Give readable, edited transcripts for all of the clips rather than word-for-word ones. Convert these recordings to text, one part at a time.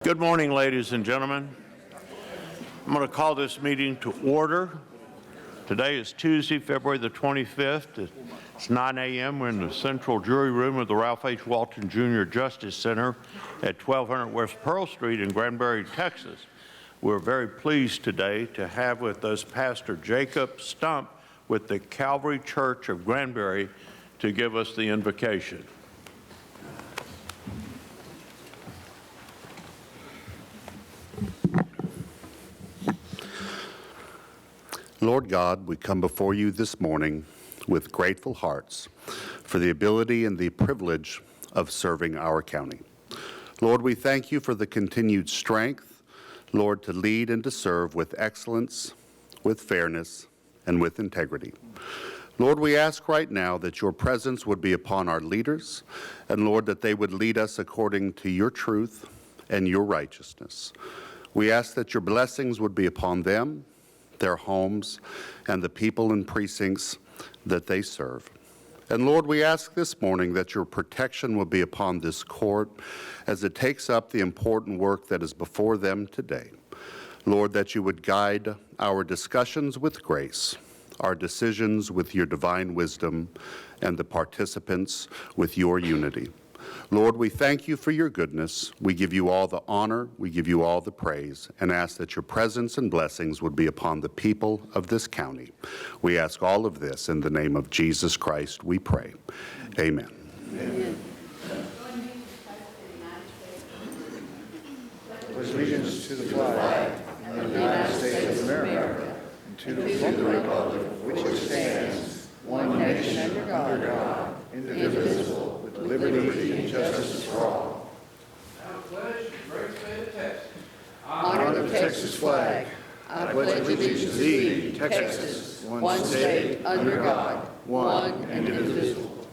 Good morning, ladies and gentlemen. I'm going to call this meeting to order. Today is Tuesday, February the 25th. It's 9 a.m. We're in the central jury room of the Ralph H. Walton Jr. Justice Center at 1200 West Pearl Street in Granbury, Texas. We're very pleased today to have with us Pastor Jacob Stump with the Calvary Church of Granbury to give us the invocation. Lord God, we come before you this morning with grateful hearts for the ability and the privilege of serving our county. Lord, we thank you for the continued strength, Lord, to lead and to serve with excellence, with fairness, and with integrity. Lord, we ask right now that your presence would be upon our leaders, and Lord, that they would lead us according to your truth and your righteousness. We ask that your blessings would be upon them, their homes, and the people and precincts that they serve. And Lord, we ask this morning that your protection will be upon this court as it takes up the important work that is before them today. Lord, that you would guide our discussions with grace, our decisions with your divine wisdom, and the participants with your unity. Lord, we thank you for your goodness. We give you all the honor, we give you all the praise, and ask that your presence and blessings would be upon the people of this county. We ask all of this in the name of Jesus Christ, we pray. Amen. Amen. Allegiance to the flag of the United States of America, and to the republic for which it stands, one nation under God, indivisible, with liberty and justice for all. Honor the Texas flag. I pledge allegiance to thee, Texas, one state, under God, one and indivisible.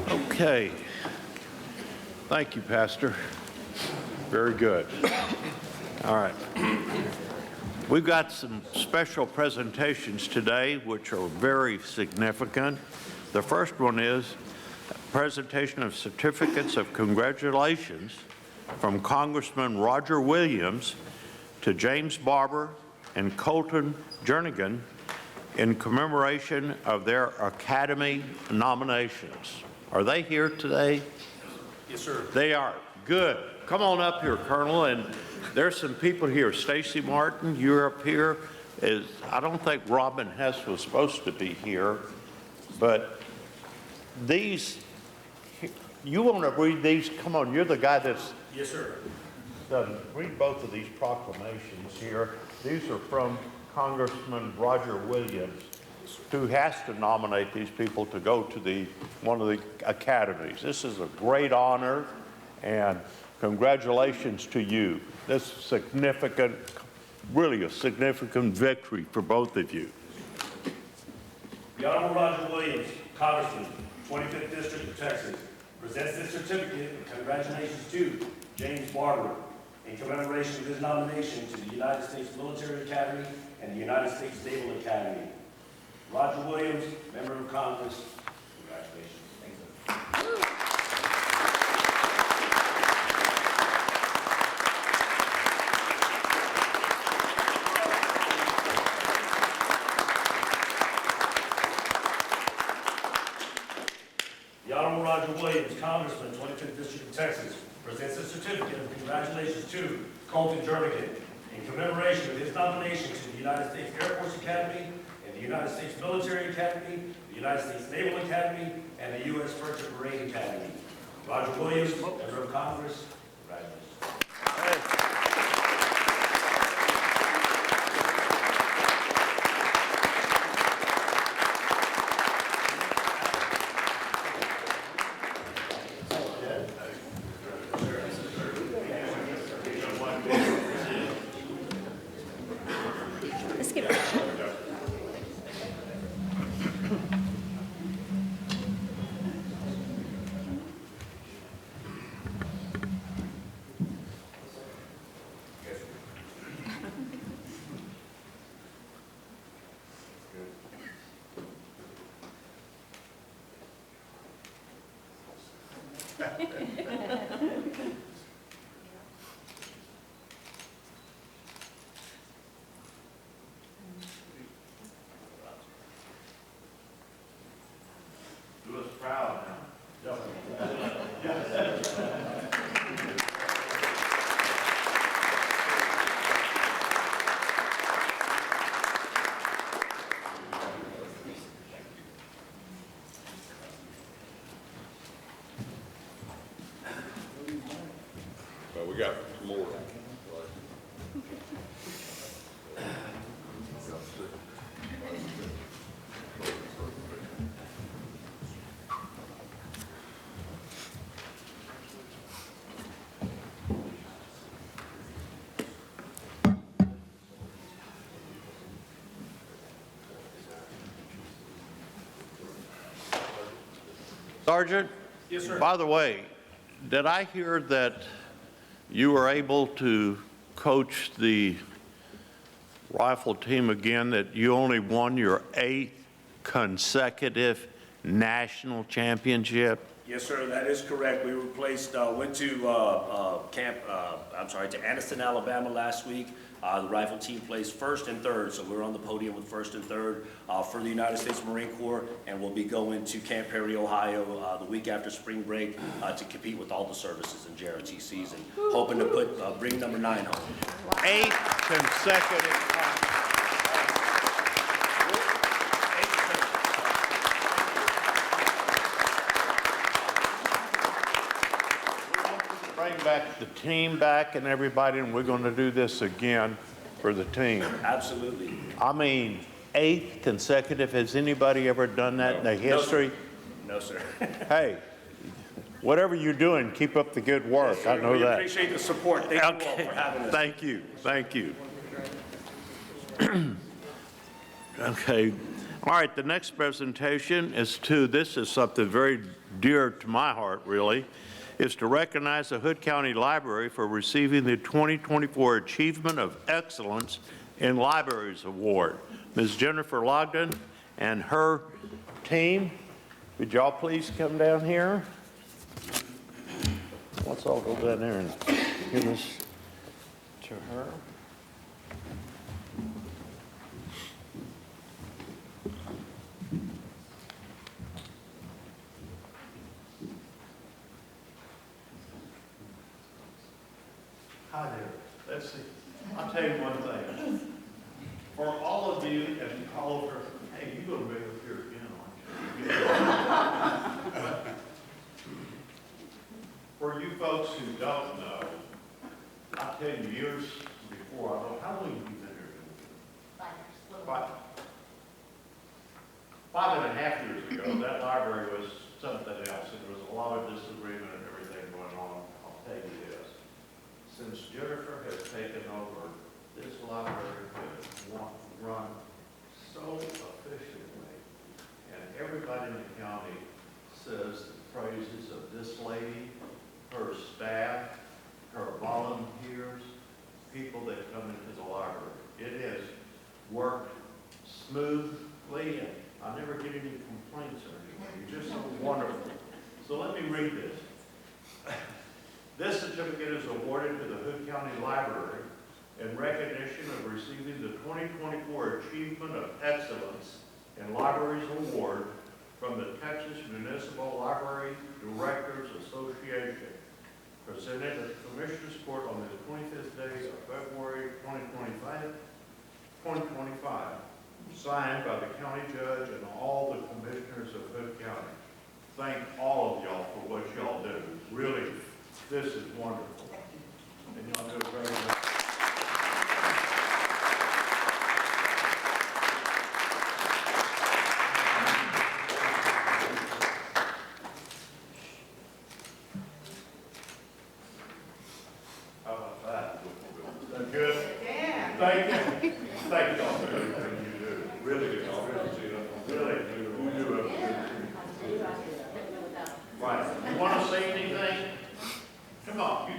Okay. Thank you, Pastor. Very good. All right. We've got some special presentations today which are very significant. The first one is a presentation of certificates of congratulations from Congressman Roger Williams to James Barber and Colton Jernigan in commemoration of their Academy nominations. Are they here today? Yes, sir. They are. Good. Come on up here, Colonel. And there's some people here. Stacy Martin, you're up here. I don't think Robin Hess was supposed to be here, but these, you want to read these? Come on, you're the guy that's Yes, sir. done. Read both of these proclamations here. These are from Congressman Roger Williams, who has to nominate these people to go to one of the academies. This is a great honor, and congratulations to you. This is significant, really a significant victory for both of you. The Honorable Roger Williams, Congressman, 25th District of Texas, presents this certificate of congratulations to James Barber in commemoration of his nomination to the United States Military Academy and the United States Naval Academy. Roger Williams, Member of Congress, congratulations. Thank you. The Honorable Roger Williams, Congressman, 25th District of Texas, presents a certificate of congratulations to Colton Jernigan in commemoration of his nomination to the United States Air Force Academy and the United States Military Academy, the United States Naval Academy, and the U.S. French Marine Academy. Roger Williams, Member of Congress, congratulations. Let's get it. Do us proud now. Well, we got more. Sergeant? Yes, sir. By the way, did I hear that you were able to coach the rifle team again, that you only won your 8th consecutive national championship? Yes, sir, that is correct. We went to to Anniston, Alabama last week. The rifle team placed first and third, so we're on the podium with first and third for the United States Marine Corps, and we'll be going to Camp Perry, Ohio, the week after spring break to compete with all the services in JRT season, hoping to bring number 9 home. 8 consecutive times. Bring back the team back and everybody, and we're going to do this again for the team. Absolutely. I mean, 8 consecutive. Has anybody ever done that in the history? No, sir. Hey, whatever you're doing, keep up the good work. I know We that. appreciate the support. Thank you all for having us. Thank you. Thank you. Okay. All right, the next presentation this is something very dear to my heart, really, is to recognize the Hood County Library for receiving the 2024 Achievement of Excellence in Libraries Award. Ms. Jennifer Logden and her team, would y'all please come down here? Let's all go down there and give this to her. Hi there. Let's see. I'll tell you one thing. For all of you, and Oliver, hey, you're going to be up here again, aren't you? For you folks who don't know, I'll tell you years before, how long have you been here? 5.5 years ago, that library was something else. There was a lot of disagreement and everything going on. I'll tell you this. Since Jennifer has taken over, this library has run so efficiently, and everybody in the county says the praises of this lady, her staff, her volunteers, people that come into the library. It has worked smoothly, and I never get any complaints or anything. You're just so wonderful. So let me read this. This certificate is awarded to the Hood County Library in recognition of receiving the 2024 Achievement of Excellence in Libraries Award from the Texas Municipal Library Directors Association, presented at the Commissioners Court on the 25th day of February 2025, signed by the county judge and all the commissioners of Hood County. Thank all of y'all for what y'all do. Really, this is wonderful. And y'all do it very well. How about that? Is that good? Yeah. Thank you. Thank y'all for everything you do. Really do. Really do. You do it. Right. You want to say anything? Come on. You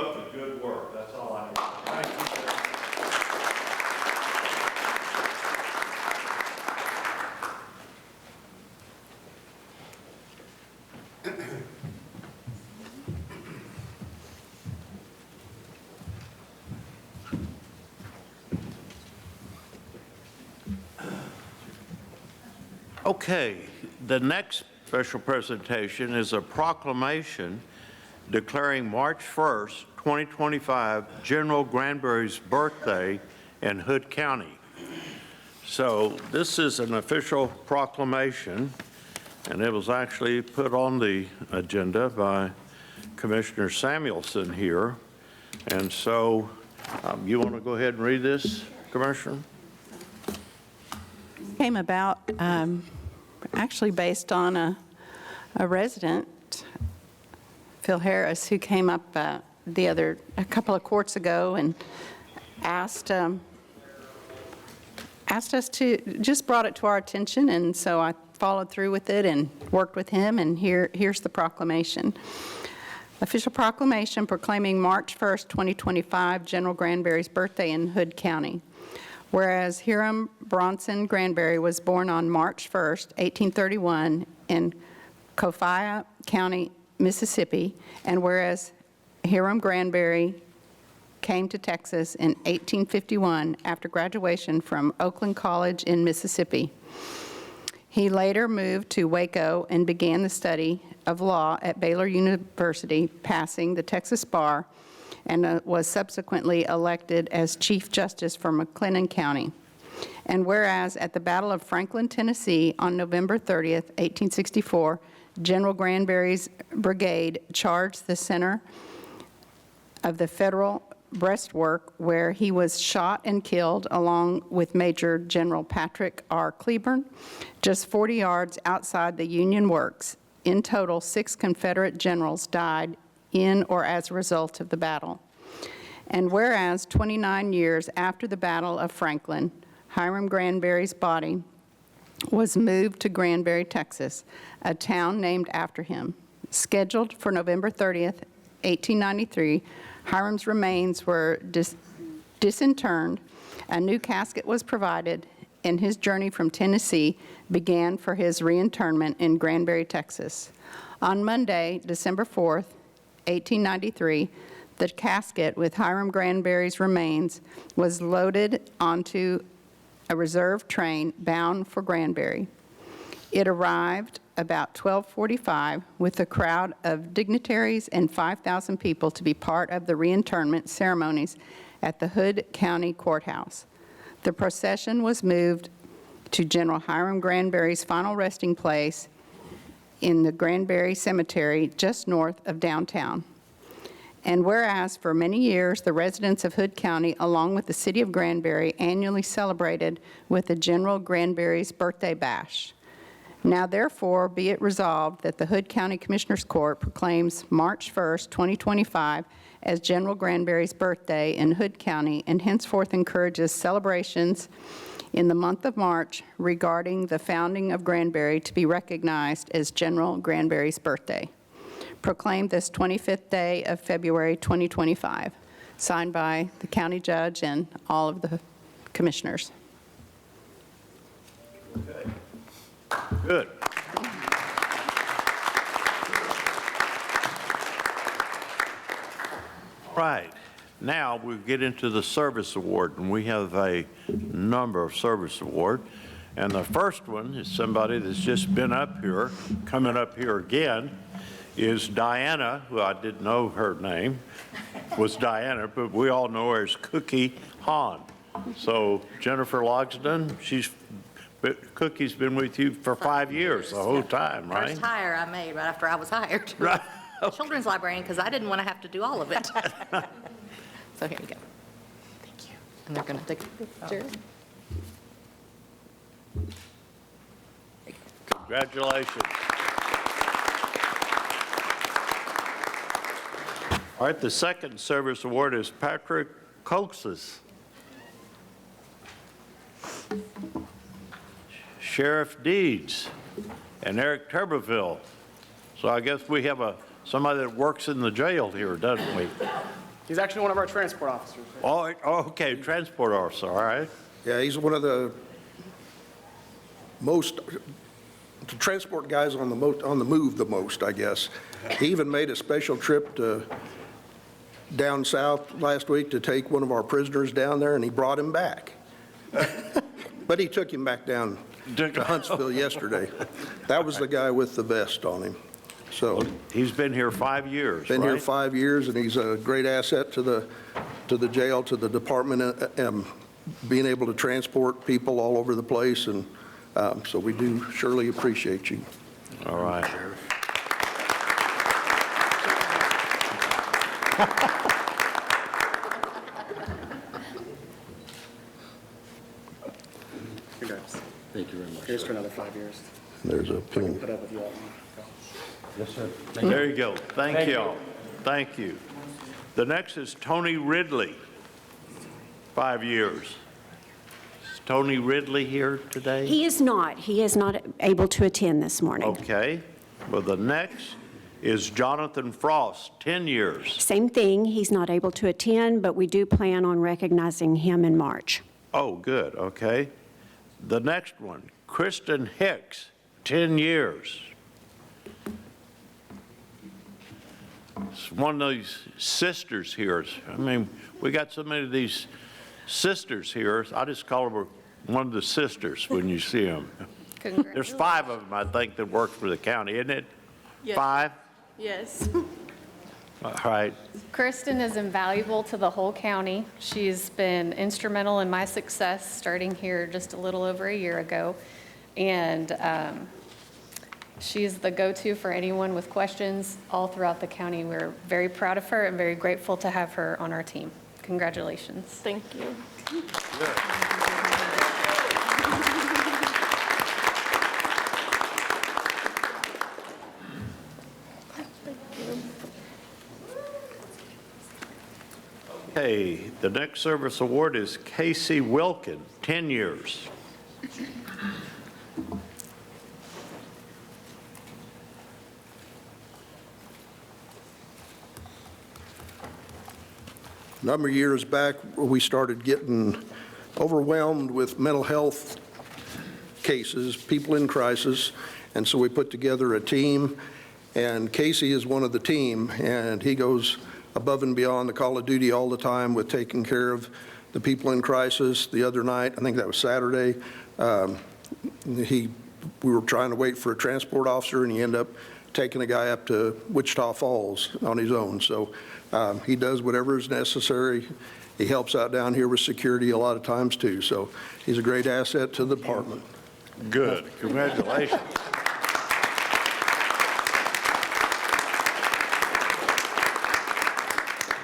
up the good work. That's all I need. Thank you. Okay, the next special presentation is a proclamation declaring March 1st, 2025, General Granbury's birthday in Hood County. So this is an official proclamation, and it was actually put on the agenda by Commissioner Samuelson here. And so you want to go ahead and read this, Commissioner? Came about actually based on a resident, Phil Harris, who came up a couple of courts ago and asked us to, just brought it to our attention, and so I followed through with it and worked with him, and here's the proclamation. Official proclamation proclaiming March 1st, 2025, General Granbury's birthday in Hood County. Whereas Hiram Bronson Granbury was born on March 1st, 1831 in Coffeyah County, Mississippi, and whereas Hiram Granbury came to Texas in 1851 after graduation from Oakland College in Mississippi. He later moved to Waco and began the study of law at Baylor University, passing the Texas bar, and was subsequently elected as Chief Justice for McLennan County. And whereas at the Battle of Franklin, Tennessee on November 30th, 1864, General Granbury's brigade charged the center of the Federal breastwork where he was shot and killed along with Major General Patrick R. Cleburne, just 40 yards outside the Union works. In total, 6 Confederate generals died in or as a result of the battle. And whereas 29 years after the Battle of Franklin, Hiram Granbury's body was moved to Granbury, Texas, a town named after him. Scheduled for November 30th, 1893, Hiram's remains were disinterred, a new casket was provided, and his journey from Tennessee began for his reinterment in Granbury, Texas. On Monday, December 4th, 1893, the casket with Hiram Granbury's remains was loaded onto a reserve train bound for Granbury. It arrived about 12:45 with a crowd of dignitaries and 5,000 people to be part of the reinterment ceremonies at the Hood County Courthouse. The procession was moved to General Hiram Granbury's final resting place in the Granbury Cemetery just north of downtown. And whereas for many years the residents of Hood County, along with the city of Granbury, annually celebrated with the General Granbury's birthday bash. Now therefore be it resolved that the Hood County Commissioners Court proclaims March 1st, 2025 as General Granbury's birthday in Hood County, and henceforth encourages celebrations in the month of March regarding the founding of Granbury to be recognized as General Granbury's birthday. Proclaimed this 25th day of February 2025. Signed by the county judge and all of the commissioners. Okay. Good. All right. Now we get into the service award, and we have a number of service awards. And the first one is somebody that's just been up here, coming up here again, is Diana, who I didn't know her name was Diana, but we all know her as Cookie Hahn. So Jennifer Logsdon, Cookie's been with you for 5 years, the whole time, right? First hire I made right after I was hired. Right. Children's librarian, because I didn't want to have to do all of it. So here you go. Thank you. And they're going to take a picture. Congratulations. All right, the second service award is Patrick Coxes. Sheriff Deeds and Eric Tuberville. So I guess we have somebody that works in the jail here, doesn't we? He's actually one of our transport officers. Oh, okay, transport officer, all right. Yeah, he's one of the most, the transport guys on the move the most, I guess. He even made a special trip down south last week to take one of our prisoners down there, and he brought him back. But he took him back down to Huntsville yesterday. That was the guy with the vest on him. So He's been here 5 years, been here right? 5 years, and he's a great asset to the jail, to the department, being able to transport people all over the place, and so we do surely appreciate you. All right. Congrats. Thank you very much. Here's for another 5 years. There's a pin. Put up with you all. Yes, sir. There you go. Thank you all. Thank you. The next is Tony Ridley, 5 years. Is Tony Ridley here today? He is not. He is not able to attend this morning. Okay. Well, the next is Jonathan Frost, 10 years. Same thing. He's not able to attend, but we do plan on recognizing him in March. Oh, good, okay. The next one, Kristen Hicks, 10 years. It's one of these sisters here. I mean, we got so many of these sisters here. I just call her one of the sisters when you see them. There's 5 of them, I think, that work for the county, isn't it? Yes. 5? Yes. All right. Kristen is invaluable to the whole county. She's been instrumental in my success starting here just a little over a year ago. And she's the go-to for anyone with questions all throughout the county. We're very proud of her and very grateful to have her on our team. Congratulations. Thank you. Okay, the next service award is Casey Wilkin, 10 years. A number of years back, we started getting overwhelmed with mental health cases, people in crisis, and so we put together a team, and Casey is one of the team, and he goes above and beyond the call of duty all the time with taking care of the people in crisis. The other night, I think that was Saturday, we were trying to wait for a transport officer, and he ended up taking a guy up to Wichita Falls on his own. So he does whatever is necessary. He helps out down here with security a lot of times too. So he's a great asset to the department. Good, congratulations.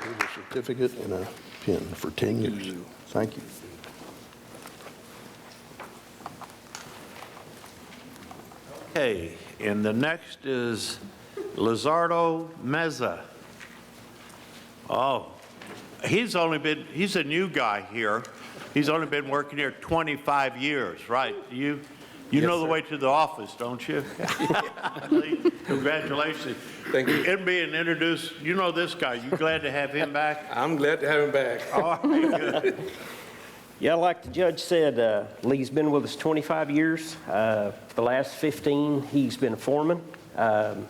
Here's a certificate and a pin for 10 years. Thank you. Okay, and the next is Lizardo Meza. Oh, he's a new guy here. He's only been working here 25 years, right? You know the way to the office, don't you? Congratulations. Thank you. Him being introduced, you know this guy. You glad to have him back? I'm glad to have him back. All right, good. Yeah, like the judge said, Lee's been with us 25 years. For the last 15, he's been a foreman.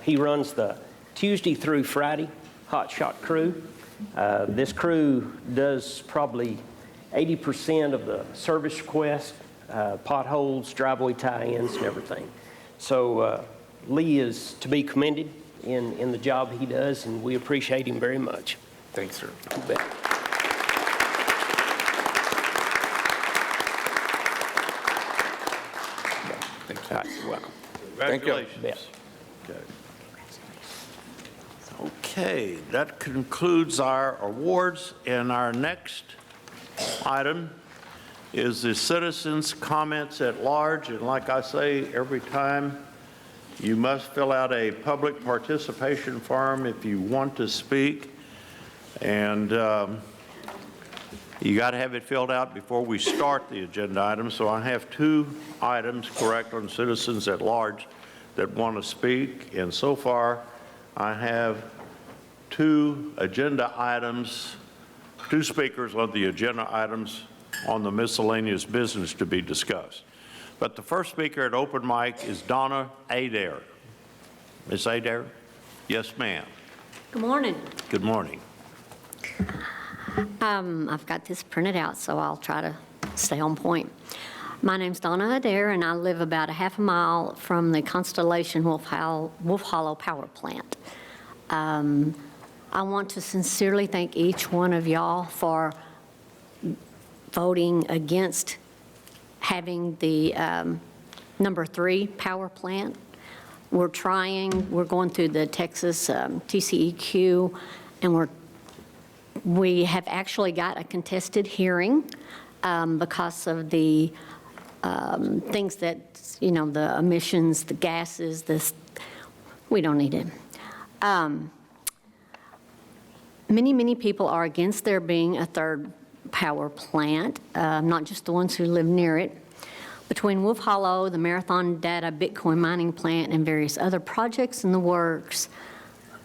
He runs the Tuesday through Friday hot shot crew. This crew does probably 80% of the service requests, potholes, driveway tie-ins, and everything. So Lee is to be commended in the job he does, and we appreciate him very much. Thanks, sir. You bet. Thank you. All right, you're welcome. Thank you. Congratulations. Okay, that concludes our awards, and our next item is the citizens' comments at large. And like I say every time, you must fill out a public participation form if you want to speak, and you got to have it filled out before we start the agenda item. So I have 2 items correct on citizens at large that want to speak, and so far I have 2 agenda items 2 speakers on the agenda items on the miscellaneous business to be discussed. But the first speaker at open mic is Donna Adair. Ms. Adair? Yes, ma'am. Good morning. Good morning. I've got this printed out, so I'll try to stay on point. My name's Donna Adair, and I live about a half a mile from the Constellation Wolf Hollow Power Plant. I want to sincerely thank each one of y'all for voting against having the number 3 power plant. We're going through the Texas TCEQ, and we have actually got a contested hearing because of the things that, the emissions, the gases, we don't need it. Many people are against there being a 3rd power plant, not just the ones who live near it. Between Wolf Hollow, the Marathon Data Bitcoin mining plant, and various other projects in the works,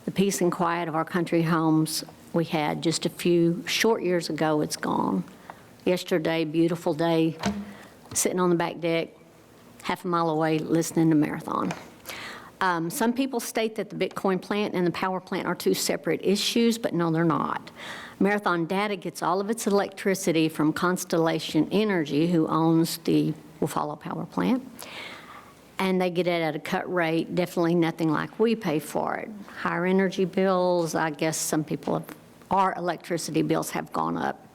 the peace and quiet of our country homes we had just a few short years ago, it's gone. Yesterday, beautiful day, sitting on the back deck, half a mile away, listening to Marathon. Some people state that the Bitcoin plant and the power plant are 2 separate issues, but no, they're not. Marathon Data gets all of its electricity from Constellation Energy, who owns the Wolf Hollow Power Plant, and they get it at a cut rate, definitely nothing like we pay for it. Higher energy bills, I guess some people our electricity bills have gone up.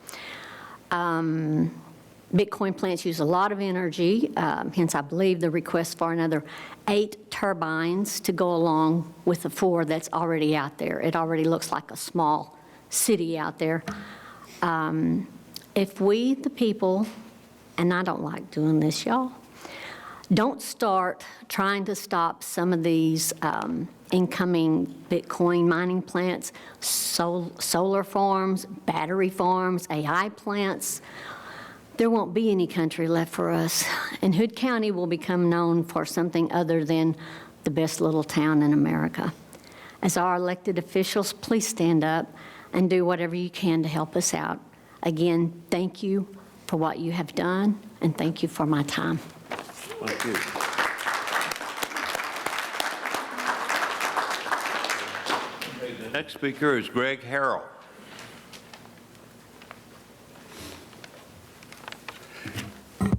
Bitcoin plants use a lot of energy, hence I believe the request for another 8 turbines to go along with the 4 that's already out there. It already looks like a small city out there. If we, the people, and I don't like doing this, y'all, don't start trying to stop some of these incoming Bitcoin mining plants, solar farms, battery farms, AI plants, there won't be any country left for us. And Hood County will become known for something other than the best little town in America. As our elected officials, please stand up and do whatever you can to help us out. Again, thank you for what you have done, and thank you for my time. Thank you. The next speaker is Greg Harrell. Good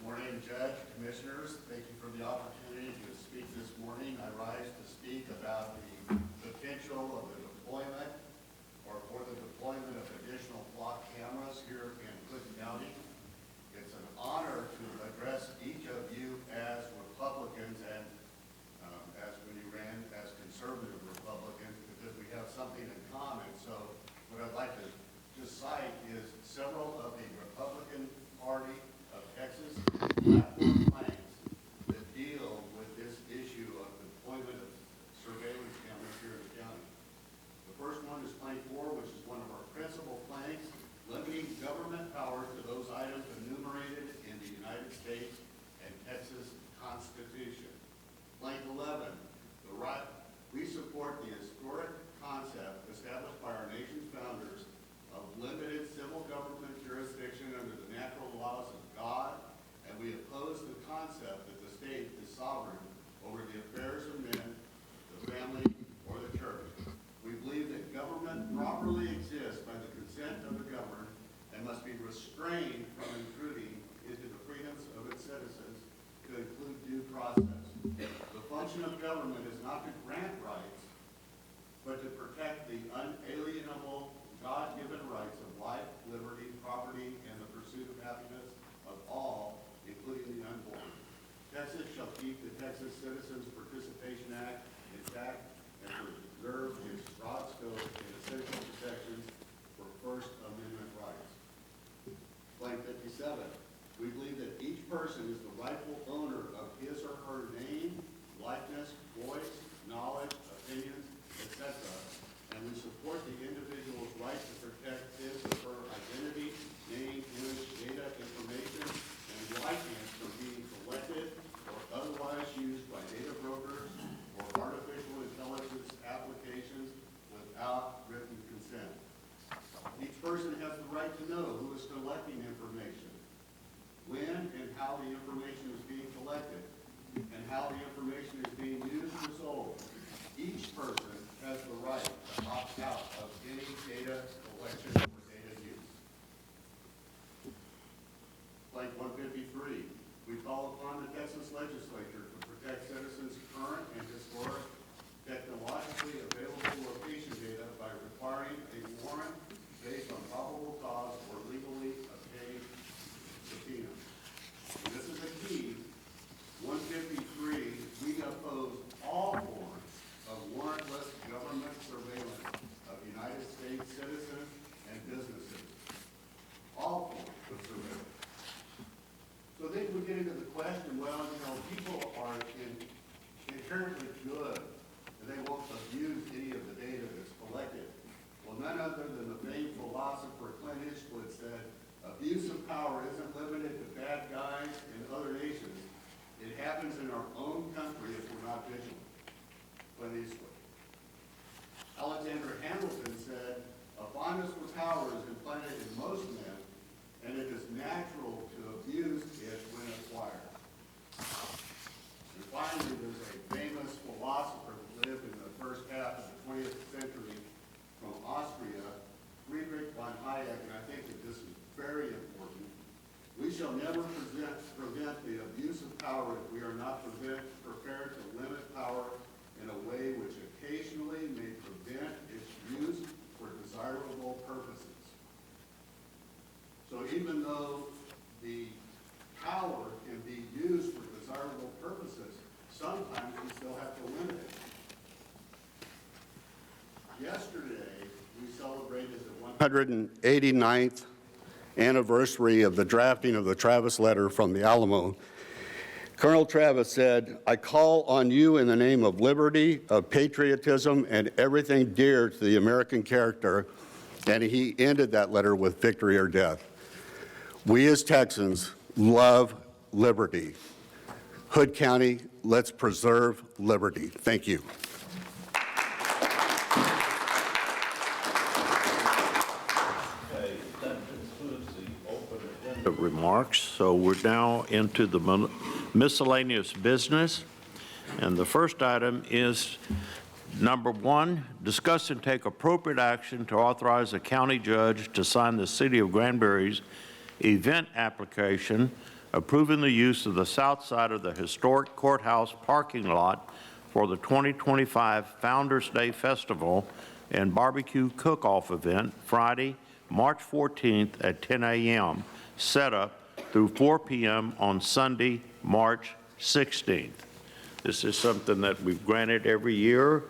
morning, Judge, Commissioners. Thank you for the opportunity to speak this morning. I rise to speak about the potential of the deployment or for the deployment of additional block cameras here in Hood County. It's an honor to address each of you as Republicans and as when you ran as conservative Republicans, because we have something in common. So what I'd like to just cite is several of the Republican Party of Texas platform planks that deal with this issue of the deployment of surveillance cameras here in the county. The first one is plank 4, which is one of our principal planks, limiting government powers to those items enumerated in the United States and Texas Constitution. Plank 11, we support the historic concept established by our nation's founders of limited civil government jurisdiction under the natural laws of God, and we oppose the concept that the state is sovereign over the affairs of men, the family, or the church. We believe that government properly exists by the consent of the governed and must be restrained from intruding into the freedoms of its citizens to include due process. The function of government is not to grant rights, but to protect the unalienable God-given rights of life, liberty, property, and the pursuit of happiness of all, including the unborn. Texas shall keep the Texas Citizens Participation Act intact and preserve its broad scope and essential protections for First Amendment rights. Blank 57. We believe that each person is the rightful owner of his or her name, likeness, voice, knowledge, opinions, etc., and we support the individual's right to protect his or her identity, name, image, data, information, and likeness from being collected or otherwise used by data brokers right to know who is collecting information, when and how the information is being collected, and how the information is being used or sold. Each person has the right to opt out of any data collection or data use. Like 153, we call upon the Texas legislature to protect citizens' current and historic technologically available location data by requiring a warrant based on probable cause or legally obtained subpoena. And this is a key. 153, we oppose all forms of warrantless government surveillance of United States citizens and businesses. All forms of surveillance. So then we get into the question, well, people are inherently good, and they won't abuse any of the data that's collected. Well, none other than the famed philosopher Clint Eastwood said, abuse of power isn't limited to bad guys in other nations. It happens in our own country if we're not vigilant. Clint Eastwood. Alexander Hamilton said, a fondness for power is implanted in most men, and it is natural to abuse it when acquired. And finally, there's a famous philosopher who lived in the first half of the 20th century from Austria, Friedrich von Hayek, and I think that this is very important. We shall never prevent the abuse of power if we are not prepared to limit power in a way which occasionally may prevent its use for desirable purposes. So even though the power can be used for desirable purposes, sometimes we still have to limit it. Yesterday, we celebrated the 189th anniversary of the drafting of the Travis letter from the Alamo. Colonel Travis said, I call on you in the name of liberty, of patriotism, and everything dear to the American character. And he ended that letter with victory or death. We as Texans love liberty. Hood County, let's preserve liberty. Thank you. Okay, that concludes the open agenda remarks. So we're now into the miscellaneous business. And the first item is number 1, discuss and take appropriate action to authorize a county judge to sign the City of Granbury's event application approving the use of the south side of the historic courthouse parking lot for the 2025 Founders Day Festival and Barbecue Cook-Off event Friday, March 14th at 10 a.m., set up through 4 p.m. on Sunday, March 16th. This is something that we've granted every year,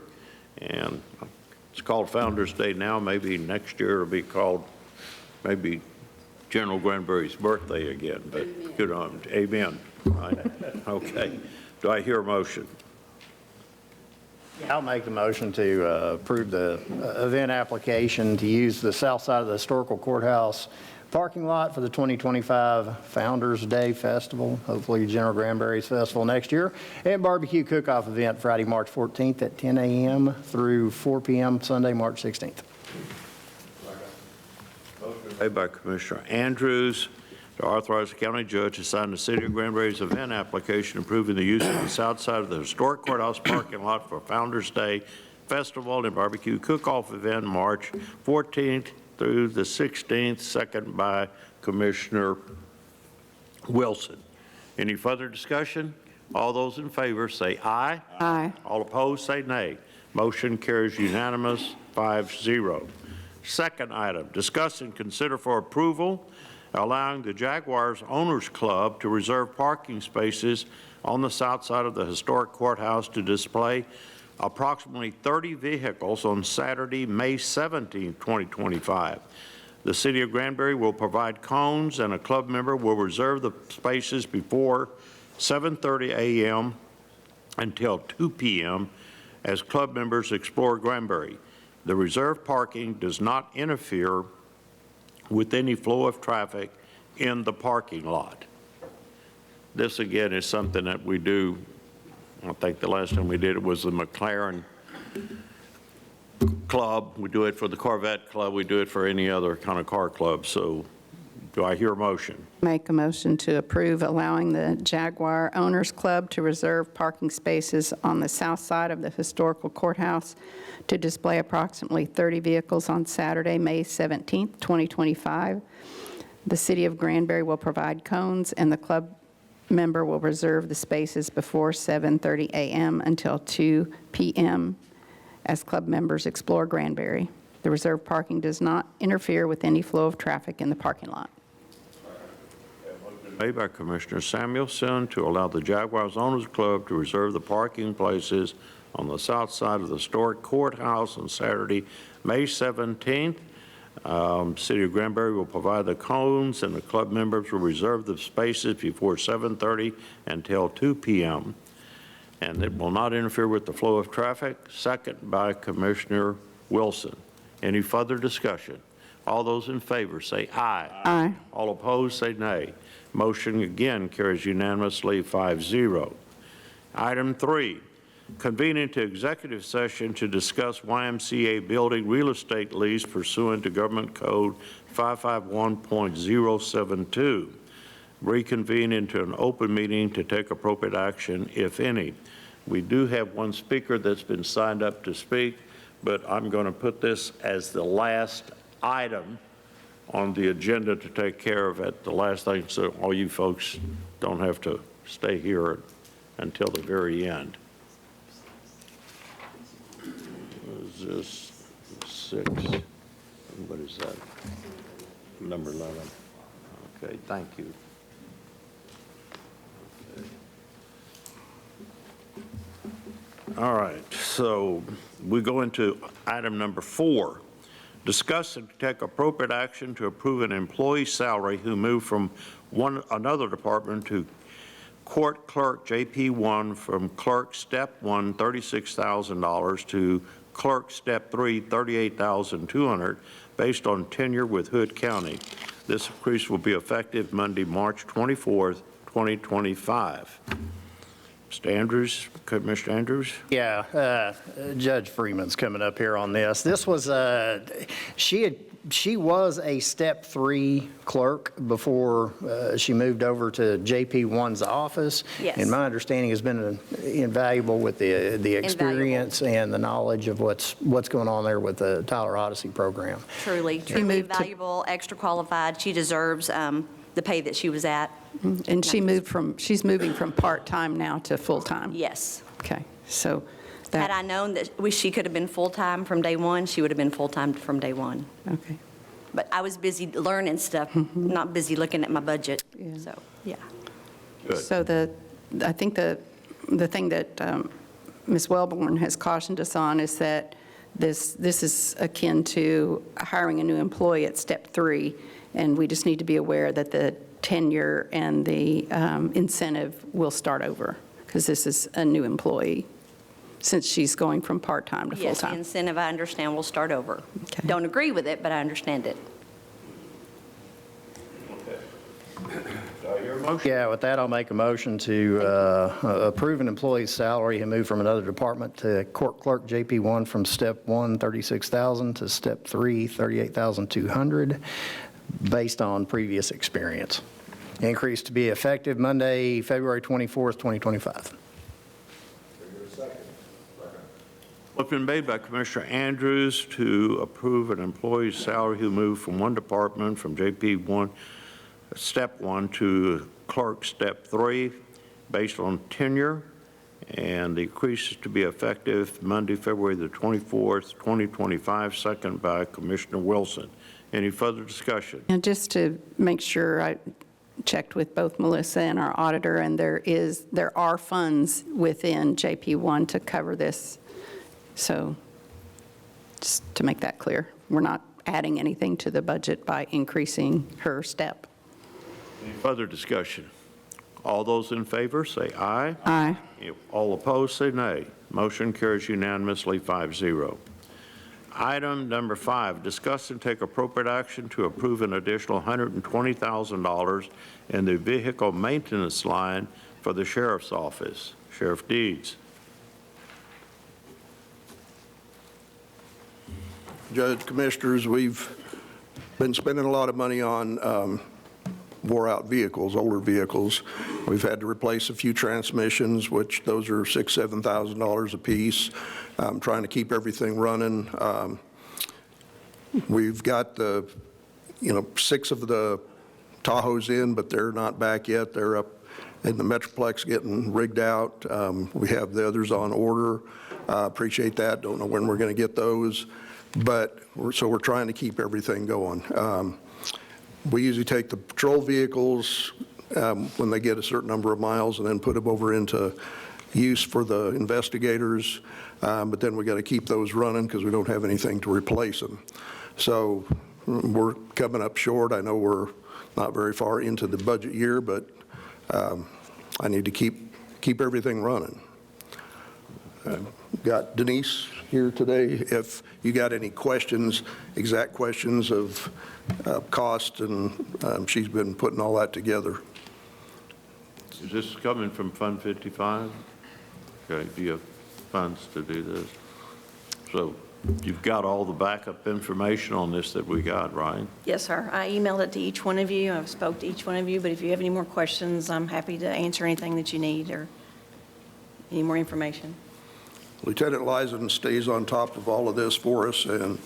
and it's called Founders Day now. Maybe next year it'll be called maybe General Granbury's birthday again, but good on, amen. Right? Okay. Do I hear a motion? I'll make the motion to approve the event application to use the south side of the historical courthouse parking lot for the 2025 Founders Day Festival, hopefully General Granbury's festival next year, and barbecue cook-off event Friday, March 14th at 10 a.m. through 4 p.m. Sunday, March 16th. Made by Commissioner Andrews to authorize the county judge to sign the City of Granbury's event application approving the use of the south side of the historic courthouse parking lot for Founders Day Festival and Barbecue Cook-Off event March 14th through the 16th, second by Commissioner Wilson. Any further discussion? All those in favor say aye. Aye. All opposed say nay. Motion carries unanimous, 5-0. Second item, discuss and consider for approval allowing the Jaguars Owners Club to reserve parking spaces on the south side of the historic courthouse to display approximately 30 vehicles on Saturday, May 17, 2025. The City of Granbury will provide cones, and a club member will reserve the spaces before 7:30 a.m. until 2 p.m. as club members explore Granbury. The reserved parking does not interfere with any flow of traffic in the parking lot. This, again, is something that we do. I think the last time we did it was the McLaren club, we do it for the Corvette Club, we do it for any other kind of car club. So do I hear a motion? Make a motion to approve allowing the Jaguar Owners Club to reserve parking spaces on the south side of the historical courthouse to display approximately 30 vehicles on Saturday, May 17th, 2025. The city of Granbury will provide cones, and the club member will reserve the spaces before 7:30 a.m. until 2 p.m. as club members explore Granbury. The reserved parking does not interfere with any flow of traffic in the parking lot. Made by Commissioner Samuelson to allow the Jaguars Owners Club to reserve the parking places on the south side of the historic courthouse on Saturday, May 17th. City of Granbury will provide the cones, and the club members will reserve the spaces before 7:30 until 2 p.m. And it will not interfere with the flow of traffic. Second by Commissioner Wilson. Any further discussion? All those in favor say aye. Aye. All opposed say nay. Motion again carries unanimously 5-0. Item 3, convene into executive session to discuss YMCA building real estate lease pursuant to Government Code 551.072. Reconvene into an open meeting to take appropriate action, if any. We do have one speaker that's been signed up to speak, but I'm going to put this as the last item on the agenda to take care of at the last thing, so all you folks don't have to stay here until the very end. Is this 6? What is that? Number 11. Okay, thank you. Okay. All right, so we go into item number 4. Discuss and take appropriate action to approve an employee's salary who moved from another department to court clerk JP1, from clerk step 1, $36,000 to clerk step 3, $38,200, based on tenure with Hood County. This increase will be effective Monday, March 24th, 2025. Mr. Andrews, Commissioner Andrews? Yeah, Judge Freeman's coming up here on this. This was, she was a step 3 clerk before she moved over to JP1's office. Yes. And my understanding has been invaluable with the experience and the knowledge of what's going on there with the Tyler Odyssey program. Truly valuable, extra qualified. She deserves the pay that she was at. And she's moving from part-time now to full-time? Yes. Okay, so Had I known that she could have been full-time from day one, she would have been full-time from day one. Okay. But I was busy learning stuff, not busy looking at my budget. Yeah. So, yeah. Good. So I think the thing that Ms. Wellborn has cautioned us on is that this is akin to hiring a new employee at step 3, and we just need to be aware that the tenure and the incentive will start over, because this is a new employee, since she's going from part-time to Yes, the full-time. incentive, I understand, will start over. Okay. Don't agree with it, but I understand it. Yeah, with that, I'll make a motion to approve an employee's salary who moved from another department to court clerk JP1 from step 1, $36,000 to step 3, $38,200, based on previous experience. Increase to be effective Monday, February 24th, 2025. What's been made by Commissioner Andrews to approve an employee's salary who moved from one department from JP1, step 1 to clerk step 3, based on tenure, and the increase is to be effective Monday, February the 24th, 2025, second by Commissioner Wilson. Any further discussion? And just to make sure, I checked with both Melissa and our auditor, and there are funds within JP1 to cover this. So just to make that clear, we're not adding anything to the budget by increasing her step. Any further discussion? All those in favor say aye. Aye. All opposed say nay. Motion carries unanimously 5-0. Item number 5, discuss and take appropriate action to approve an additional $120,000 in the vehicle maintenance line for the Sheriff's Office. Sheriff Deeds. Judge, Commissioners, we've been spending a lot of money on wore-out vehicles, older vehicles. We've had to replace a few transmissions, which those are $6,000, $7,000 a piece. Trying to keep everything running. We've got the, 6 of the Tahoes in, but they're not back yet. They're up in the Metroplex getting rigged out. We have the others on order. Appreciate that. Don't know when we're going to get those, but we're trying to keep everything going. We usually take the patrol vehicles when they get a certain number of miles and then put them over into use for the investigators, but then we got to keep those running because we don't have anything to replace them. So we're coming up short. I know we're not very far into the budget year, but I need to keep everything running. Got Denise here today. If you got any questions, exact questions of cost, and she's been putting all that together. Is this coming from Fund 55? Okay, do you have funds to do this? So you've got all the backup information on this that we got, right? Yes, sir. I emailed it to each one of you. I've spoke to each one of you, but if you have any more questions, I'm happy to answer anything that you need or any more information. Lieutenant Lizen stays on top of all of this for us and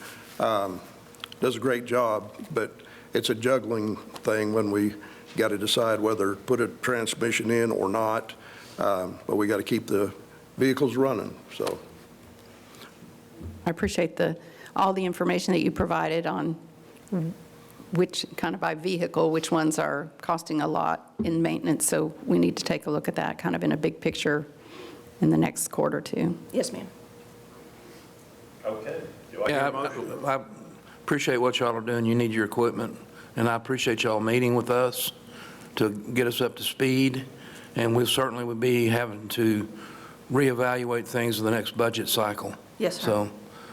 does a great job, but it's a juggling thing when we got to decide whether to put a transmission in or not, but we got to keep the vehicles running, so. I appreciate all the information that you provided on which, kind of by vehicle, which ones are costing a lot in maintenance. So we need to take a look at that kind of in a big picture in the next quarter too. Yes, ma'am. Okay. Do I hear a motion? I appreciate what y'all are doing. You need your equipment, and I appreciate y'all meeting with us to get us up to speed, and we certainly would be having to reevaluate things in the next budget cycle. Yes, sir. So,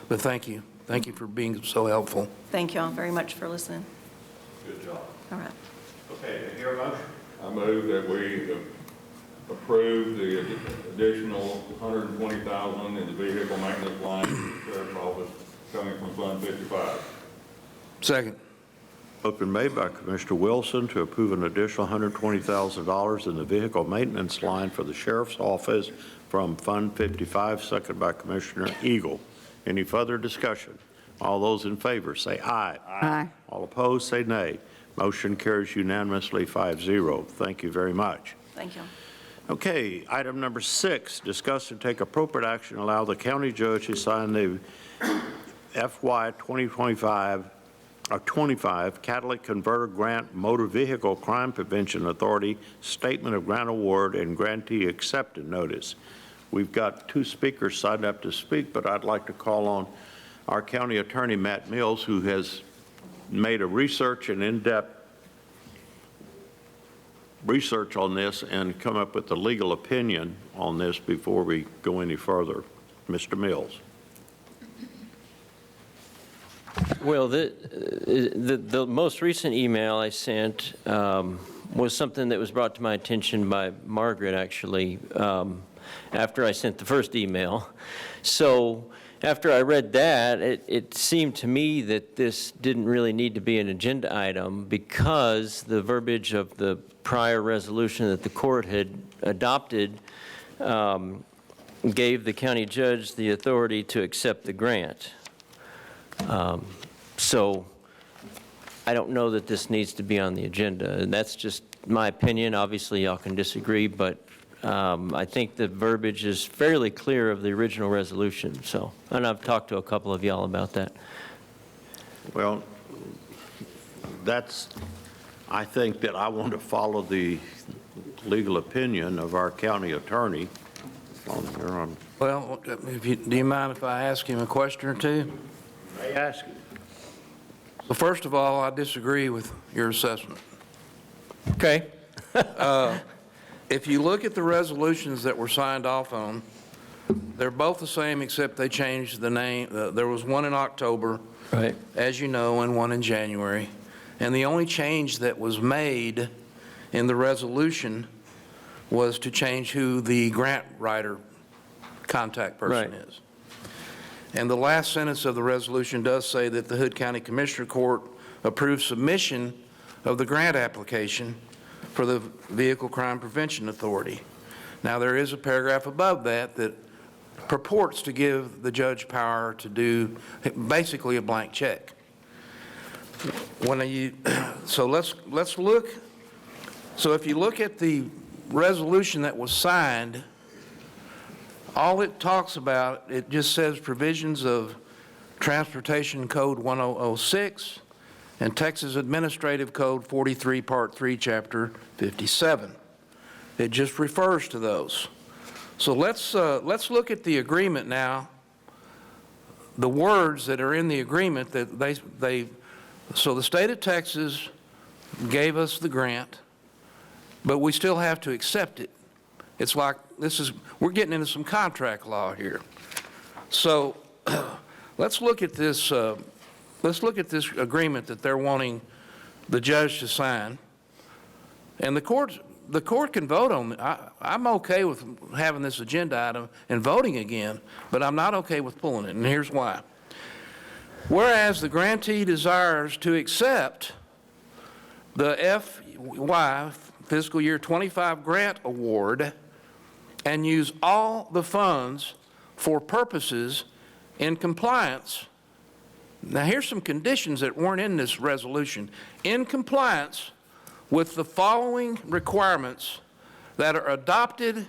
but thank you. Thank you for being so helpful. Thank you all very much for listening. Good job. All right. Okay, do I hear a motion? I move that we approve the additional $120,000 in the vehicle maintenance line for the sheriff's office coming from Fund 55. Second. Motion made by Commissioner Wilson to approve an additional $120,000 in the vehicle maintenance line for the sheriff's office from Fund 55, second by Commissioner Eagle. Any further discussion? All those in favor say aye. Aye. All opposed say nay. Motion carries unanimously 5-0. Thank you very much. Thank you. Okay, item number 6, discuss and take appropriate action, allow the county judge to sign the FY 2025 Catalytic Converter Grant Motor Vehicle Crime Prevention Authority Statement of Grant Award and Grantee Accepted Notice. We've got 2 speakers signed up to speak, but I'd like to call on our county attorney, Matt Mills, who has made a research and in-depth research on this and come up with a legal opinion on this before we go any further. Mr. Mills. Well, the most recent email I sent was something that was brought to my attention by Margaret, actually, after I sent the first email. So after I read that, it seemed to me that this didn't really need to be an agenda item because the verbiage of the prior resolution that the court had adopted gave the county judge the authority to accept the grant. So I don't know that this needs to be on the agenda, and that's just my opinion. Obviously, y'all can disagree, but I think the verbiage is fairly clear of the original resolution. So, and I've talked to a couple of y'all about that. Well, I think that I want to follow the legal opinion of our county attorney. Well, do you mind if I ask him a question or two? May I ask you? Well, first of all, I disagree with your assessment. Okay. If you look at the resolutions that were signed off on, they're both the same except they changed the name. There was one in October, right, as you know, and one in January. And the only change that was made in the resolution was to change who the grant writer contact person is. And the last sentence of the resolution does say that the Hood County Commissioner Court approves submission of the grant application for the Vehicle Crime Prevention Authority. Now, there is a paragraph above that that purports to give the judge power to do basically a blank check. So let's look. So if you look at the resolution that was signed, all it talks about, it just says provisions of Transportation Code 1006 and Texas Administrative Code 43, Part 3, Chapter 57. It just refers to those. So let's look at the agreement now, the words that are in the agreement that so the state of Texas gave us the grant, but we still have to accept it. It's like we're getting into some contract law here. So let's look at this agreement that they're wanting the judge to sign. And the court can vote on it. I'm okay with having this agenda item and voting again, but I'm not okay with pulling it, and here's why. Whereas the grantee desires to accept the FY fiscal year 25 grant award and use all the funds for purposes in compliance. Now, here's some conditions that weren't in this resolution. In compliance with the following requirements that are adopted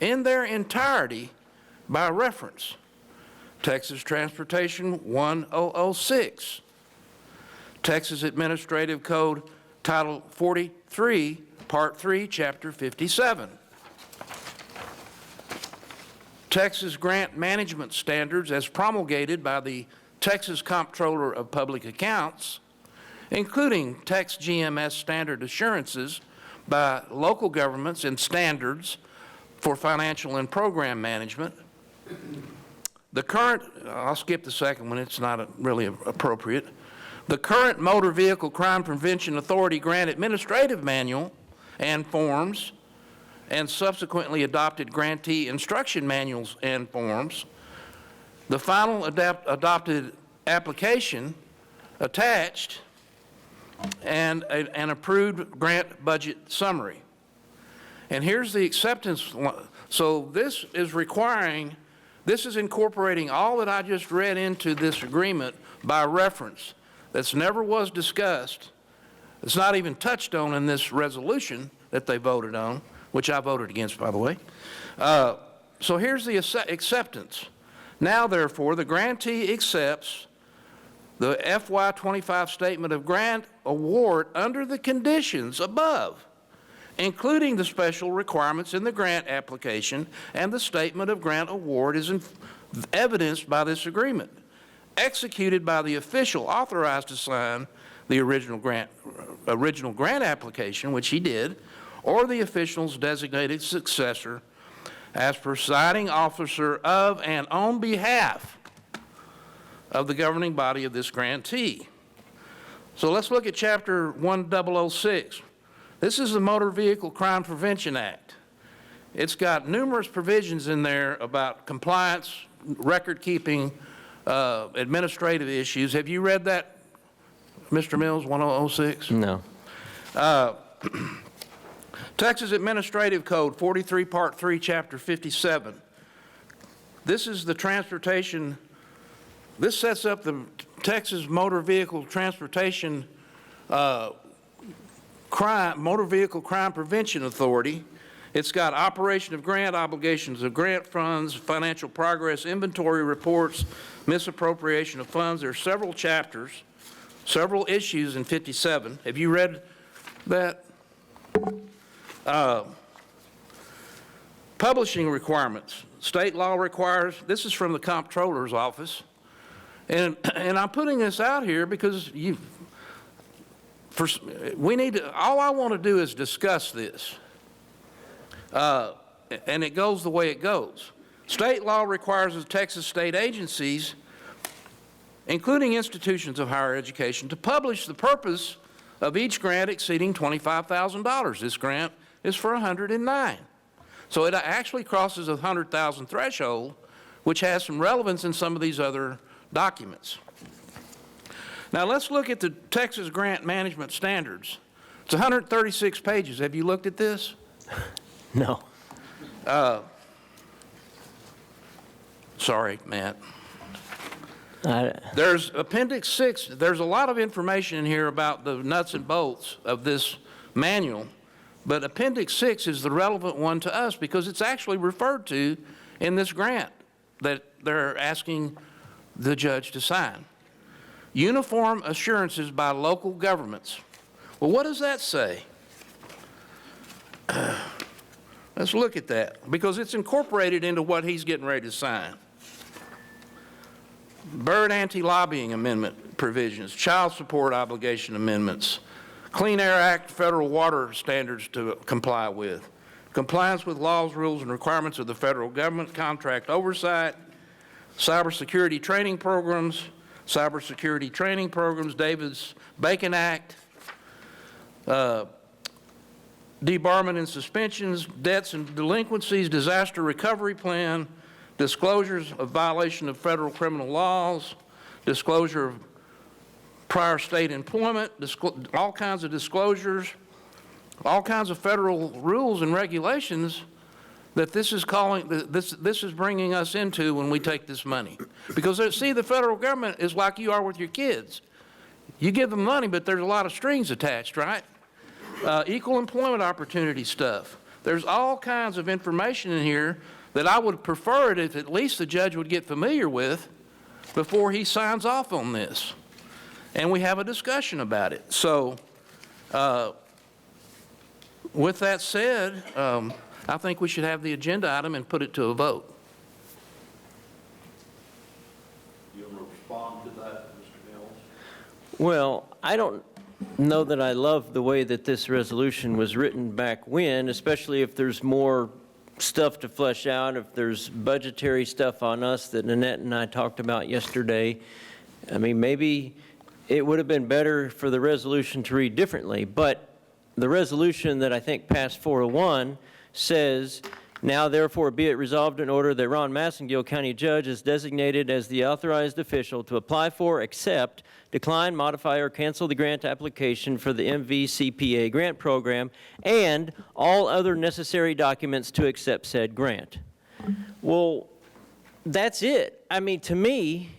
in their entirety by reference. Texas Transportation 1006, Texas Administrative Code Title 43, Part 3, Chapter 57, Texas Grant Management Standards as promulgated by the Texas Comptroller of Public Accounts, including Tex GMS standard assurances by local governments and standards for financial and program management. The current, I'll skip the second one, it's not really appropriate. The current Motor Vehicle Crime Prevention Authority Grant Administrative Manual and forms, and subsequently adopted grantee instruction manuals and forms. The final adopted application attached, and an approved grant budget summary. And here's the acceptance. So this is incorporating all that I just read into this agreement by reference. That's never was discussed. It's not even touched on in this resolution that they voted on, which I voted against, by the way. So here's the acceptance. Now, therefore, the grantee accepts the FY25 Statement of Grant Award under the conditions above, including the special requirements in the grant application, and the Statement of Grant Award is evidenced by this agreement, executed by the official authorized to sign the original grant application, which he did, or the official's designated successor as presiding officer of and on behalf of the governing body of this grantee. So let's look at Chapter 1006. This is the Motor Vehicle Crime Prevention Act. It's got numerous provisions in there about compliance, record keeping, administrative issues. Have you read that, Mr. Mills, 1006? No. Texas Administrative Code 43, Part 3, Chapter 57. This is the transportation, this sets up the Texas Motor Vehicle Transportation Motor Vehicle Crime Prevention Authority. It's got operation of grant, obligations of grant funds, financial progress, inventory reports, misappropriation of funds. There are several chapters, several issues in 57. Have you read that? Publishing requirements. State law requires, this is from the Comptroller's office, and I'm putting this out here because all I want to do is discuss this. And it goes the way it goes. State law requires the Texas state agencies, including institutions of higher education, to publish the purpose of each grant exceeding $25,000. This grant is for 109. So it actually crosses a 100,000 threshold which has some relevance in some of these other documents. Now let's look at the Texas Grant Management Standards. It's 136 pages. Have you looked at this? No. Sorry, Matt. There's Appendix 6. There's a lot of information in here about the nuts and bolts of this manual, but Appendix 6 is the relevant one to us because it's actually referred to in this grant that they're asking the judge to sign. Uniform assurances by local governments. Well, what does that say? Let's look at that, because it's incorporated into what he's getting ready to sign. Bird anti-lobbying amendment provisions, child support obligation amendments, Clean Air Act federal water standards to comply with, compliance with laws, rules, and requirements of the federal government, contract oversight, cybersecurity training programs, Davis-Bacon Act, debarment and suspensions, debts and delinquencies, disaster recovery plan, disclosures of violation of federal criminal laws, disclosure of prior state employment, all kinds of disclosures, all kinds of federal rules and regulations that this is bringing us into when we take this money. Because see, the federal government is like you are with your kids. You give them money, but there's a lot of strings attached, right? Equal employment opportunity stuff. There's all kinds of information in here that I would prefer it if at least the judge would get familiar with before he signs off on this. And we have a discussion about it. So with that said, I think we should have the agenda item and put it to a vote. You'll respond to that, Mr. Mills? Well, I don't know that I love the way that this resolution was written back when, especially if there's more stuff to flesh out, if there's budgetary stuff on us that Nanette and I talked about yesterday. I mean, maybe it would have been better for the resolution to read differently, but the resolution that I think passed 401 says, now therefore be it resolved in order that Ron Massengill, County Judge, is designated as the authorized official to apply for, accept, decline, modify, or cancel the grant application for the MVCPA grant program and all other necessary documents to accept said grant. Well, that's it. I mean, to me,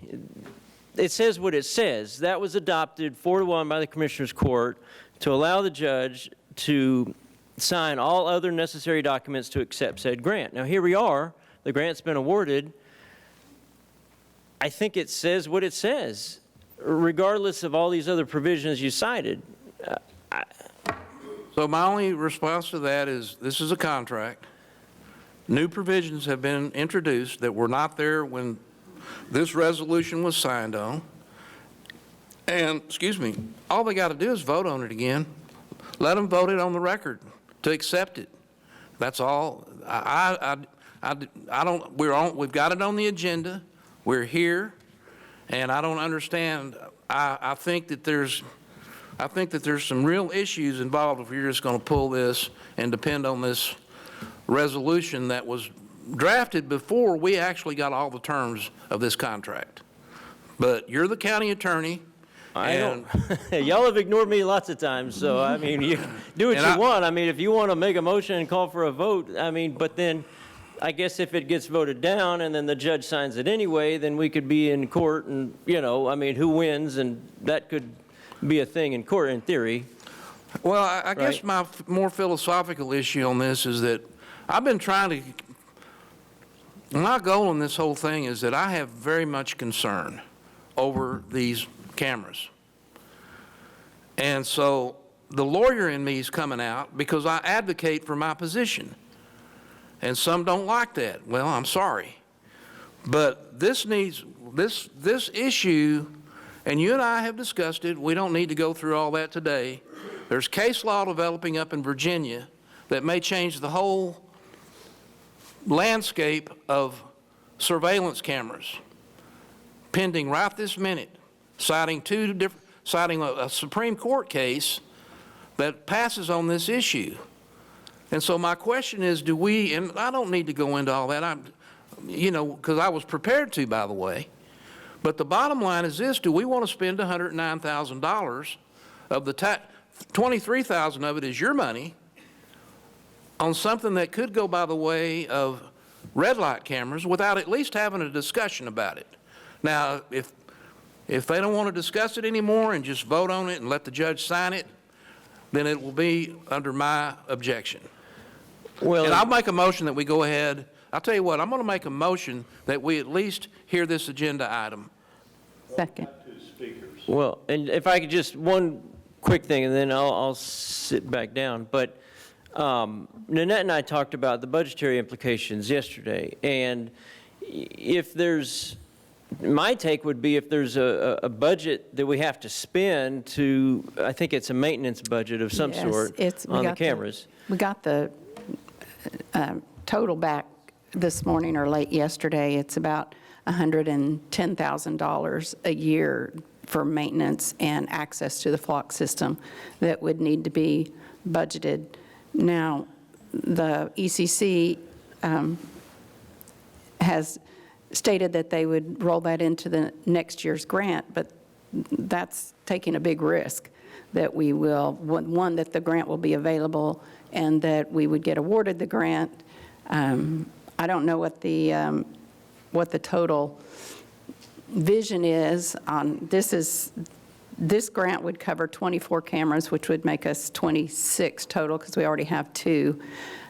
it says what it says. That was adopted 4-1 by the Commissioners Court to allow the judge to sign all other necessary documents to accept said grant. Now, here we are. The grant's been awarded. I think it says what it says, regardless of all these other provisions you cited. So my only response to that is this is a contract. New provisions have been introduced that were not there when this resolution was signed on. And, excuse me, all they got to do is vote on it again. Let them vote it on the record to accept it. That's all. We've got it on the agenda. We're here. And I don't understand. I think that there's some real issues involved if you're just going to pull this and depend on this resolution that was drafted before we actually got all the terms of this contract. But you're the county attorney. Y'all have ignored me lots of times, so I mean, you do what you want. I mean, if you want to make a motion and call for a vote, I mean, but then I guess if it gets voted down and then the judge signs it anyway, then we could be in court and, you know, I mean, who wins? And that could be a thing in court in theory. Well, I guess my more philosophical issue on this is that I've been trying to, my goal in this whole thing is that I have very much concern over these cameras. And so the lawyer in me is coming out because I advocate for my position. And some don't like that. Well, I'm sorry. But this issue, and you and I have discussed it, we don't need to go through all that today. There's case law developing up in Virginia that may change the whole landscape of surveillance cameras, pending right this minute, citing a Supreme Court case that passes on this issue. And so my question is, and I don't need to go into all that. you know, because I was prepared to, by the way. But the bottom line is this: do we want to spend $109,000 of the $23,000 of it is your money on something that could go by the way of red light cameras without at least having a discussion about it? Now, if they don't want to discuss it anymore and just vote on it and let the judge sign it, then it will be under my objection. Well, and I'll make a motion that we go ahead. I'll tell you what, I'm going to make a motion that we at least hear this agenda item. Second. well, and if I could just, one quick thing, and then I'll sit back down. But Nanette and I talked about the budgetary implications yesterday, and if there's, my take would be if there's a budget that we have to spend to, I think it's a maintenance budget of some sort on the cameras. We got the total back this morning or late yesterday. It's about $110,000 a year for maintenance and access to the flock system that would need to be budgeted. Now, the ECC has stated that they would roll that into the next year's grant, but that's taking a big risk that we will, one, that the grant will be available and that we would get awarded the grant. I don't know what the total vision is on this. This grant would cover 24 cameras, which would make us 26 total because we already have 2.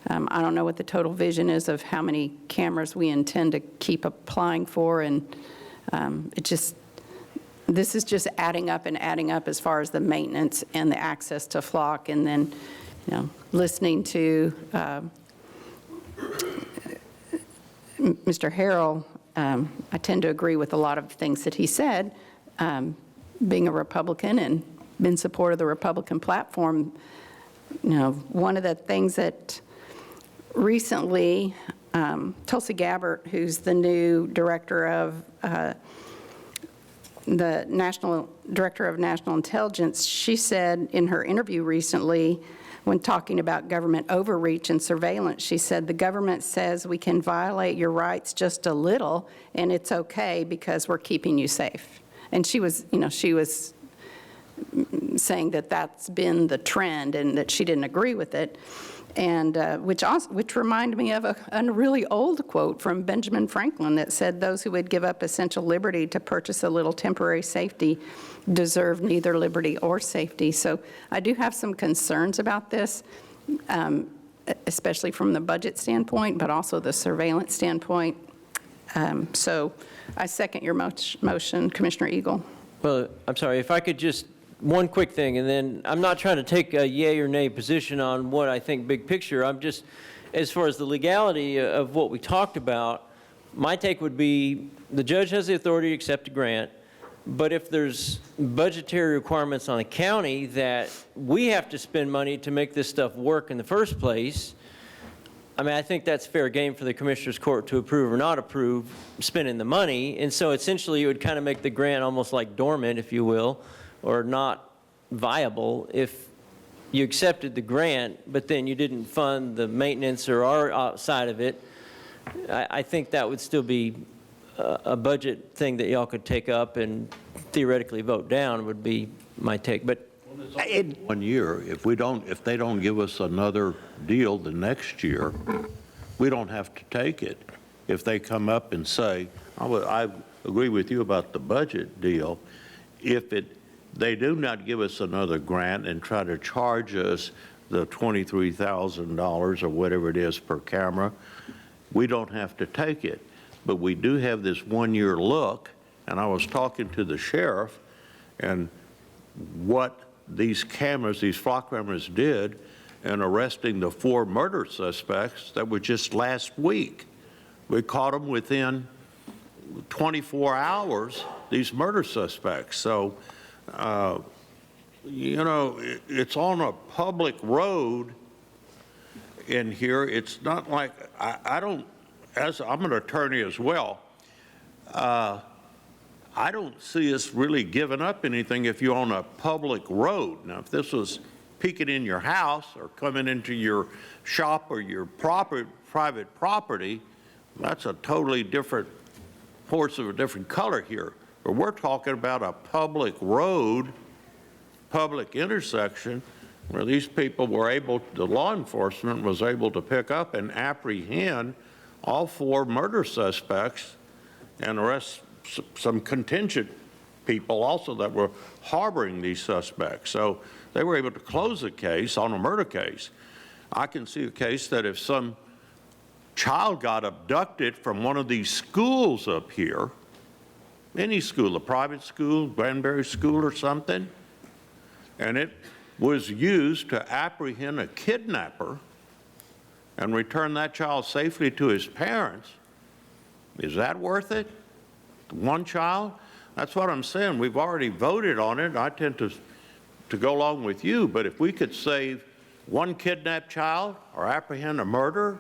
I don't know what the total vision is of how many cameras we intend to keep applying for, and this is just adding up and adding up as far as the maintenance and the access to flock, and then, you know, listening to Mr. Harrell, I tend to agree with a lot of things that he said. Being a Republican and in support of the Republican platform, you know, one of the things that recently, Tulsi Gabbard, who's the new director of the National Director of National Intelligence, she said in her interview recently, when talking about government overreach and surveillance, she said, the government says we can violate your rights just a little, and it's okay because we're keeping you safe. And she was, you know, she was saying that that's been the trend and that she didn't agree with it. And which reminded me of a really old quote from Benjamin Franklin that said, those who would give up essential liberty to purchase a little temporary safety deserve neither liberty or safety. So I do have some concerns about this, especially from the budget standpoint, but also the surveillance standpoint. So I second your motion, Commissioner Eagle. Well, I'm sorry, if I could just, one quick thing, and then I'm not trying to take a yay or nay position on what I think big picture. I'm just, as far as the legality of what we talked about, my take would be the judge has the authority to accept a grant, but if there's budgetary requirements on the county that we have to spend money to make this stuff work in the first place, I mean, I think that's fair game for the Commissioner's Court to approve or not approve spending the money. And so essentially it would kind of make the grant almost like dormant, if you will, or not viable if you accepted the grant, but then you didn't fund the maintenance or our side of it. I think that would still be a budget thing that y'all could take up and theoretically vote down would be my take. But 1 year, if they don't give us another deal the next year, we don't have to take it. If they come up and say, I agree with you about the budget deal, if they do not give us another grant and try to charge us the $23,000 or whatever it is per camera, we don't have to take it. But we do have this 1 year look, and I was talking to the sheriff, and what these cameras, these flock cameras did in arresting the 4 murder suspects that were just last week. We caught them within 24 hours, these murder suspects. So, you know, it's on a public road in here. It's not like, I don't, as I'm an attorney as well, I don't see us really giving up anything if you're on a public road. Now, if this was peeking in your house or coming into your shop or your private property, That's a totally different horse of a different color here. But we're talking about a public road, public intersection, where these people were able, the law enforcement was able to pick up and apprehend all 4 murder suspects and arrest some contingent people also that were harboring these suspects. So they were able to close the case on a murder case. I can see a case that if some child got abducted from one of these schools up here, any school, a private school, Granbury school or something, and it was used to apprehend a kidnapper and return that child safely to his parents, is that worth it? One child? That's what I'm saying. We've already voted on it. I tend to go along with you, but if we could save one kidnapped child or apprehend a murder,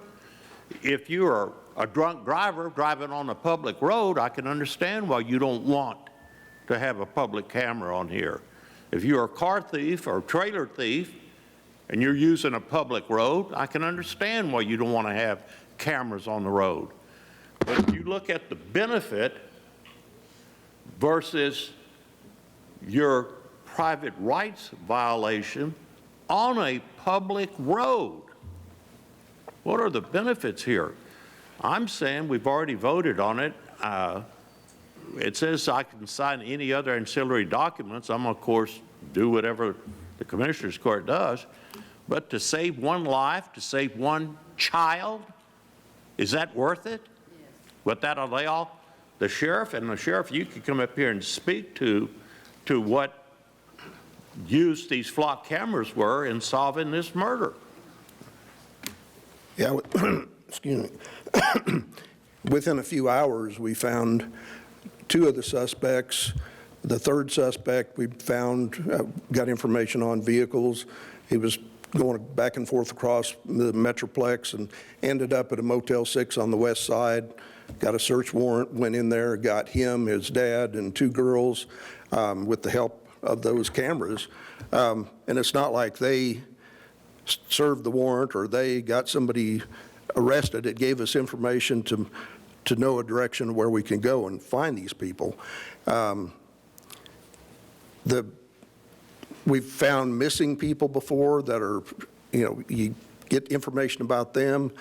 if you are a drunk driver driving on a public road, I can understand why you don't want to have a public camera on here. If you're a car thief or trailer thief and you're using a public road, I can understand why you don't want to have cameras on the road. But if you look at the benefit versus your private rights violation on a public road, what are the benefits here? I'm saying we've already voted on it. It says I can sign any other ancillary documents. I'm, of course, do whatever the Commissioners Court does. But to save one life, to save one child, is that worth it? Yes. With that, I'll lay off the sheriff. And the sheriff, you could come up here and speak to what use these flock cameras were in solving this murder. Yeah, excuse me. Within a few hours, we found 2 of the suspects. The 3rd suspect we found, got information on vehicles. He was going back and forth across the Metroplex and ended up at a Motel 6 on the west side. Got a search warrant, went in there, got him, his dad, and 2 girls with the help of those cameras. And it's not like they served the warrant or they got somebody arrested. It gave us information to know a direction where we can go and find these people. We've found missing people before that are, you get information about them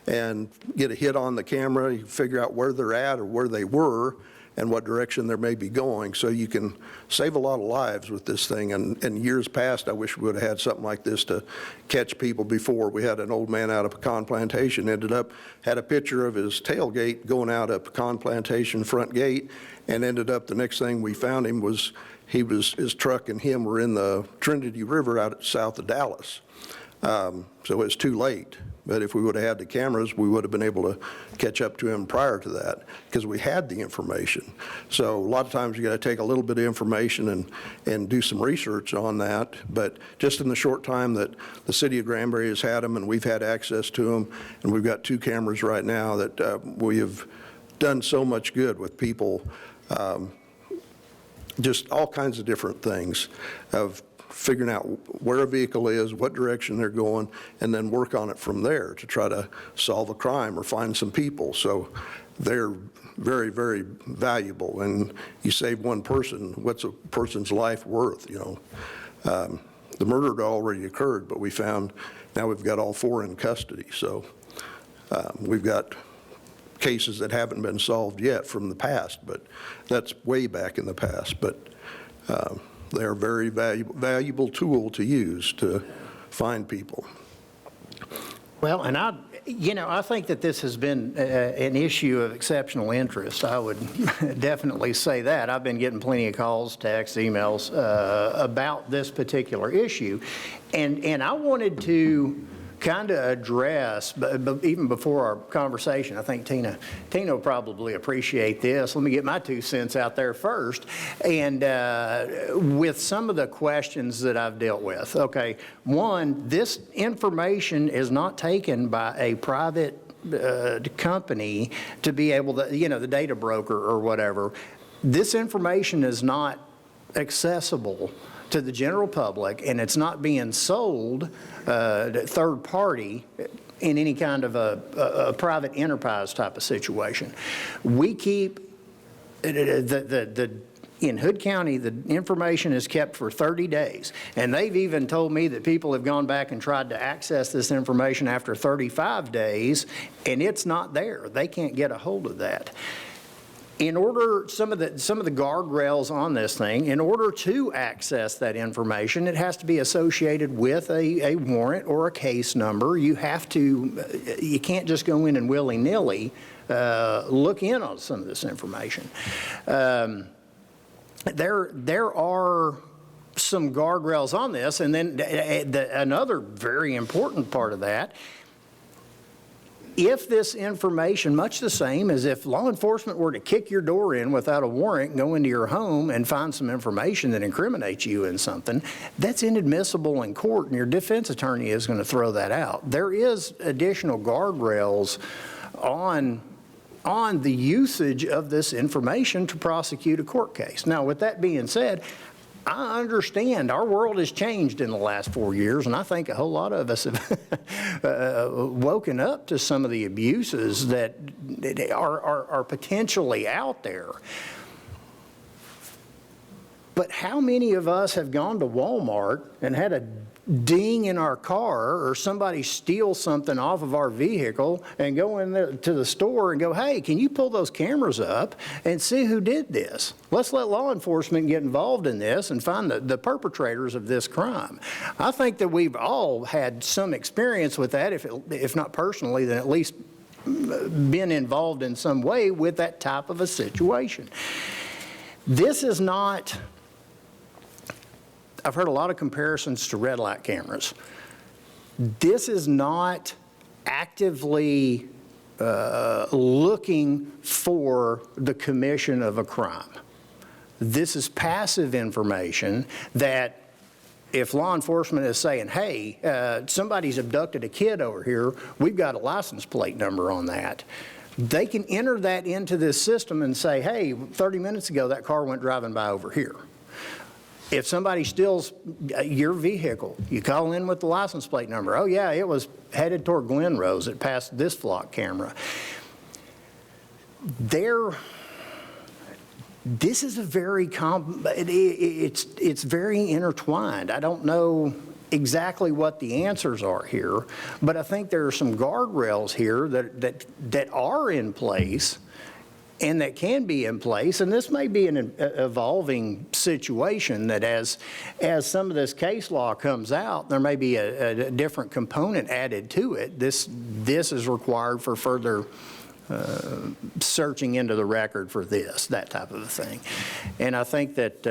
and get a hit on the camera, you figure out where they're at or where they were and what direction they may be going. So you can save a lot of lives with this thing. And in years past, I wish we would have had something like this to catch people before. We had an old man out of Pecan Plantation, had a picture of his tailgate going out of Pecan Plantation front gate, and ended up, the next thing we found him was, his truck and him were in the Trinity River out south of Dallas. So it's too late. But if we would have had the cameras, we would have been able to catch up to him prior to that because we had the information. So a lot of times you got to take a little bit of information and do some research on that. But just in the short time that the city of Granbury has had them and we've had access to them, and we've got 2 cameras right now, that we have done so much good with people, just all kinds of different things of figuring out where a vehicle is, what direction they're going, and then work on it from there to try to solve a crime or find some people. So they're very, very valuable. And you save one person, what's a person's life worth, The murder had already occurred, but we found, now we've got all 4 in custody. So we've got cases that haven't been solved yet from the past, but that's way back in the past. But they're a very valuable tool to use to find people. Well, and I think that this has been an issue of exceptional interest. I would definitely say that. I've been getting plenty of calls, texts, emails about this particular issue. And I wanted to kind of address, but even before our conversation, I think Tina will probably appreciate this. Let me get my 2 cents out there first. And with some of the questions that I've dealt with, okay, one, this information is not taken by a private company to be able to, the data broker or whatever. This information is not accessible to the general public, and it's not being sold to third party in any kind of a private enterprise type of situation. We keep, in Hood County, the information is kept for 30 days. And they've even told me that people have gone back and tried to access this information after 35 days, and it's not there. They can't get a hold of that. In order, some of the guardrails on this thing, in order to access that information, it has to be associated with a warrant or a case number. You can't just go in and willy-nilly look in on some of this information. There are some guardrails on this, and then another very important part of that, if this information, much the same as if law enforcement were to kick your door in without a warrant, go into your home and find some information that incriminates you in something, that's inadmissible in court, and your defense attorney is going to throw that out. There is additional guardrails on the usage of this information to prosecute a court case. Now, with that being said, I understand our world has changed in the last 4 years, and I think a whole lot of us have woken up to some of the abuses that are potentially out there. But how many of us have gone to Walmart and had a ding in our car, or somebody steal something off of our vehicle, and go in there to the store and go, hey, can you pull those cameras up and see who did this? Let's let law enforcement get involved in this and find the perpetrators of this crime. I think that we've all had some experience with that, if not personally, then at least been involved in some way with that type of a situation. This is not... I've heard a lot of comparisons to red light cameras. This is not actively looking for the commission of a crime. This is passive information that if law enforcement is saying, hey, somebody's abducted a kid over here, we've got a license plate number on that. They can enter that into this system and say, hey, 30 minutes ago that car went driving by over here. If somebody steals your vehicle, you call in with the license plate number. Oh, yeah, it was headed toward Glen Rose. It passed this flock camera. This is a very it's very intertwined. I don't know exactly what the answers are here, but I think there are some guardrails here that are in place and that can be in place, and this may be an evolving situation that as some of this case law comes out, there may be a different component added to it. This is required for further searching into the record for that type of a thing. And I think that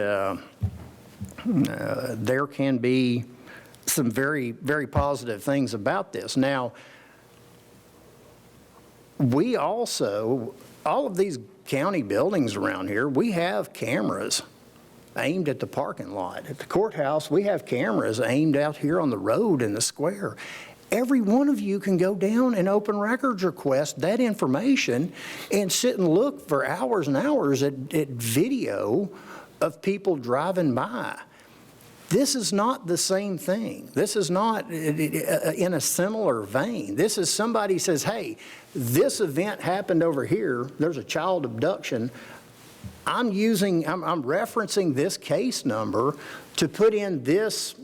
there can be some very, very positive things about this. Now, we also... all of these county buildings around here, we have cameras aimed at the parking lot. At the courthouse, we have cameras aimed out here on the road in the square. Every one of you can go down and open records request that information and sit and look for hours and hours at video of people driving by. This is not the same thing. This is not in a similar vein. This is somebody says, hey, this event happened over here. There's a child abduction. I'm referencing this case number to put in this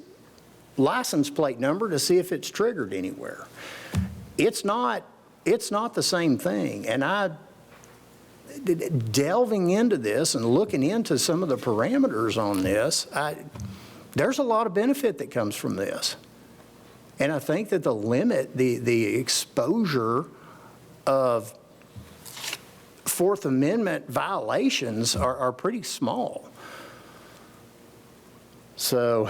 license plate number to see if it's triggered anywhere. It's not the same thing. And delving into this and looking into some of the parameters on this, there's a lot of benefit that comes from this. And I think that the exposure of Fourth Amendment violations are pretty small. So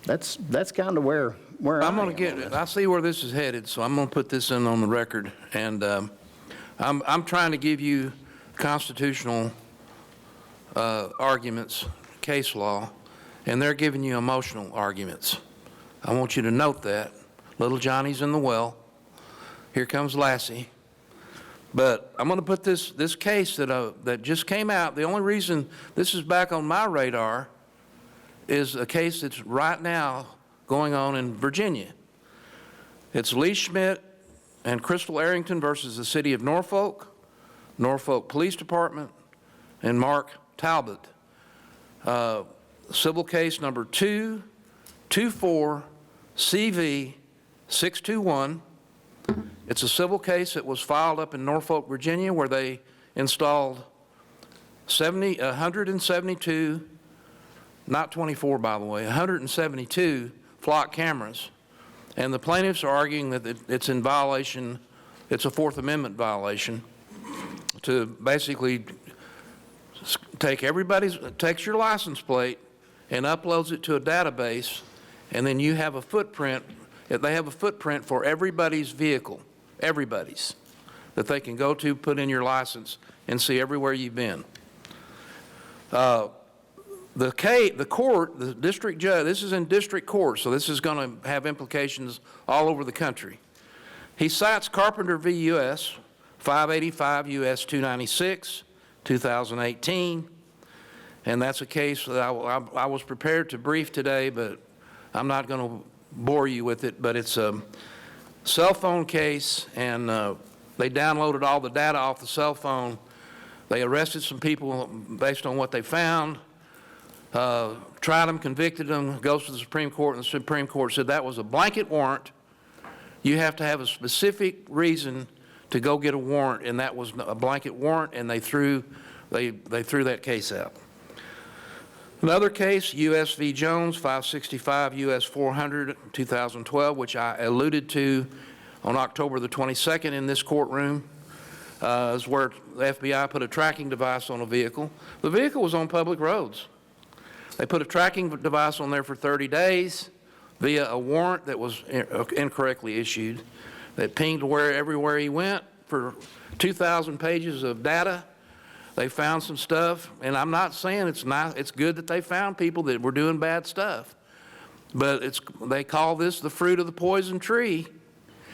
that's kind of where I'm going to get it. I see where this is headed, so I'm going to put this in on the record. And I'm trying to give you constitutional arguments, case law, and they're giving you emotional arguments. I want you to note that. Little Johnny's in the well. Here comes Lassie. But I'm going to put this case that just came out. The only reason this is back on my radar is a case that's right now going on in Virginia. It's Lee Schmidt and Crystal Arrington versus the City of Norfolk, Norfolk Police Department, and Mark Talbot. Civil case number 224CV621. It's a civil case that was filed up in Norfolk, Virginia, where they installed 172, not 24 by the way, 172 flock cameras. And the plaintiffs are arguing that it's in violation, it's a Fourth Amendment violation, to basically takes your license plate and uploads it to a database, and then you have a footprint. They have a footprint for everybody's vehicle, everybody's, that they can go to, put in your license, and see everywhere you've been. The court, the district judge, this is in district court, so this is going to have implications all over the country. He cites Carpenter v. U.S., 585 U.S. 296, 2018, and that's a case that I was prepared to brief today, but I'm not going to bore you with it, but it's a cell phone case, and they downloaded all the data off the cell phone. They arrested some people based on what they found, tried them, convicted them, goes to the Supreme Court, and the Supreme Court said that was a blanket warrant. You have to have a specific reason to go get a warrant, and that was a blanket warrant, and they threw that case out. Another case, U.S. v. Jones, 565 U.S. 400, 2012, which I alluded to on October the 22nd in this courtroom, is where the FBI put a tracking device on a vehicle. The vehicle was on public roads. They put a tracking device on there for 30 days via a warrant that was incorrectly issued that pinged everywhere he went for 2,000 pages of data. They found some stuff, and I'm not saying it's good that they found people that were doing bad stuff, but they call this the fruit of the poison tree.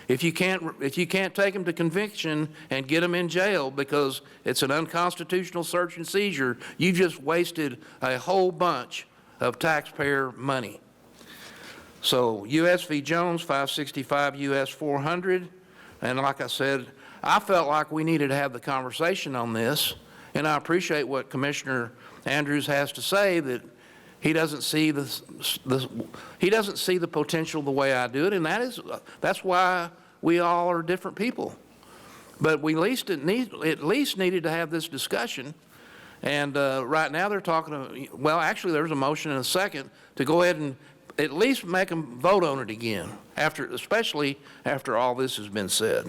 If you can't take them to conviction and get them in jail because it's an unconstitutional search and seizure, you just wasted a whole bunch of taxpayer money. So U.S. v. Jones, 565 U.S. 400, and like I said, I felt like we needed to have the conversation on this, and I appreciate what Commissioner Andrews has to say, that he doesn't see the potential the way I do it, and that's why we all are different people. But we at least needed to have this discussion, and right now they're talking. Well, actually, there's a motion and a second to go ahead and at least make them vote on it again, especially after all this has been said.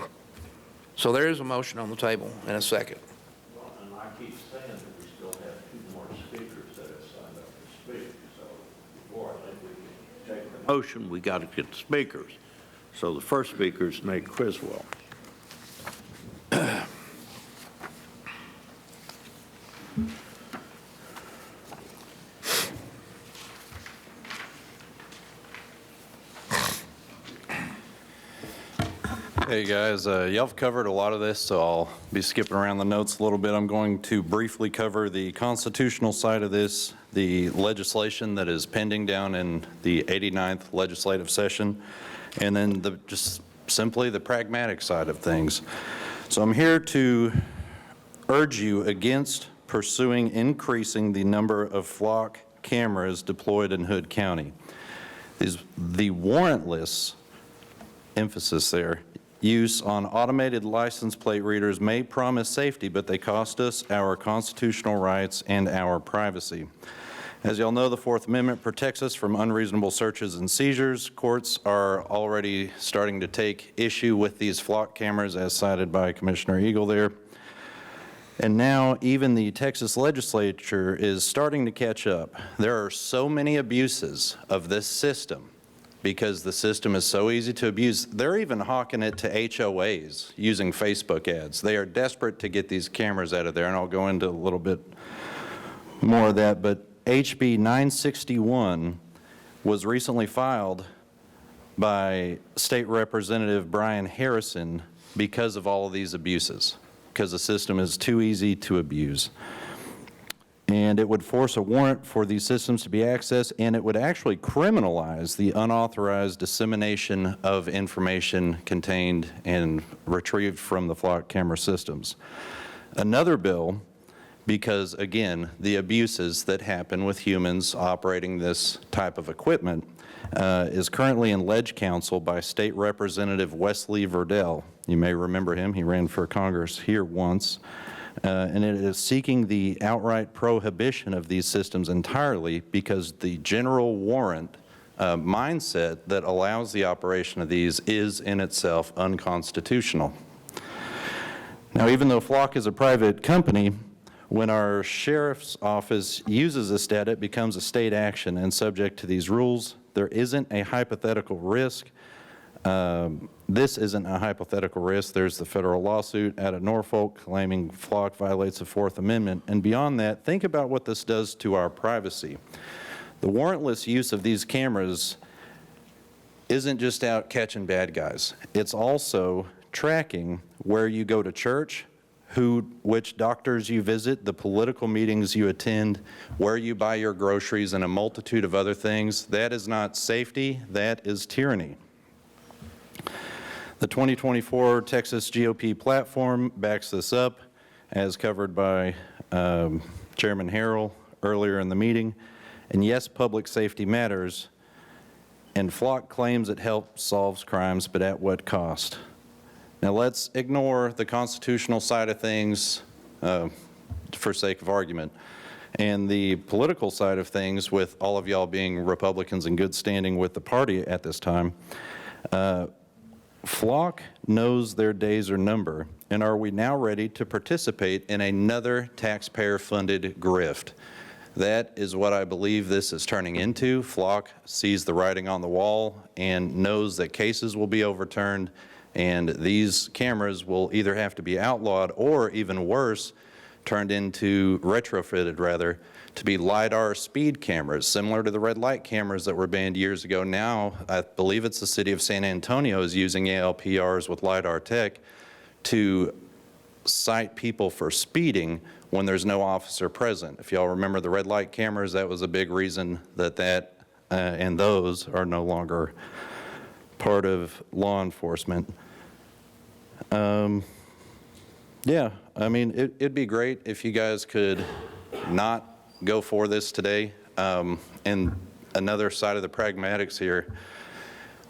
So there is a motion on the table and a second. Well, and I keep saying that we still have 2 more speakers that have signed up to speak. So before I think we can take the motion, we got to get the speakers. So the first speaker is Nate Criswell. Hey guys, y'all have covered a lot of this, so I'll be skipping around the notes a little bit. I'm going to briefly cover the constitutional side of this, the legislation that is pending down in the 89th legislative session, and then just simply the pragmatic side of things. So I'm here to urge you against pursuing increasing the number of flock cameras deployed in Hood County. The warrantless, emphasis there, use on automated license plate readers may promise safety, but they cost us our constitutional rights and our privacy. As y'all know, the Fourth Amendment protects us from unreasonable searches and seizures. Courts are already starting to take issue with these flock cameras, as cited by Commissioner Eagle there. And now even the Texas legislature is starting to catch up. There are so many abuses of this system because the system is so easy to abuse. They're even hawking it to HOAs using Facebook ads. They are desperate to get these cameras out of there, and I'll go into a little bit more of that. But HB 961 was recently filed by State Representative Brian Harrison because of all of these abuses, because the system is too easy to abuse. And it would force a warrant for these systems to be accessed, and it would actually criminalize the unauthorized dissemination of information contained and retrieved from the flock camera systems. Another bill, because again, the abuses that happen with humans operating this type of equipment, is currently in Ledge Council by State Representative Wesley Verdell. You may remember him. He ran for Congress here once. And it is seeking the outright prohibition of these systems entirely because the general warrant mindset that allows the operation of these is in itself unconstitutional. Now, even though Flock is a private company, when our sheriff's office uses this data, it becomes a state action and subject to these rules. There isn't a hypothetical risk. This isn't a hypothetical risk. There's the federal lawsuit out of Norfolk claiming Flock violates the Fourth Amendment. And beyond that, think about what this does to our privacy. The warrantless use of these cameras isn't just out catching bad guys. It's also tracking where you go to church, which doctors you visit, the political meetings you attend, where you buy your groceries, and a multitude of other things. That is not safety, that is tyranny. The 2024 Texas GOP platform backs this up, as covered by Chairman Harrell earlier in the meeting. And yes, public safety matters, and Flock claims it helps solve crimes, but at what cost? Now let's ignore the constitutional side of things for sake of argument. And the political side of things, with all of y'all being Republicans in good standing with the party at this time, Flock knows their days are numbered, and are we now ready to participate in another taxpayer-funded grift? That is what I believe this is turning into. Flock sees the writing on the wall and knows that cases will be overturned, and these cameras will either have to be outlawed or, even worse, turned into, retrofitted rather, to be LiDAR speed cameras, similar to the red light cameras that were banned years ago. Now, I believe it's the city of San Antonio is using ALPRs with LiDAR tech to cite people for speeding when there's no officer present. If y'all remember the red light cameras, that was a big reason that and those are no longer part of law enforcement. Yeah, I mean, it'd be great if you guys could not go for this today. And another side of the pragmatics here,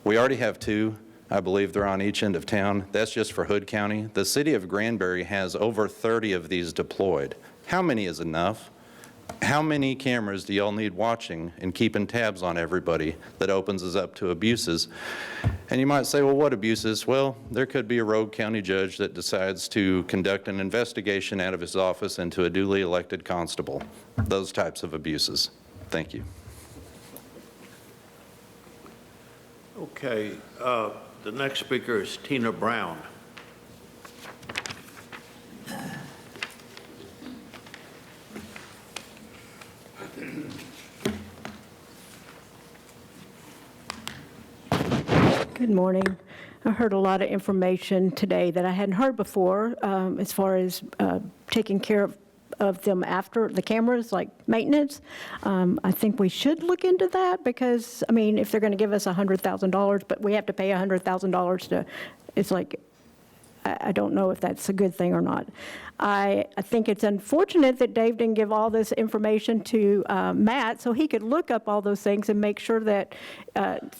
we already have two. I believe they're on each end of town. That's just for Hood County. The city of Granbury has over 30 of these deployed. How many is enough? How many cameras do y'all need watching and keeping tabs on everybody that opens us up to abuses? And you might say, well, what abuses? Well, there could be a rogue county judge that decides to conduct an investigation out of his office into a duly elected constable. Those types of abuses. Thank you. Okay, the next speaker is Tina Brown. Good morning. I heard a lot of information today that I hadn't heard before as far as taking care of them after the cameras, like maintenance. I think we should look into that because, I mean, if they're going to give us $100,000, but we have to pay $100,000 to, it's like, I don't know if that's a good thing or not. I think it's unfortunate that Dave didn't give all this information to Matt so he could look up all those things and make sure that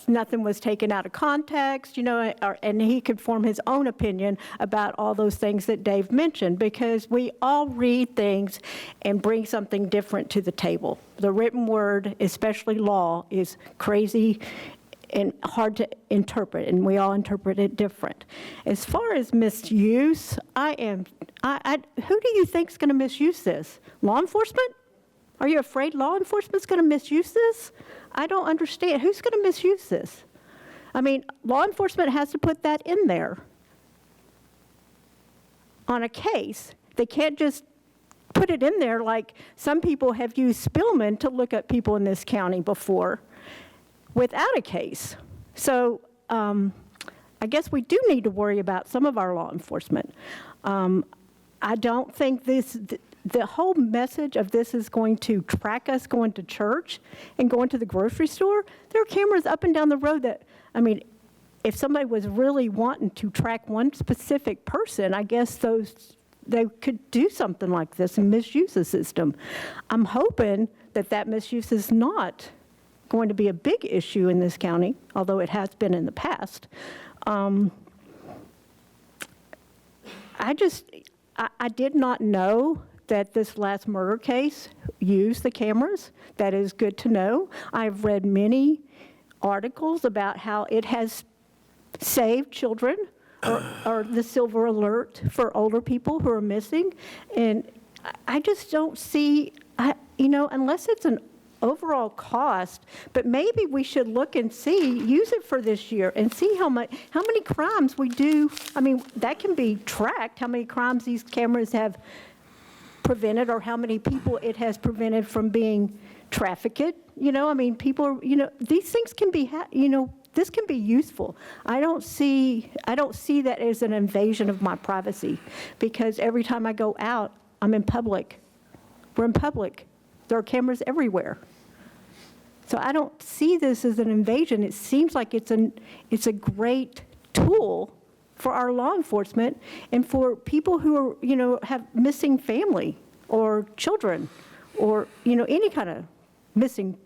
nothing was taken out of context, you know, and he could form his own opinion about all those things that Dave mentioned, because we all read things and bring something different to the table. The written word, especially law, is crazy and hard to interpret, and we all interpret it different. As far as misuse, who do you think is going to misuse this? Law enforcement? Are you afraid law enforcement's going to misuse this? I don't understand. Who's going to misuse this? I mean, law enforcement has to put that in there on a case. They can't just put it in there like some people have used Spillman to look at people in this county before without a case. So I guess we do need to worry about some of our law enforcement. I don't think the whole message of this is going to track us going to church and going to the grocery store. There are cameras up and down the road that, I mean, if somebody was really wanting to track one specific person, I guess they could do something like this and misuse the system. I'm hoping that misuse is not going to be a big issue in this county, although it has been in the past. I did not know that this last murder case used the cameras. That is good to know. I've read many articles about how it has saved children or the silver alert for older people who are missing. And I just don't see, unless it's an overall cost, but maybe we should look and use it for this year and see how many crimes we do. I mean, that can be tracked, how many crimes these cameras have prevented or how many people it has prevented from being trafficked. I mean, people, these things can be, this can be useful. I don't see that as an invasion of my privacy, because every time I go out, I'm in public. We're in public. There are cameras everywhere. So I don't see this as an invasion. It seems like it's a great tool for our law enforcement and for people who are, have missing family or children or, any kind of missing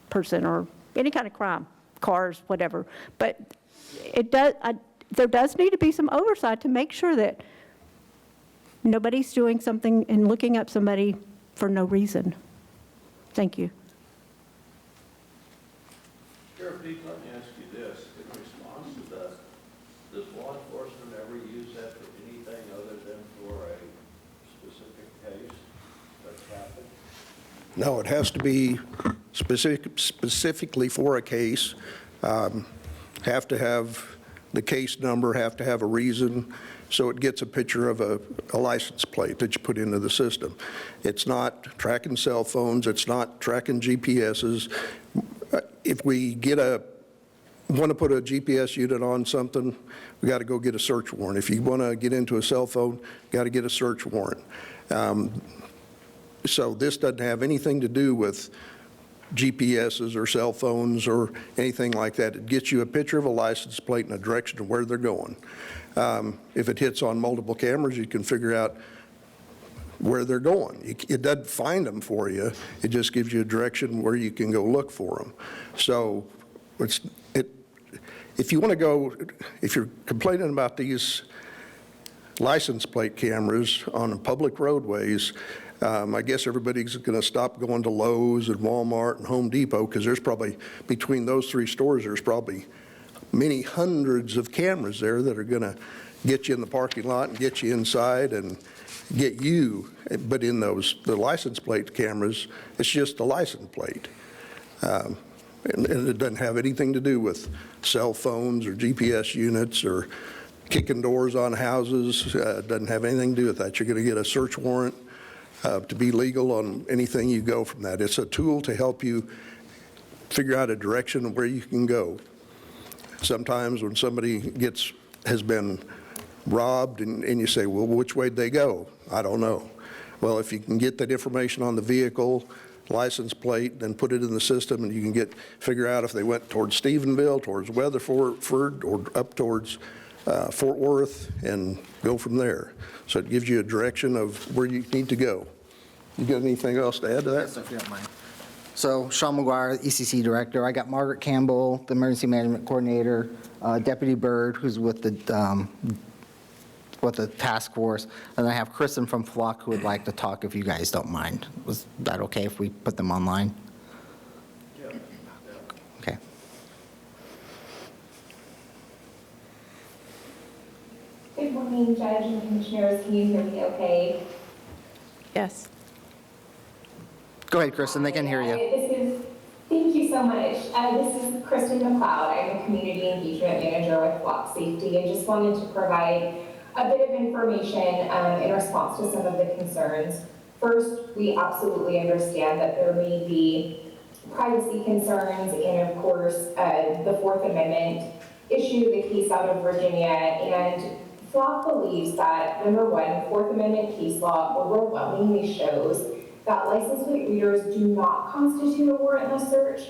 person or any kind of crime, cars, whatever. But there does need to be some oversight to make sure that nobody's doing something and looking up somebody for no reason. Thank you. Sheriff Deep, let me ask you this. In response to that, does law enforcement ever use that for anything other than for a specific case that's happened? No, it has to be specifically for a case. Have to have the case number, have to have a reason, so it gets a picture of a license plate that you put into the system. It's not tracking cell phones, it's not tracking GPSs. If we want to put a GPS unit on something, we got to go get a search warrant. If you want to get into a cell phone, got to get a search warrant. So this doesn't have anything to do with GPSs or cell phones or anything like that. It gets you a picture of a license plate and a direction of where they're going. If it hits on multiple cameras, you can figure out where they're going. It doesn't find them for you. It just gives you a direction where you can go look for them. So if you want to go, if you're complaining about these license plate cameras on public roadways, I guess everybody's going to stop going to Lowe's and Walmart and Home Depot, because there's probably, between those three stores, there's probably many hundreds of cameras there that are going to get you in the parking lot and get you inside and get you. But in the license plate cameras, it's just a license plate. And it doesn't have anything to do with cell phones or GPS units or kicking doors on houses. It doesn't have anything to do with that. You're going to get a search warrant to be legal on anything you go from that. It's a tool to help you figure out a direction of where you can go. Sometimes when somebody has been robbed and you say, well, which way did they go? I don't know. Well, if you can get that information on the vehicle, license plate, then put it in the system, and you can figure out if they went towards Stephenville, towards Weatherford, or up towards Fort Worth, and go from there. So it gives you a direction of where you need to go. You got anything else to add to that? Yes, if you don't mind. So Sean McGuire, ECC Director. I got Margaret Campbell, the Emergency Management Coordinator, Deputy Bird, who's with the task force, and I have Kristen from Flock who would like to talk if you guys don't mind. Was that okay if we put them online? Yeah. Okay. Good morning, Judge and Commissioners. Can you hear me okay? Yes. Go ahead, Kristen. They can hear you. Thank you so much. This is Kristen McLeod. I'm a Community Engagement Manager with Flock Safety, and just wanted to provide a bit of information in response to some of the concerns. First, we absolutely understand that there may be privacy concerns, and of course, the Fourth Amendment issue, the case out of Virginia, and Flock believes that, number one, Fourth Amendment case law overwhelmingly shows that license plate readers do not constitute a warrantless search,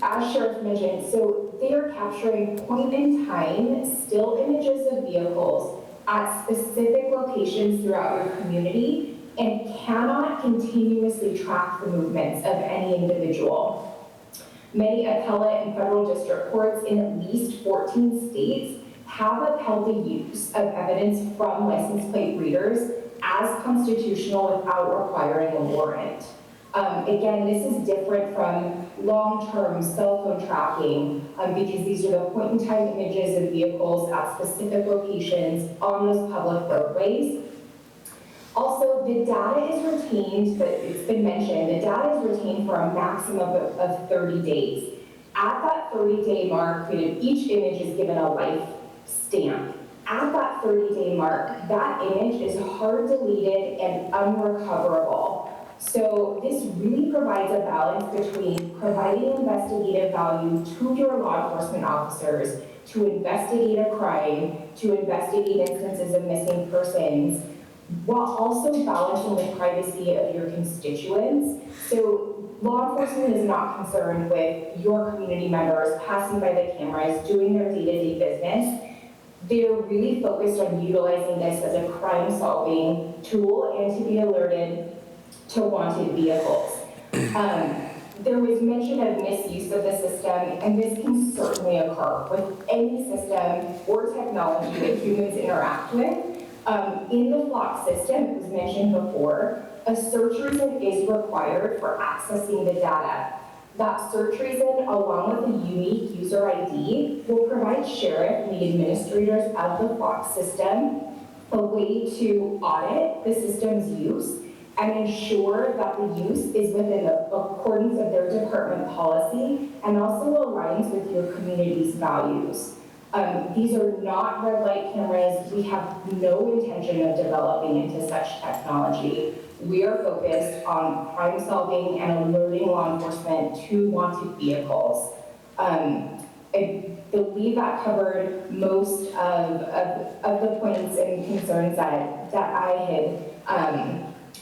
as Sheriff mentioned. So they are capturing point-in-time still images of vehicles at specific locations throughout your community and cannot continuously track the movements of any individual. Many appellate and federal district courts in at least 14 states have upheld the use of evidence from license plate readers as constitutional without requiring a warrant. Again, this is different from long-term cell phone tracking because these are the point-in-time images of vehicles at specific locations on those public roadways. Also, the data is retained, but it's been mentioned, the data is retained for a maximum of 30 days. At that 30-day mark, each image is given a life stamp. At that 30-day mark, that image is hard deleted and unrecoverable. So this really provides a balance between providing investigative value to your law enforcement officers to investigate a crime, to investigate instances of missing persons, while also balancing the privacy of your constituents. So law enforcement is not concerned with your community members passing by the cameras, doing their day-to-day business. They're really focused on utilizing this as a crime-solving tool and to be alerted to wanted vehicles. There was mention of misuse of the system, and this can certainly occur with any system or technology that humans interact with. In the Flock system, it was mentioned before, a search reason is required for accessing the data. That search reason, along with a unique user ID, will provide sheriff and the administrators of the Flock system a way to audit the system's use and ensure that the use is within the accordance of their department policy and also aligns with your community's values. These are not red light cameras. We have no intention of developing into such technology. We are focused on crime solving and alerting law enforcement to wanted vehicles. I believe that covered most of the points and concerns that I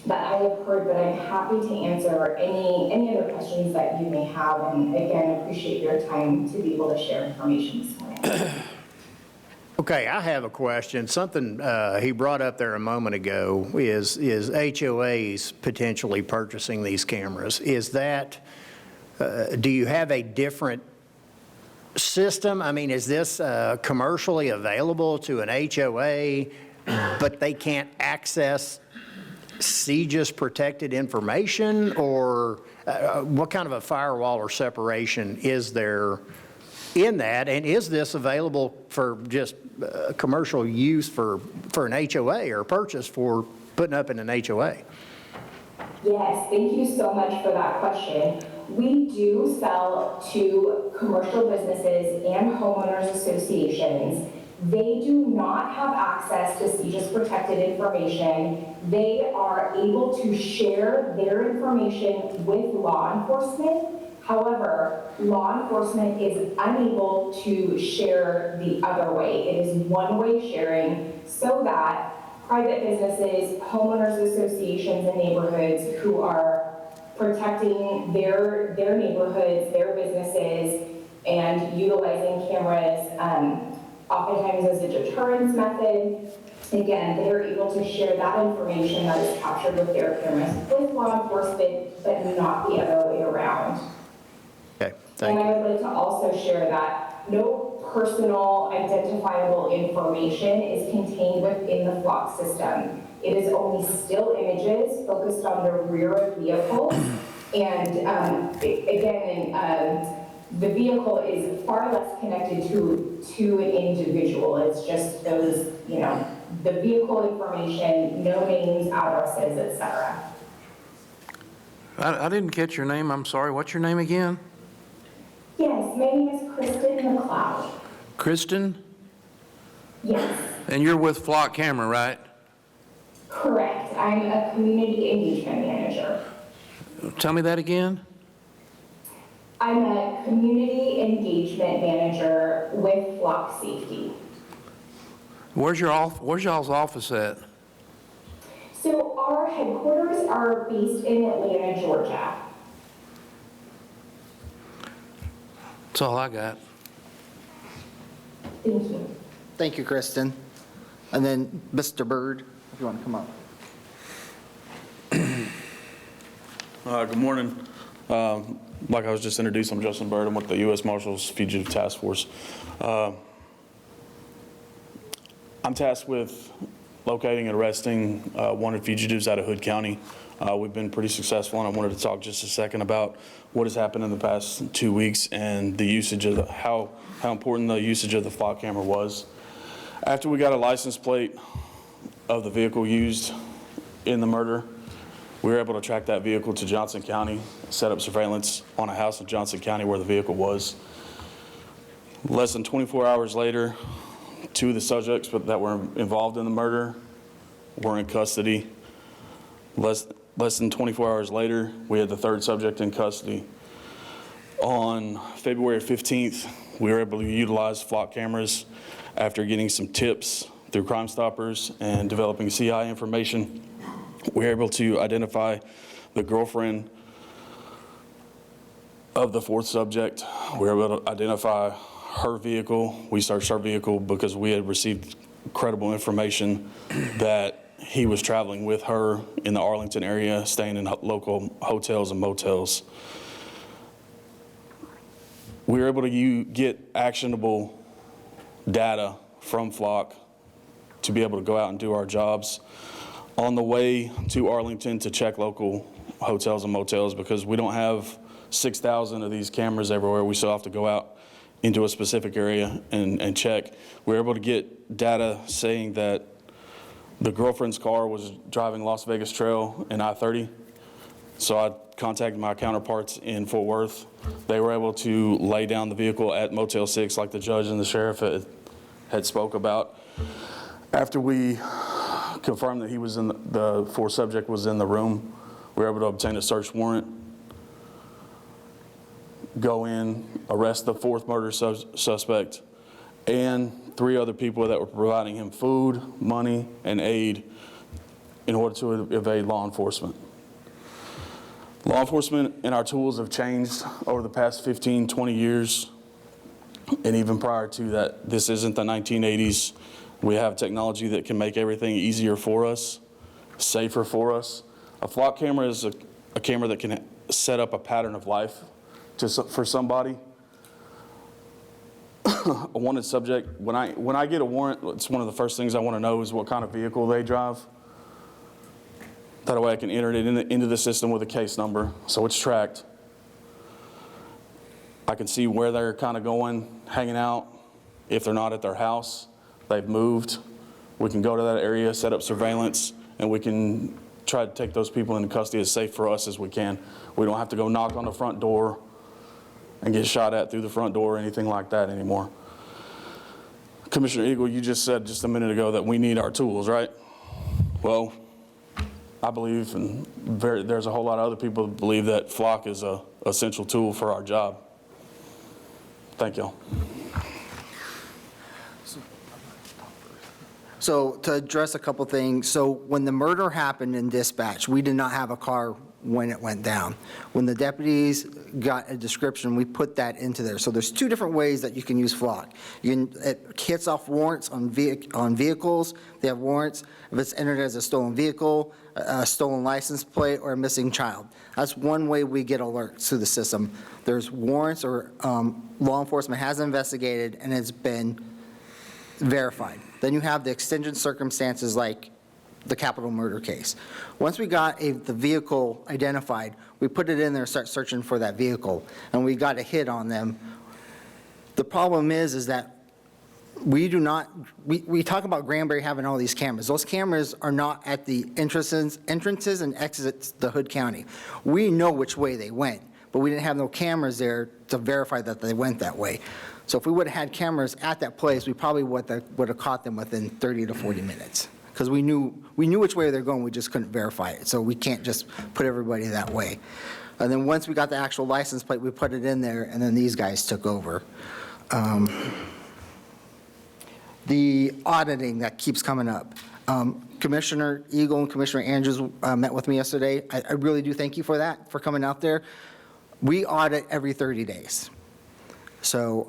have heard, but I'm happy to answer any other questions that you may have, and again, appreciate your time to be able to share information this morning. Okay, I have a question. Something he brought up there a moment ago is HOAs potentially purchasing these cameras. Is that, do you have a different system? I mean, is this commercially available to an HOA, but they can't access CJIS protected information, or what kind of a firewall or separation is there in that? And is this available for just commercial use for an HOA or purchase for putting up in an HOA? Yes, thank you so much for that question. We do sell to commercial businesses and homeowners associations. They do not have access to CJIS protected information. They are able to share their information with law enforcement. However, law enforcement is unable to share the other way. It is one-way sharing so that private businesses, homeowners associations, and neighborhoods who are protecting their neighborhoods, their businesses, and utilizing cameras oftentimes as a deterrence method. Again, they are able to share that information that is captured with their cameras with law enforcement, but not the other way around. Okay, thank you. And I would like to also share that no personal identifiable information is contained within the Flock system. It is only still images focused on the rear of vehicles. And the vehicle is far less connected to an individual. It's just those, the vehicle information, no names, addresses, etc. I didn't catch your name. I'm sorry. What's your name again? Yes, my name is Kristen McLeod. Kristen? Yes. And you're with Flock Camera, right? Correct. I'm a community engagement manager. Tell me that again. I'm a community engagement manager with Flock Safety. Where's y'all's office at? So our headquarters are based in Atlanta, Georgia. That's all I got. Thank you. Thank you, Kristen. And then Mr. Byrd, if you want to come up. Good morning. Like I was just introduced, I'm Justin Byrd. I'm with the U.S. Marshals Fugitive Task Force. I'm tasked with locating and arresting wanted fugitives out of Hood County. We've been pretty successful, and I wanted to talk just a second about what has happened in the past 2 weeks and the usage of how important the usage of the flock camera was. After we got a license plate of the vehicle used in the murder, we were able to track that vehicle to Johnson County, set up surveillance on a house in Johnson County where the vehicle was. Less than 24 hours later, 2 of the subjects that were involved in the murder were in custody. Less than 24 hours later, we had the 3rd subject in custody. On February 15th, we were able to utilize flock cameras after getting some tips through Crime Stoppers and developing CI information. We were able to identify the girlfriend of the 4th subject. We were able to identify her vehicle. We searched her vehicle because we had received credible information that he was traveling with her in the Arlington area, staying in local hotels and motels. We were able to get actionable data from Flock to be able to go out and do our jobs. On the way to Arlington to check local hotels and motels, because we don't have 6,000 of these cameras everywhere, we still have to go out into a specific area and check. We were able to get data saying that the girlfriend's car was driving Las Vegas Trail in I-30. So I contacted my counterparts in Fort Worth. They were able to lay down the vehicle at Motel 6 like the judge and the sheriff had spoke about. After we confirmed that he was in the 4th subject was in the room, we were able to obtain a search warrant, go in, arrest the 4th murder suspect, and 3 other people that were providing him food, money, and aid in order to evade law enforcement. Law enforcement and our tools have changed over the past 15, 20 years, and even prior to that. This isn't the 1980s. We have technology that can make everything easier for us, safer for us. A flock camera is a camera that can set up a pattern of life for somebody. A wanted subject, when I get a warrant, it's one of the first things I want to know is what kind of vehicle they drive. That way I can enter it into the system with a case number, so it's tracked. I can see where they're kind of going, hanging out. If they're not at their house, they've moved. We can go to that area, set up surveillance, and we can try to take those people into custody as safe for us as we can. We don't have to go knock on the front door and get shot at through the front door or anything like that anymore. Commissioner Eagle, you just said just a minute ago that we need our tools, right? Well, I believe, and there's a whole lot of other people that believe that Flock is an essential tool for our job. Thank y'all. So to address a couple things, so when the murder happened in dispatch, we did not have a car when it went down. When the deputies got a description, we put that into there. So there's 2 different ways that you can use Flock. It hits off warrants on vehicles. They have warrants if it's entered as a stolen vehicle, a stolen license plate, or a missing child. That's one way we get alerts to the system. There's warrants or law enforcement has investigated and it's been verified. Then you have the extingent circumstances like the capital murder case. Once we got the vehicle identified, we put it in there and start searching for that vehicle, and we got a hit on them. The problem is that we do not, we talk about Granbury having all these cameras. Those cameras are not at the entrances and exits to Hood County. We know which way they went, but we didn't have no cameras there to verify that they went that way. So if we would have had cameras at that place, we probably would have caught them within 30 to 40 minutes. Because we knew which way they're going, we just couldn't verify it. So we can't just put everybody that way. And then once we got the actual license plate, we put it in there, and then these guys took over. The auditing that keeps coming up. Commissioner Eagle and Commissioner Andrews met with me yesterday. I really do thank you for that, for coming out there. We audit every 30 days. So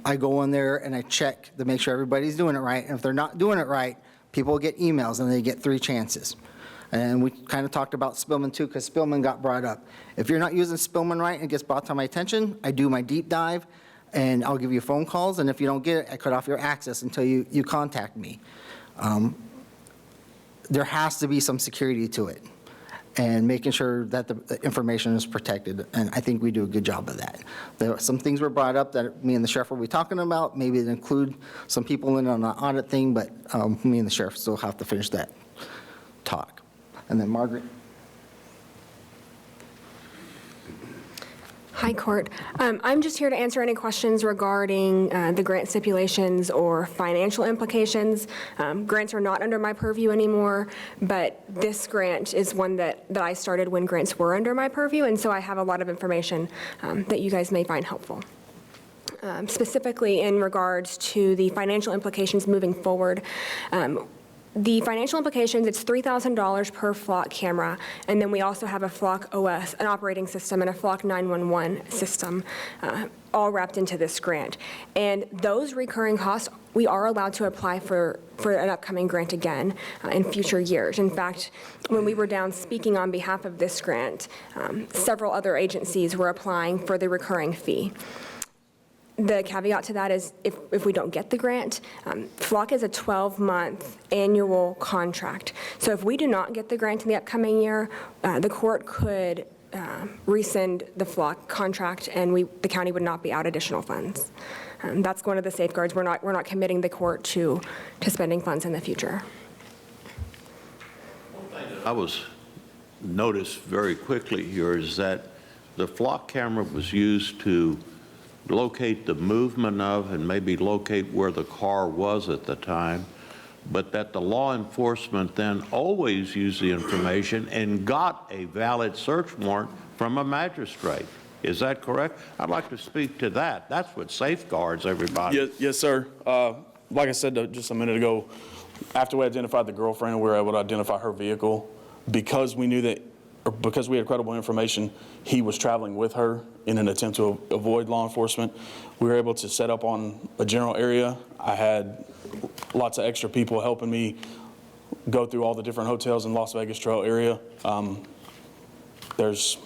I go in there and I check to make sure everybody's doing it right. And if they're not doing it right, people get emails and they get 3 chances. And we kind of talked about Spillman too, because Spillman got brought up. If you're not using Spillman right and it gets brought to my attention, I do my deep dive and I'll give you phone calls. And if you don't get it, I cut off your access until you contact me. There has to be some security to it and making sure that the information is protected. And I think we do a good job of that. There some things were brought up that me and the sheriff will be talking about. Maybe it include some people in on the audit thing, but me and the sheriff still have to finish that talk. And then Margaret. Hi, Court. I'm just here to answer any questions regarding the grant stipulations or financial implications. Grants are not under my purview anymore, but this grant is one that I started when grants were under my purview, and so I have a lot of information that you guys may find helpful. Specifically in regards to the financial implications moving forward, the financial implications, it's $3,000 per flock camera, and then we also have a flock OS, an operating system, and a flock 911 system, all wrapped into this grant. And those recurring costs, we are allowed to apply for an upcoming grant again in future years. In fact, when we were down speaking on behalf of this grant, several other agencies were applying for the recurring fee. The caveat to that is if we don't get the grant, Flock is a 12-month annual contract. So if we do not get the grant in the upcoming year, the court could rescind the Flock contract and the county would not be out additional funds. That's one of the safeguards. We're not committing the court to spending funds in the future. I was noticed very quickly here is that the Flock camera was used to locate the movement of and maybe locate where the car was at the time, but that the law enforcement then always used the information and got a valid search warrant from a magistrate. Is that correct? I'd like to speak to that. That's what safeguards everybody. Yes, sir. Like I said just a minute ago, after we identified the girlfriend, we were able to identify her vehicle. Because we knew that, or because we had credible information, he was traveling with her in an attempt to avoid law enforcement. We were able to set up on a general area. I had lots of extra people helping me go through all the different hotels in Las Vegas Trail area. There's,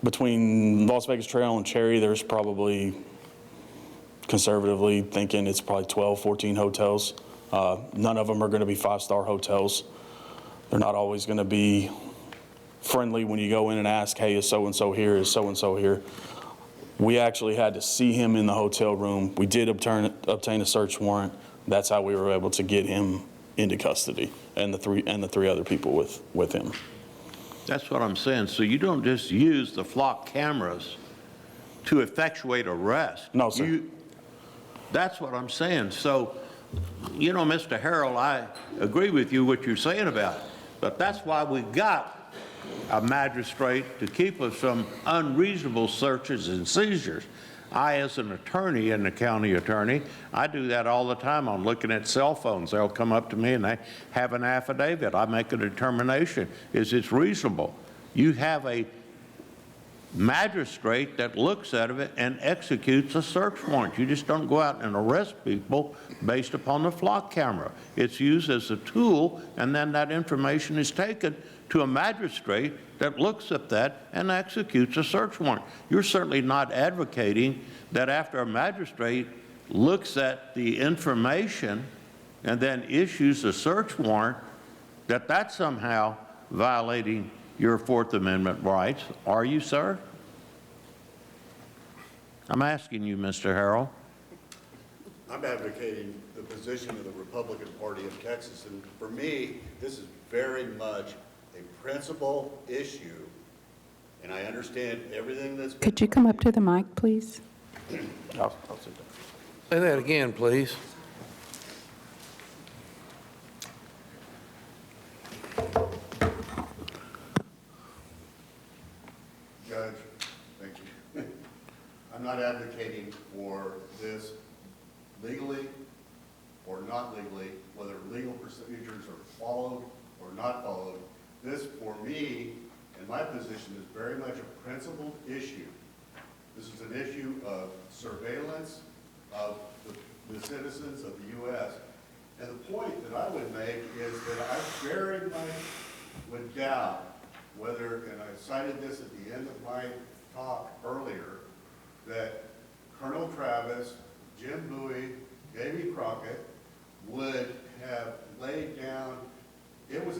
between Las Vegas Trail and Cherry, there's probably, conservatively thinking, it's probably 12, 14 hotels. None of them are going to be 5-star hotels. They're not always going to be friendly when you go in and ask, hey, is so-and-so here, is so-and-so here? We actually had to see him in the hotel room. We did obtain a search warrant. That's how we were able to get him into custody, and the three other people with him. That's what I'm saying. So you don't just use the Flock cameras to effectuate arrest. No, sir. That's what I'm saying. So, you know, Mr. Harrell, I agree with you what you're saying about it, but that's why we got a magistrate to keep us from unreasonable searches and seizures. I, as an attorney and a county attorney, I do that all the time. I'm looking at cell phones. They'll come up to me and they have an affidavit. I make a determination. Is it reasonable? You have a magistrate that looks at it and executes a search warrant. You just don't go out and arrest people based upon the Flock camera. It's used as a tool, and then that information is taken to a magistrate that looks at that and executes a search warrant. You're certainly not advocating that after a magistrate looks at the information and then issues a search warrant, that that's somehow violating your Fourth Amendment rights. Are you, sir? I'm asking you, Mr. Harrell. I'm advocating the position of the Republican Party of Texas, and for me, this is very much a principal issue, and I understand everything that's been... Could you come up to the mic, please? I'll sit down. Say that again, please. Judge, thank you. I'm not advocating for this legally or not legally, whether legal procedures are followed or not followed. This, for me, and my position, is very much a principled issue. This is an issue of surveillance of the citizens of the U.S. And the point that I would make is that I very much would doubt whether, and I cited this at the end of my talk earlier, that Colonel Travis, Jim Bowie, Davy Crockett would have laid down, it was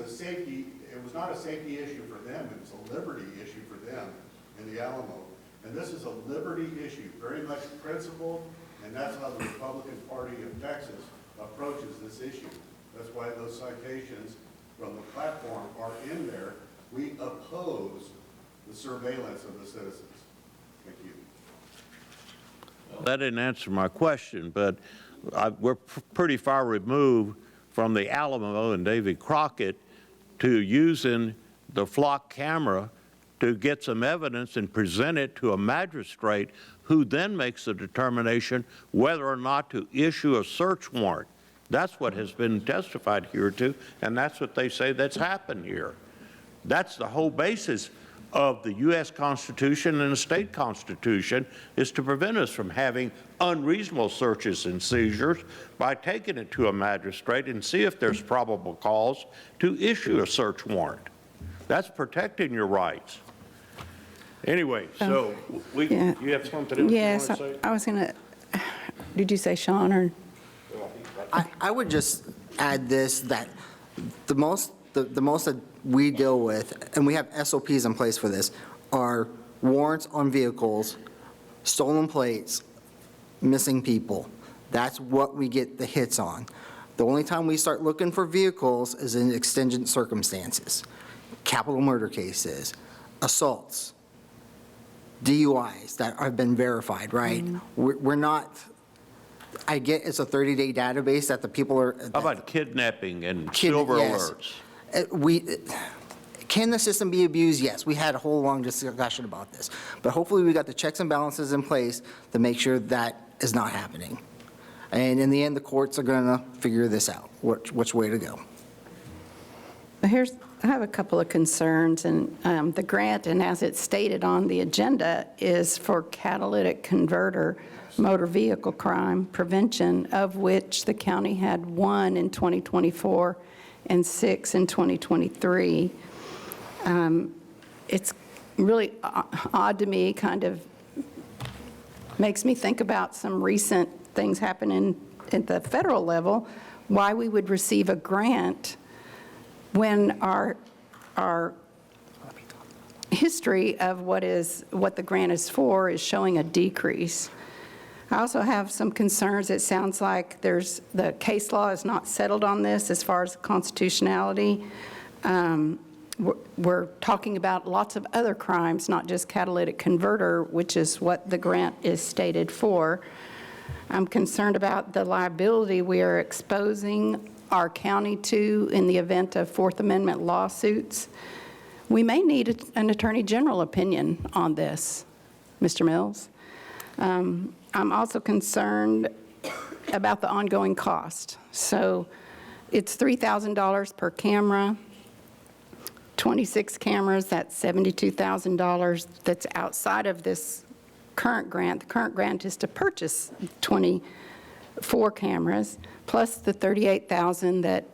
not a safety issue for them, it was a liberty issue for them in the Alamo. And this is a liberty issue, very much principled, and that's how the Republican Party of Texas approaches this issue. That's why those citations from the platform are in there. We oppose the surveillance of the citizens. Thank you. Well, that didn't answer my question, but we're pretty far removed from the Alamo and Davy Crockett to using the flock camera to get some evidence and present it to a magistrate who then makes the determination whether or not to issue a search warrant. That's what has been testified here to, and that's what they say that's happened here. That's the whole basis of the U.S. Constitution and the state constitution, is to prevent us from having unreasonable searches and seizures by taking it to a magistrate and see if there's probable cause to issue a search warrant. That's protecting your rights. Anyway, so you have something else Yes, you want to say? I was going to, did you say Sean or? I would just add this, that the most that we deal with, and we have SOPs in place for this, are warrants on vehicles, stolen plates, missing people. That's what we get the hits on. The only time we start looking for vehicles is in exigent circumstances, capital murder cases, assaults, DUIs that have been verified, right? We're not, I get it's a 30-day database that the people are. How about kidnapping and silver alerts? Can the system be abused? Yes, we had a whole long discussion about this. But hopefully we got the checks and balances in place to make sure that is not happening. And in the end, the courts are going to figure this out, which way to go. I have a couple of concerns, and the grant, and as it's stated on the agenda, is for catalytic converter motor vehicle crime prevention, of which the county had 1 in 2024 and 6 in 2023. It's really odd to me, kind of makes me think about some recent things happening at the federal level, why we would receive a grant when our history of what the grant is for is showing a decrease. I also have some concerns. It sounds like the case law is not settled on this as far as constitutionality. We're talking about lots of other crimes, not just catalytic converter, which is what the grant is stated for. I'm concerned about the liability we are exposing our county to in the event of Fourth Amendment lawsuits. We may need an Attorney General opinion on this, Mr. Mills. I'm also concerned about the ongoing cost. So it's $3,000 per camera, 26 cameras, that's $72,000. That's outside of this current grant. The current grant is to purchase 24 cameras, plus the $38,000 that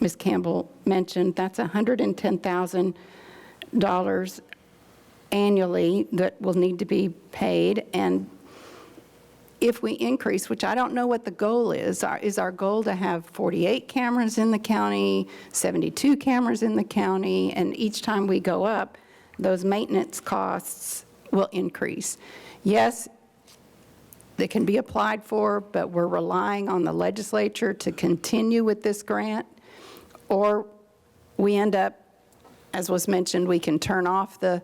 Ms. Campbell mentioned. That's $110,000 annually that will need to be paid. And if we increase, which I don't know what the goal is our goal to have 48 cameras in the county, 72 cameras in the county, and each time we go up, those maintenance costs will increase. Yes, they can be applied for, but we're relying on the legislature to continue with this grant, or we end up, as was mentioned, we can turn off the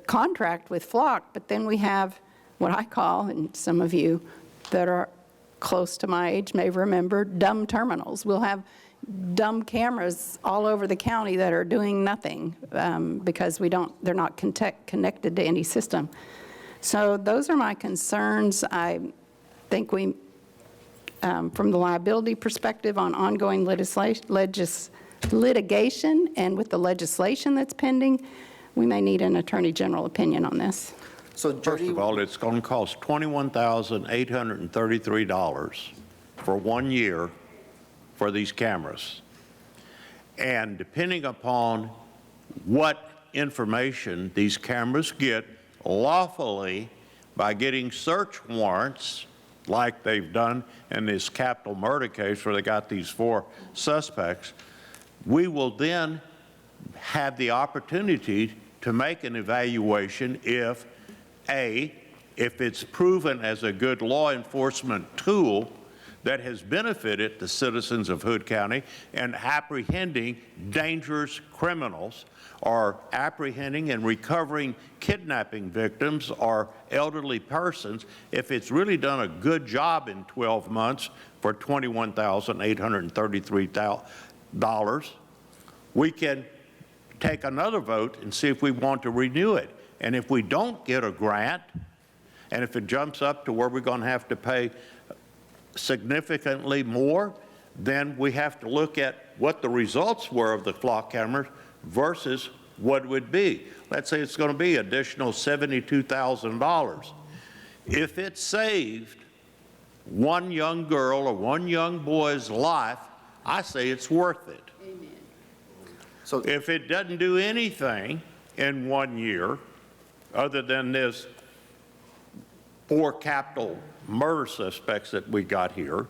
contract with Flock, but then we have what I call, and some of you that are close to my age may remember, dumb terminals. We'll have dumb cameras all over the county that are doing nothing because they're not connected to any system. So those are my concerns. think we, from the liability perspective on ongoing litigation and with the legislation that's pending, we may need an Attorney General opinion on this. So First of all, it's going to cost $21,833 for 1 year for these cameras. And depending upon what information these cameras get lawfully by getting search warrants, like they've done in this capital murder case where they got these 4 suspects, we will then have the opportunity to make an evaluation if it's proven as a good law enforcement tool that has benefited the citizens of Hood County in apprehending dangerous criminals, or apprehending and recovering kidnapping victims or elderly persons, if it's really done a good job in 12 months for $21,833, we can take another vote and see if we want to renew it. And if we don't get a grant, and if it jumps up to where we're going to have to pay significantly more, then we have to look at what the results were of the flock cameras versus what it would be. Let's say it's going to be additional $72,000. If it saved one young girl or one young boy's life, I say it's worth it. Amen. So if it doesn't do anything in 1 year, other than this 4 capital murder suspects that we got here,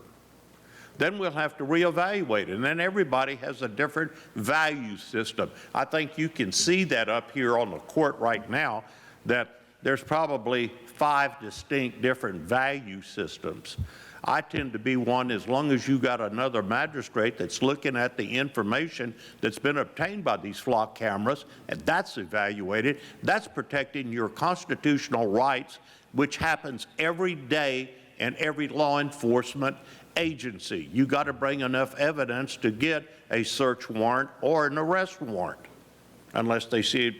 then we'll have to reevaluate it. And then everybody has a different value system. I think you can see that up here on the court right now, that there's probably 5 distinct different value systems. I tend to be one, as long as you got another magistrate that's looking at the information that's been obtained by these flock cameras, and that's evaluated, that's protecting your constitutional rights, which happens every day in every law enforcement agency. You got to bring enough evidence to get a search warrant or an arrest warrant, unless they see it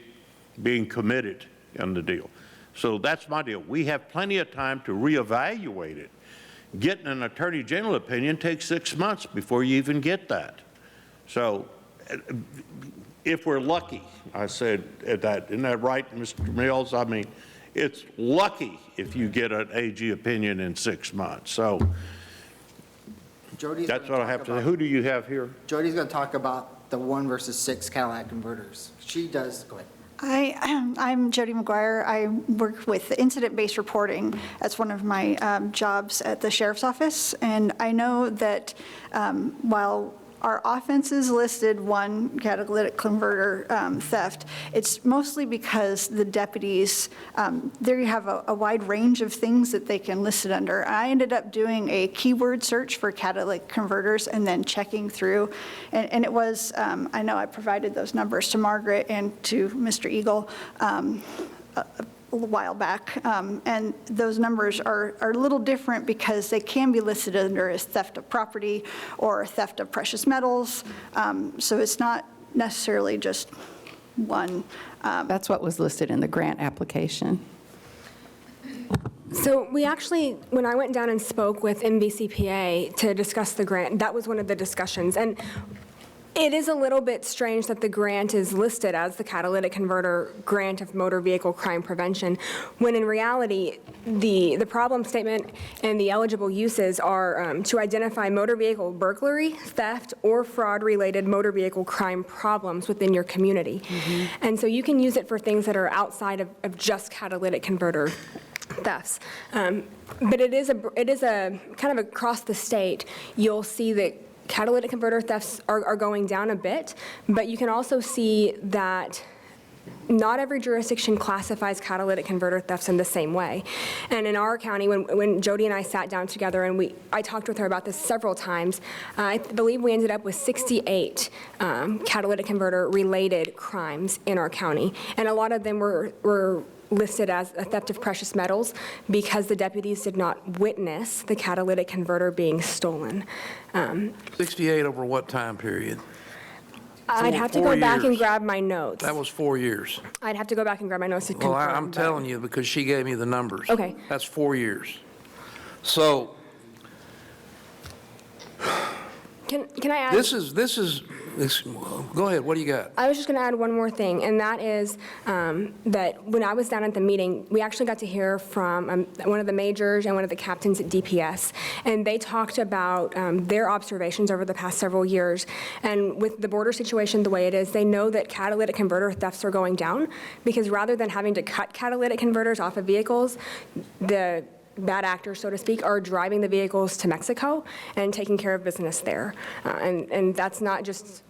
being committed in the deal. So that's my deal. We have plenty of time to reevaluate it. Getting an Attorney General opinion takes 6 months before you even get that. So if we're lucky, I said that, isn't that right, Mr. Mills? I mean, it's lucky if you get an AG opinion in 6 months. So that's what I have to say. Who do you have here? Jody's going to talk about the 1 versus 6 Cadillac converters. She does, go ahead. I'm Jody McGuire. I work with incident-based reporting. That's one of my jobs at the Sheriff's Office. And I know that while our offenses listed 1 catalytic converter theft, it's mostly because the deputies, there you have a wide range of things that they can list it under. I ended up doing a keyword search for catalytic converters and then checking through. And it was, I know I provided those numbers to Margaret and to Mr. Eagle a while back, and those numbers are a little different because they can be listed under as theft of property or theft of precious metals, so it's not necessarily just one. That's what was listed in the grant application. So we actually, when I went down and spoke with MVCPA to discuss the grant, that was one of the discussions. And it is a little bit strange that the grant is listed as the catalytic converter grant of motor vehicle crime prevention, when in reality, the problem statement and the eligible uses are to identify motor vehicle burglary, theft, or fraud-related motor vehicle crime problems within your community. Mm-hmm. And so you can use it for things that are outside of just catalytic converter thefts. But it is a kind of across the state, you'll see that catalytic converter thefts are going down a bit, but you can also see that not every jurisdiction classifies catalytic converter thefts in the same way. And in our county, when Jody and I sat down together and I talked with her about this several times, I believe we ended up with 68 catalytic converter related crimes in our county. And a lot of them were listed as a theft of precious metals because the deputies did not witness the catalytic converter being stolen. 68 over what time period? I'd have to go back and grab my notes. That was 4 years. I'd have to go back and grab my notes to confirm. Well, I'm telling you because she gave me the numbers. Okay. That's 4 years. So Can I add? this is, go ahead, what do you got? I was just going to add one more thing, and that is that when I was down at the meeting, we actually got to hear from one of the majors and one of the captains at DPS, and they talked about their observations over the past several years. And with the border situation the way it is, they know that catalytic converter thefts are going down, because rather than having to cut catalytic converters off of vehicles, the bad actors, so to speak, are driving the vehicles to Mexico and taking care of business there. And that's not just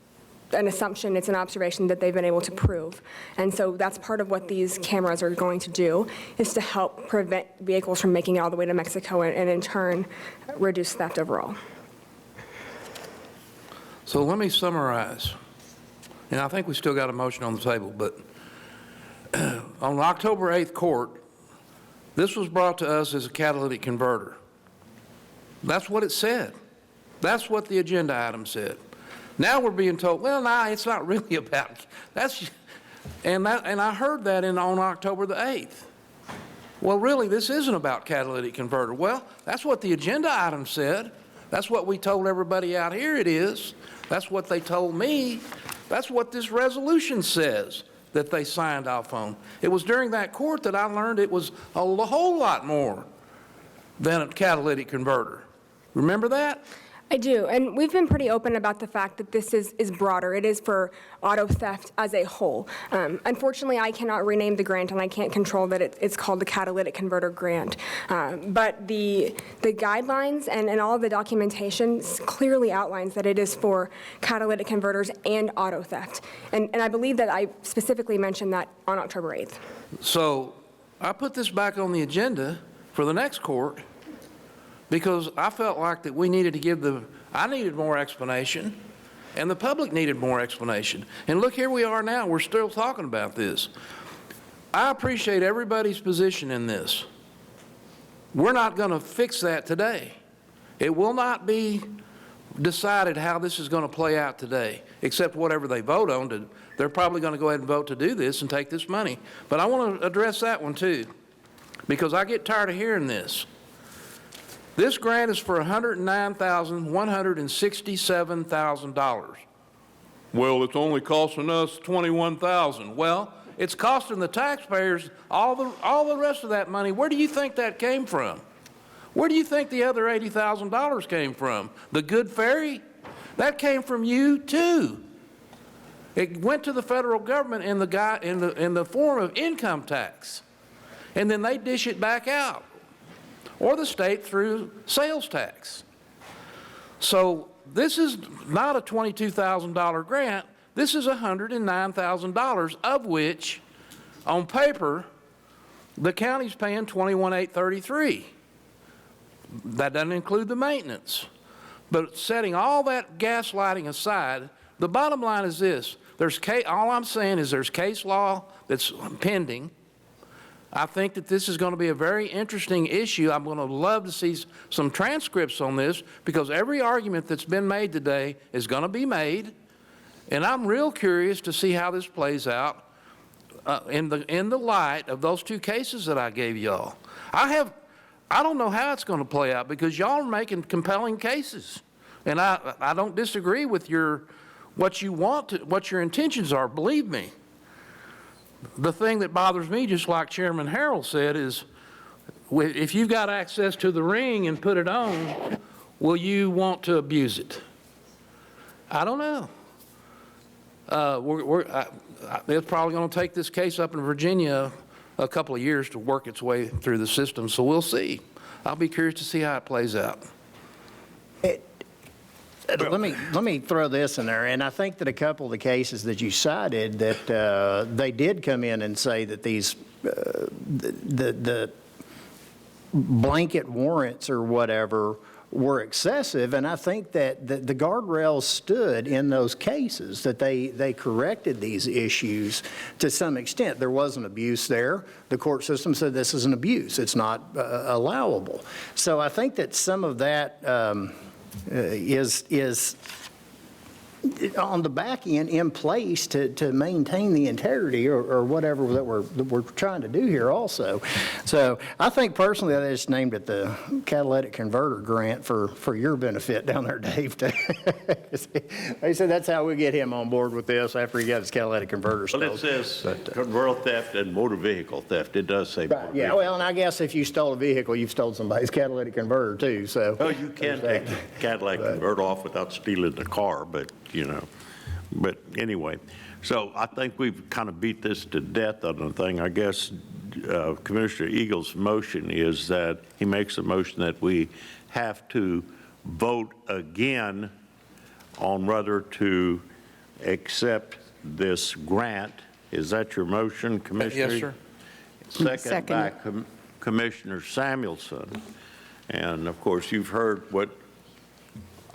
an assumption, it's an observation that they've been able to prove. And so that's part of what these cameras are going to do, is to help prevent vehicles from making it all the way to Mexico and in turn reduce theft overall. So let me summarize. And I think we still got a motion on the table, but on October 8th court, this was brought to us as a catalytic converter. That's what it said. That's what the agenda item said. Now we're being told, well, no, it's not really about, and I heard that on October the 8th. Well, really, this isn't about catalytic converter. Well, that's what the agenda item said. That's what we told everybody out here it is. That's what they told me. That's what this resolution says that they signed off on. It was during that court that I learned it was a whole lot more than a catalytic converter. Remember that? I do, and we've been pretty open about the fact that this is broader. It is for auto theft as a whole. Unfortunately, I cannot rename the grant, and I can't control that it's called the Catalytic Converter Grant. But the guidelines and all of the documentation clearly outlines that it is for catalytic converters and auto theft. And I believe that I specifically mentioned that on October 8th. So I put this back on the agenda for the next court, because I felt like that we needed to give I needed more explanation, and the public needed more explanation. And look, here we are now, we're still talking about this. I appreciate everybody's position in this. We're not going to fix that today. It will not be decided how this is going to play out today, except whatever they vote on. They're probably going to go ahead and vote to do this and take this money. But I want to address that one too, because I get tired of hearing this. This grant is for $109,167,000. Well, it's only costing us $21,000. Well, it's costing the taxpayers all the rest of that money. Where do you think that came from? Where do you think the other $80,000 came from? The good ferry? That came from you too. It went to the federal government in the form of income tax, and then they dish it back out, or the state through sales tax. So this is not a $22,000 grant. This is $109,000, of which, on paper, the county's paying $21,833. That doesn't include the maintenance. But setting all that gaslighting aside, the bottom line is this. All I'm saying is there's case law that's pending. I think that this is going to be a very interesting issue. I'm going to love to see some transcripts on this, because every argument that's been made today is going to be made, and I'm real curious to see how this plays out in the light of those two cases that I gave y'all. I don't know how it's going to play out, because y'all are making compelling cases, and I don't disagree with what your intentions are. Believe me. The thing that bothers me, just like Chairman Harrell said, is if you've got access to the ring and put it on, will you want to abuse it? I don't know. It's probably going to take this case up in Virginia a couple of years to work its way through the system, so we'll see. I'll be curious to see how it plays out. Let me throw this in there, and I think that a couple of the cases that you cited, that they did come in and say that these the blanket warrants or whatever were excessive, and I think that the guardrails stood in those cases, that they corrected these issues to some extent. There was an abuse there. The court system said this is an abuse. It's not allowable. So I think that some of that is on the back end in place to maintain the integrity or whatever that we're trying to do here also. So I think personally I just named it the catalytic converter grant for your benefit down there, Dave. They said that's how we get him on board with this after he got his catalytic converter stolen. Well, it says converter theft and motor vehicle theft. It does say motor Yeah, well, and I guess if you stole a vehicle, you've stolen somebody's catalytic converter too, so. Well, you can take the catalytic converter off without stealing the car, but, you know. But anyway, so I think we've kind of beat this to death on the thing. I guess Commissioner Eagle's motion is that he makes a motion that we have to vote again on whether to accept this grant. Is that your motion, Commissioner? Yes, sir. Second by Commissioner Samuelson. And of course, you've heard what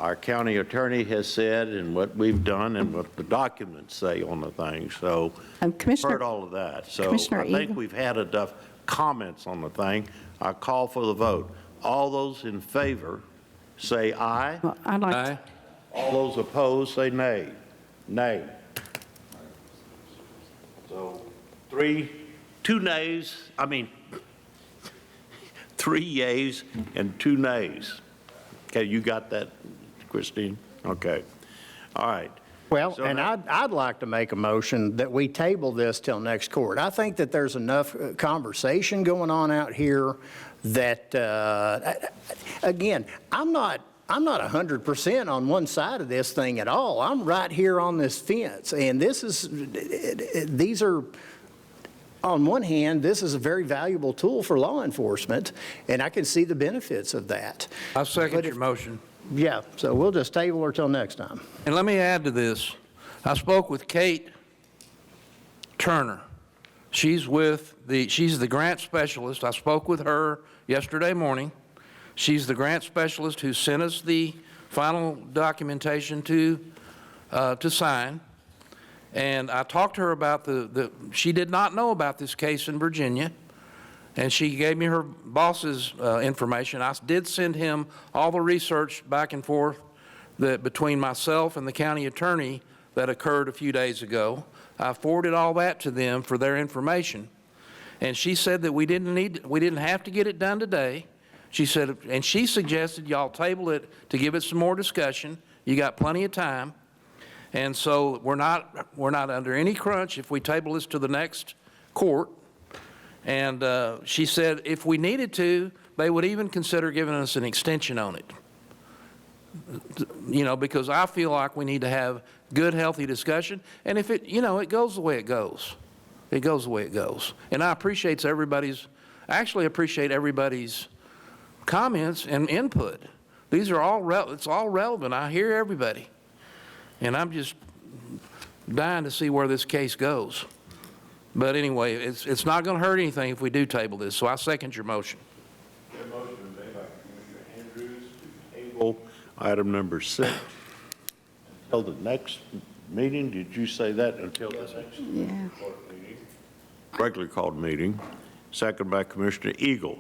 our county attorney has said and what we've done and what the documents say on the thing. So heard all of that. So I think we've had enough comments on the thing. I call for the vote. All those in favor say aye. Well, I'd like Aye. All those opposed say nay. Nay. So two nays, three yays and two nays. Okay, you got that, Christine? Okay. All right. Well, So and now- I'd like to make a motion that we table this till next court. I think that there's enough conversation going on out here that, again, I'm not 100% on one side of this thing at all. I'm right here on this fence, and these are, on one hand, this is a very valuable tool for law enforcement, and I can see the benefits of that. I second your motion. Yeah, so we'll just table her till next time. And let me add to this. I spoke with Kate Turner. She's the grant specialist. I spoke with her yesterday morning. She's the grant specialist who sent us the final documentation to sign. And I talked to her about she did not know about this case in Virginia. And she gave me her boss's information. I did send him all the research back and forth between myself and the county attorney that occurred a few days ago. I forwarded all that to them for their information. And she said that we didn't have to get it done today. She said, and she suggested y'all table it to give it some more discussion. You got plenty of time. And so we're not under any crunch if we table this to the next court. And she said if we needed to, they would even consider giving us an extension on it. You know, because I feel like we need to have good, healthy discussion. And if it goes the way it goes. It goes the way it goes. And I appreciate everybody's comments and input. These are all, it's all relevant. I hear everybody. And I'm just dying to see where this case goes. But anyway, it's not going to hurt anything if we do table this, so I second your motion. The motion is made by Commissioner Andrews to table item number 6 until the next meeting. Did you say that until the next meeting? Regularly called meeting. Second by Commissioner Eagle.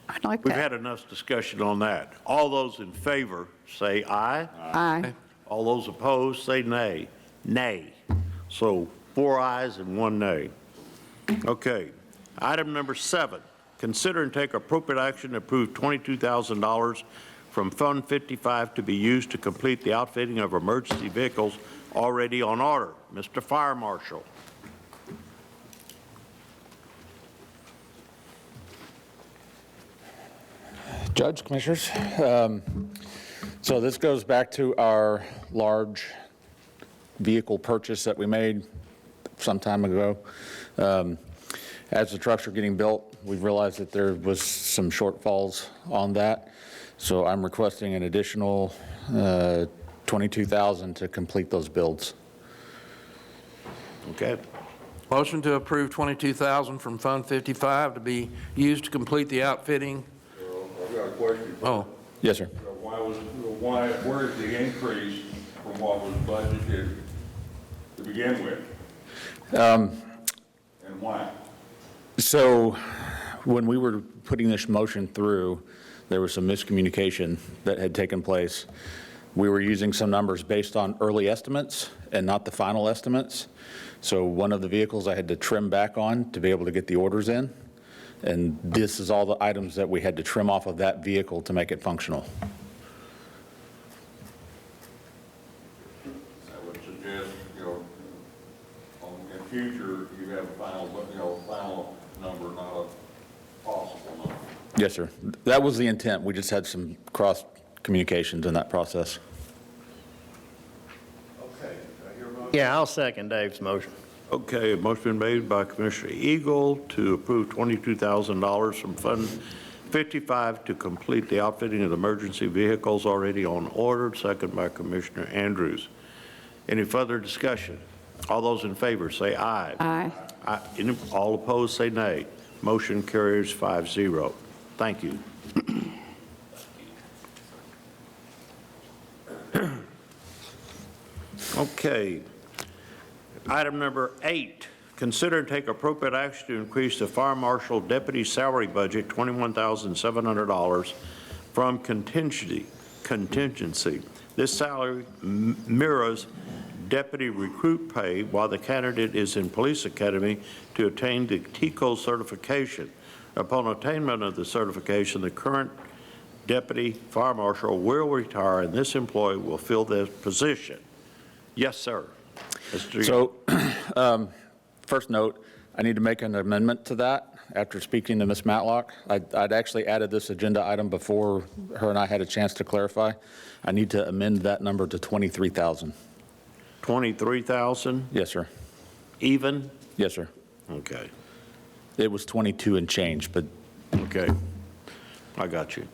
I'd like We've that. had enough discussion on that. All those in favor say aye. Aye. All those opposed say nay. Nay. So 4 ayes and 1 nay. Okay. Item number 7, consider and take appropriate action to approve $22,000 from Fund 55 to be used to complete the outfitting of emergency vehicles already on order. Mr. Fire Marshal. Judge, Commissioners, so this goes back to our large vehicle purchase that we made some time ago. As the trucks are getting built, we've realized that there was some shortfalls on that. So I'm requesting an additional $22,000 to complete those builds. Okay. Motion to approve $22,000 from Fund 55 to be used to complete the outfitting. I've got a question. Oh. Yes, sir. Where is the increase from what was budgeted to begin with? And why? So when we were putting this motion through, there was some miscommunication that had taken place. we were using some numbers based on early estimates and not the final estimates. So one of the vehicles I had to trim back on to be able to get the orders in. And this is all the items that we had to trim off of that vehicle to make it functional. I would suggest, in future, you have a final number, not a possible number. Yes, sir. That was the intent. We just had some cross communications in that process. Okay. Yeah, I'll second Dave's motion. Okay, a motion made by Commissioner Eagle to approve $22,000 from Fund 55 to complete the outfitting of the emergency vehicles already on order, second by Commissioner Andrews. Any further discussion? All those in favor say aye. Aye. All opposed say nay. Motion carries 5-0. Thank you. Okay. Item number 8, consider and take appropriate action to increase the fire marshal deputy salary budget $21,700 from contingency. This salary mirrors deputy recruit pay while the candidate is in police academy to attain the TCO certification. Upon attainment of the certification, the current deputy fire marshal will retire and this employee will fill this position. Yes, sir. So, first note, I need to make an amendment to that after speaking to Ms. Matlock. I'd actually added this agenda item before her and I had a chance to clarify. I need to amend that number to 23,000. 23,000? Yes, sir. Even? Yes, sir. Okay. It was 22 and change, but. Okay. I got you.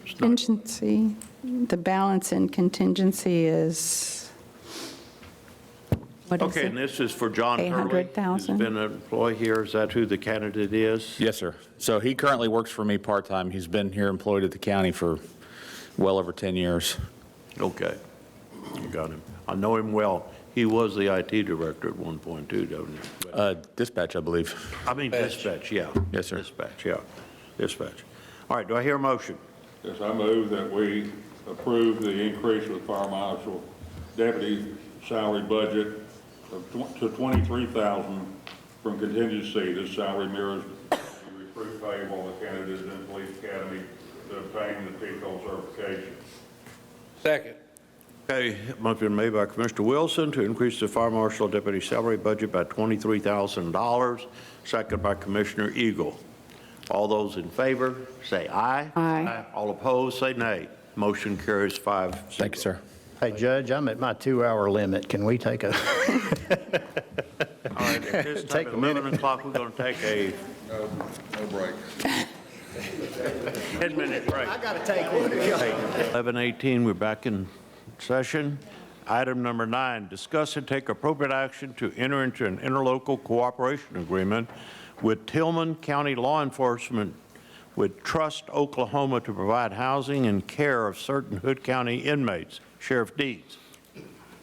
Contingency, the balance in contingency is, what is Okay, it? and this is for John Hurley. 800,000. He's been an employee here. Is that who the candidate is? Yes, sir. So he currently works for me part-time. He's been here employed at the county for well over 10 years. Okay. You got him. I know him well. He was the IT director at one point too, doesn't he? Dispatch, I believe. I mean dispatch, yeah. Yes, sir. Dispatch, yeah. Dispatch. All right, do I hear a motion? Yes, I move that we approve the increase of the fire marshal deputy salary budget to $23,000 from contingency. This salary mirrors the recruit pay while the candidate is in police academy to obtain the TCO certification. Second. Okay, motion made by Commissioner Wilson to increase the fire marshal deputy salary budget by $23,000, second by Commissioner Eagle. All those in favor, say aye. Aye. All opposed, say nay. Motion carries 5-0. Thank you, sir. Hey, Judge, I'm at my 2-hour limit. Can we take a, All right, at this time, Take at a minute. 11 o'clock, we're going to take a No break. 10-minute break. I got to take one. 11:18, we're back in session. Item number 9, discuss and take appropriate action to enter into an interlocal cooperation agreement with Tillman County Law Enforcement with Trust Oklahoma to provide housing and care of certain Hood County inmates. Sheriff Deeds.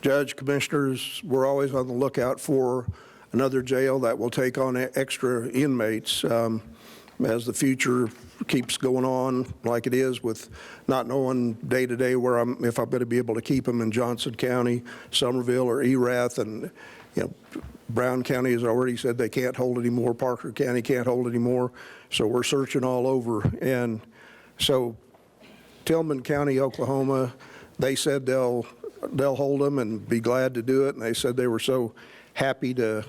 Judge, Commissioners, we're always on the lookout for another jail that will take on extra inmates as the future keeps going on like it is with not knowing day to day where if I'm going to be able to keep them in Johnson County, Somerville, or Erath. And, Brown County has already said they can't hold anymore. Parker County can't hold anymore. So we're searching all over. And so Tillman County, Oklahoma, they said they'll hold them and be glad to do it. And they said they were so happy to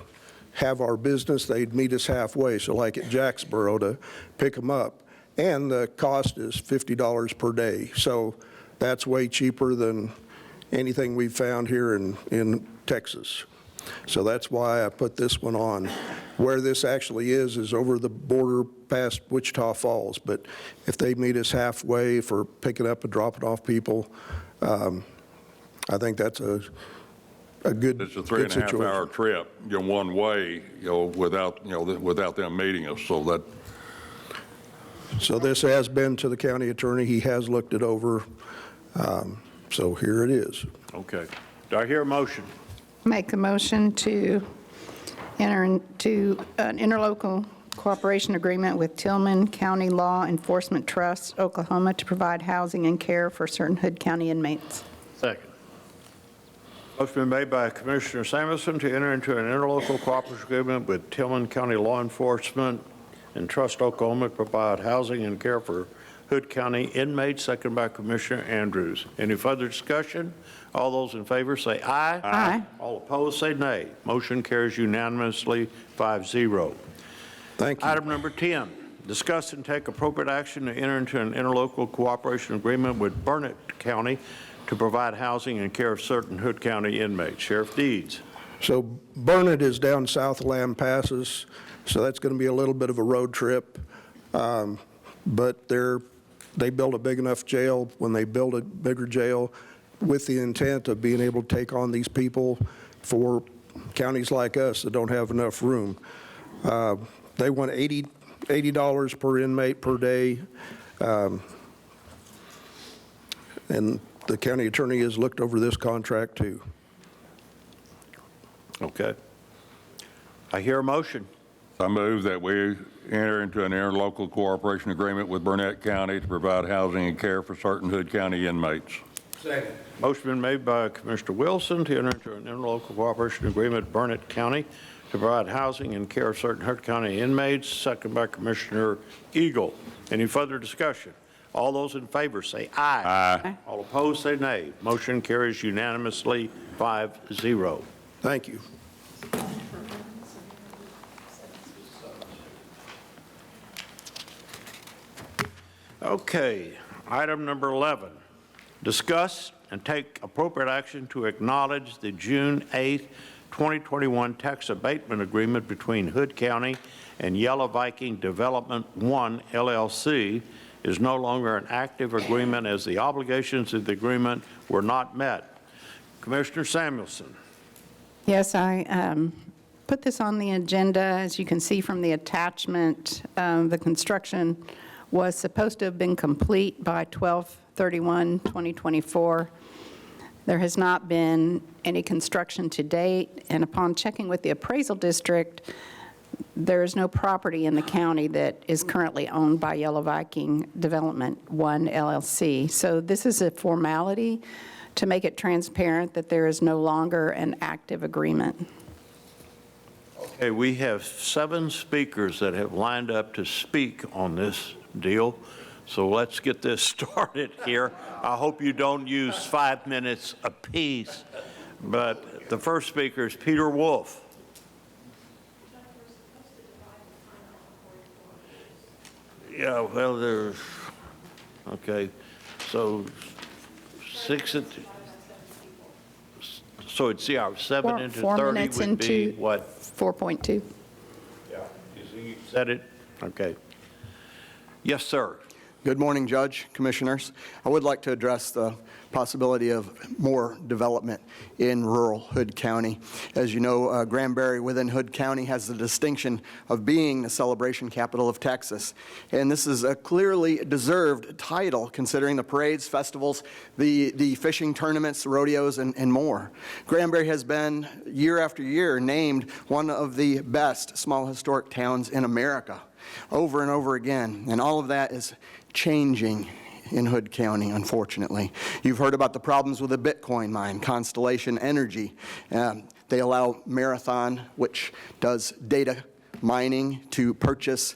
have our business, they'd meet us halfway. So like at Jacksboro to pick them up. And the cost is $50 per day. So that's way cheaper than anything we've found here in Texas. So that's why I put this one on. Where this actually is over the border past Wichita Falls. But if they meet us halfway for picking up and dropping off people, I think that's a good It's a 3.5-hour trip, one way, without them meeting us. So this has been to the county attorney. He has looked it over. So here it is. Okay. Do I hear a motion? Make a motion to enter into an interlocal cooperation agreement with Tillman County Law Enforcement Trust, Oklahoma, to provide housing and care for certain Hood County inmates. Second. Motion been made by Commissioner Samuelson to enter into an interlocal cooperative agreement with Tillman County Law Enforcement and Trust Oklahoma to provide housing and care for Hood County inmates, second by Commissioner Andrews. Any further discussion? All those in favor say aye. Aye. All opposed say nay. Motion carries unanimously 5-0. Thank you. Item number 10, discuss and take appropriate action to enter into an interlocal cooperation agreement with Burnett County to provide housing and care of certain Hood County inmates. Sheriff Deeds. So Burnett is down south of Lamb Passes, so that's going to be a little bit of a road trip. But they built a big enough jail when they built a bigger jail with the intent of being able to take on these people for counties like us that don't have enough room. They want $80 per inmate per day. And the county attorney has looked over this contract too. Okay. I hear a motion. I move that we enter into an interlocal cooperation agreement with Burnett County to provide housing and care for certain Hood County inmates. Second. Motion been made by Commissioner Wilson to enter into an interlocal cooperation agreement with Burnett County to provide housing and care of certain Hood County inmates, second by Commissioner Eagle. Any further discussion? All those in favor say aye. Aye. All opposed say nay. Motion carries unanimously 5-0. Thank you. Okay, item number 11, discuss and take appropriate action to acknowledge the June 8th, 2021 tax abatement agreement between Hood County and Yellow Viking Development 1 LLC is no longer an active agreement as the obligations of the agreement were not met. Commissioner Samuelson. Yes, I put this on the agenda. As you can see from the attachment, the construction was supposed to have been complete by 12/31/2024. There has not been any construction to date, and upon checking with the appraisal district, there is no property in the county that is currently owned by Yellow Viking Development 1 LLC. So this is a formality to make it transparent that there is no longer an active agreement. Okay, we have 7 speakers that have lined up to speak on this deal. So let's get this started here. I hope you don't use 5 minutes apiece. But the first speaker is Peter Wolf. Yeah, well, there's, okay, so 6 at, so it's, yeah, 7 into 4 30 minutes would be into what? 4.2. Yeah, you said it? Okay. Yes, sir. Good morning, Judge, Commissioners. I would like to address the possibility of more development in rural Hood County. As you know, Granbury within Hood County has the distinction of being the celebration capital of Texas. And this is a clearly deserved title considering the parades, festivals, the fishing tournaments, rodeos, and more. Granbury has been, year after year, named one of the best small historic towns in America, over and over again. And all of that is changing in Hood County, unfortunately. You've heard about the problems with the Bitcoin mine, Constellation Energy. They allow Marathon, which does data mining, to purchase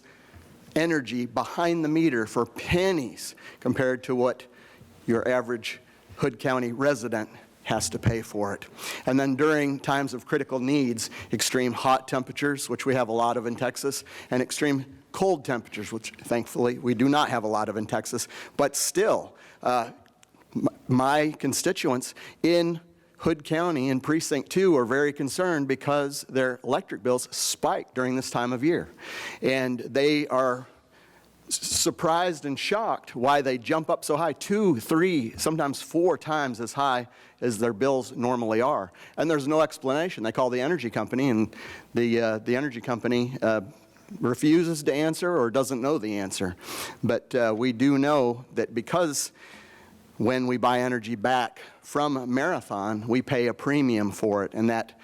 energy behind the meter for pennies compared to what your average Hood County resident has to pay for it. And then during times of critical needs, extreme hot temperatures, which we have a lot of in Texas, and extreme cold temperatures, which thankfully we do not have a lot of in Texas, but still, my constituents in Hood County in Precinct 2 are very concerned because their electric bills spike during this time of year. And they are surprised and shocked why they jump up so high, 2, 3, sometimes 4 times as high as their bills normally are. And there's no explanation. They call the energy company, and the energy company refuses to answer or doesn't know the answer. But we do know that because when we buy energy back from Marathon, we pay a premium for it, and that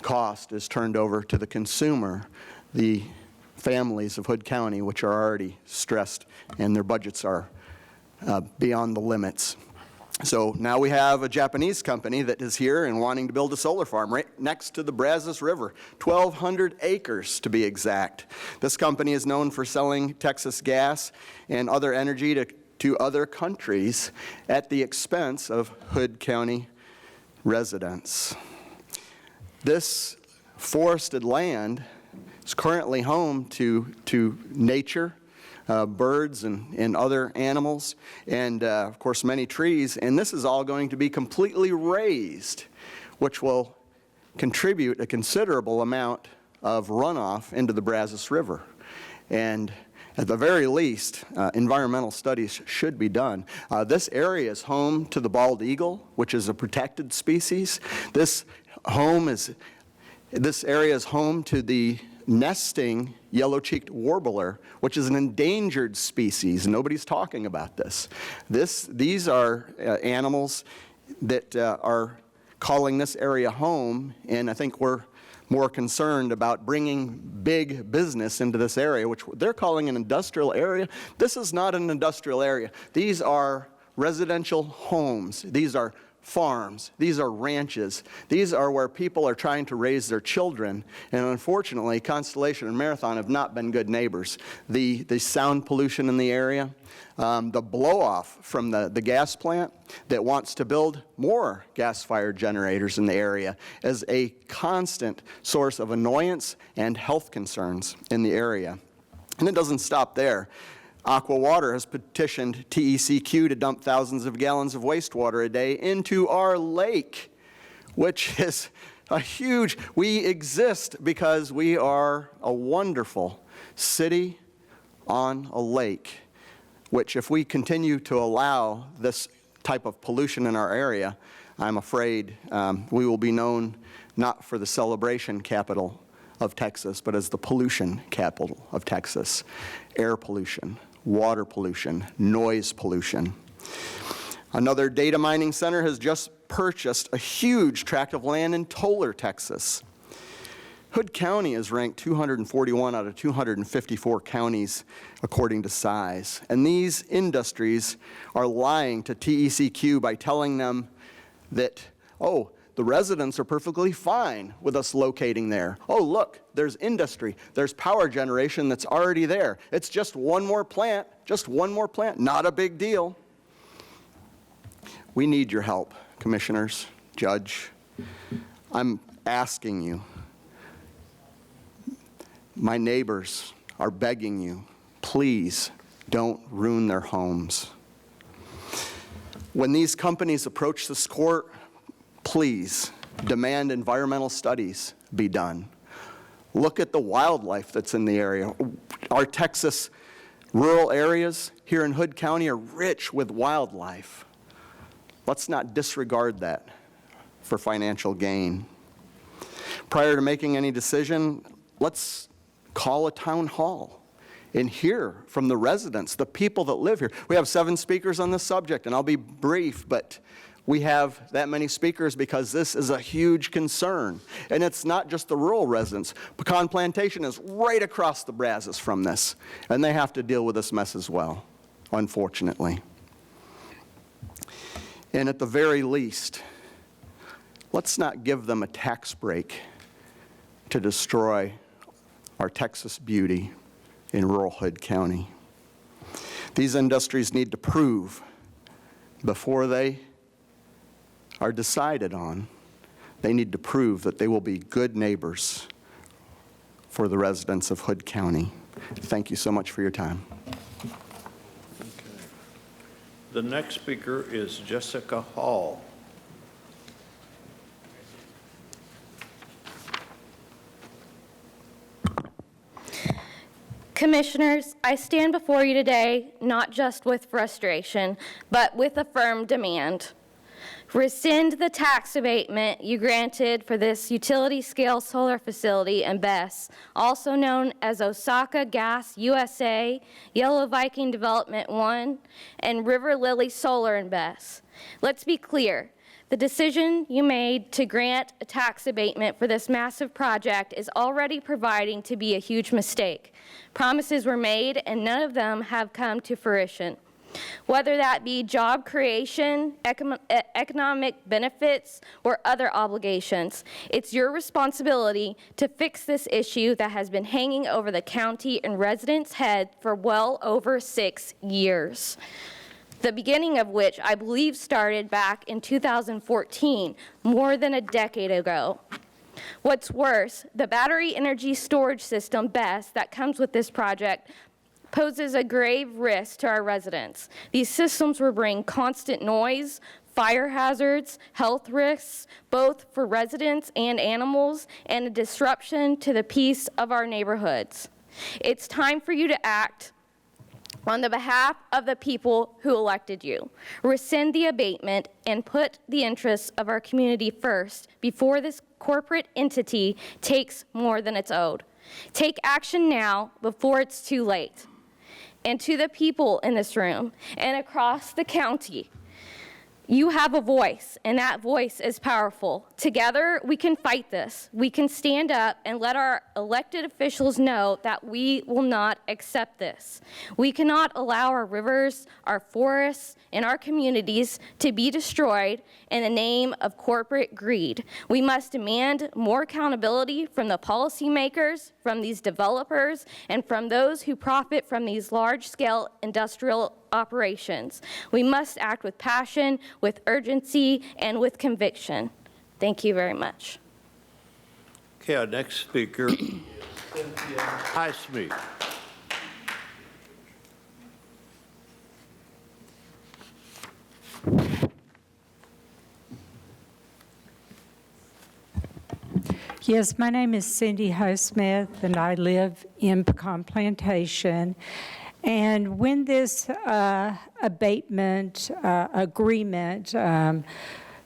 cost is turned over to the consumer, the families of Hood County, which are already stressed and their budgets are beyond the limits. So now we have a Japanese company that is here and wanting to build a solar farm right next to the Brazos River, 1,200 acres to be exact. This company is known for selling Texas gas and other energy to other countries at the expense of Hood County residents. This forested land is currently home to nature, birds and other animals, and of course many trees, and this is all going to be completely raised, which will contribute a considerable amount of runoff into the Brazos River. And at the very least, environmental studies should be done. This area is home to the bald eagle, which is a protected species. This area is home to the nesting yellow-cheeked warbler, which is an endangered species. Nobody's talking about this. These are animals that are calling this area home, and I think we're more concerned about bringing big business into this area, which they're calling an industrial area. This is not an industrial area. These are residential homes. These are farms. These are ranches. These are where people are trying to raise their children. And unfortunately, Constellation and Marathon have not been good neighbors. The sound pollution in the area, the blow-off from the gas plant that wants to build more gas-fired generators in the area is a constant source of annoyance and health concerns in the area. And it doesn't stop there. Aqua Water has petitioned TECQ to dump thousands of gallons of wastewater a day into our lake, which is a huge, we exist because we are a wonderful city on a lake, which if we continue to allow this type of pollution in our area, I'm afraid we will be known not for the celebration capital of Texas, but as the pollution capital of Texas. Air pollution, water pollution, noise pollution. Another data mining center has just purchased a huge tract of land in Toller, Texas. Hood County is ranked 241 out of 254 counties according to size. And these industries are lying to TECQ by telling them that, oh, the residents are perfectly fine with us locating there. Oh, look, there's industry. There's power generation that's already there. It's just one more plant, not a big deal. We need your help, commissioners, judge. I'm asking you. My neighbors are begging you, please don't ruin their homes. When these companies approach this court, please demand environmental studies be done. Look at the wildlife that's in the area. Our Texas rural areas here in Hood County are rich with wildlife. Let's not disregard that for financial gain. Prior to making any decision, let's call a town hall and hear from the residents, the people that live here. We have 7 speakers on this subject, and I'll be brief, but we have that many speakers because this is a huge concern. And it's not just the rural residents. Pecan Plantation is right across the Brazos from this, and they have to deal with this mess as well, unfortunately. And at the very least, let's not give them a tax break to destroy our Texas beauty in rural Hood County. These industries need to prove before they are decided on, they need to prove that they will be good neighbors for the residents of Hood County. Thank you so much for your time. Okay. The next speaker is Jessica Hall. Commissioners, I stand before you today not just with frustration, but with a firm demand. Rescind the tax abatement you granted for this utility-scale solar facility in Bess, also known as Osaka Gas USA, Yellow Viking Development 1, and River Lily Solar in Bess. Let's be clear. The decision you made to grant a tax abatement for this massive project is already proving to be a huge mistake. Promises were made, and none of them have come to fruition. whether that be job creation, economic benefits, or other obligations. It's your responsibility to fix this issue that has been hanging over the county and residents' head for well over 6 years. The beginning of which I believe started back in 2014, more than a decade ago. What's worse, the battery energy storage system, BESS, that comes with this project poses a grave risk to our residents. These systems will bring constant noise, fire hazards, health risks, both for residents and animals, and a disruption to the peace of our neighborhoods. It's time for you to act on the behalf of the people who elected you. Rescind the abatement and put the interests of our community first before this corporate entity takes more than it's owed. Take action now before it's too late. And to the people in this room and across the county, you have a voice, and that voice is powerful. Together, we can fight this. We can stand up and let our elected officials know that we will not accept this. We cannot allow our rivers, our forests, and our communities to be destroyed in the name of corporate greed. We must demand more accountability from the policymakers, from these developers, and from those who profit from these large-scale industrial operations. We must act with passion, with urgency, and with conviction. Thank you very much. Okay, our next speaker is Highsmith. Yes, my name is Cindy Highsmith, and I live in Pecan Plantation. And when this abatement agreement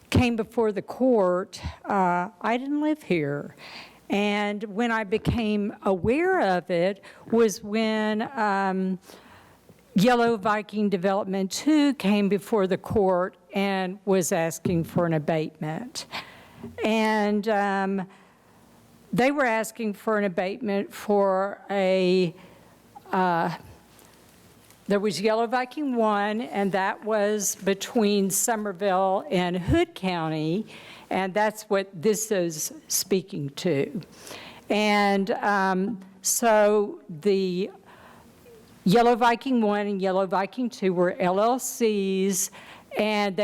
came before the court, I didn't live here. And when I became aware of it was when Yellow Viking Development 2 came before the court and was asking for an abatement. And they were asking for an abatement for a there was Yellow Viking 1, and that was between Somerville and Hood County, and that's what this is speaking to. And so the Yellow Viking 1 and Yellow Viking 2 were LLCs, and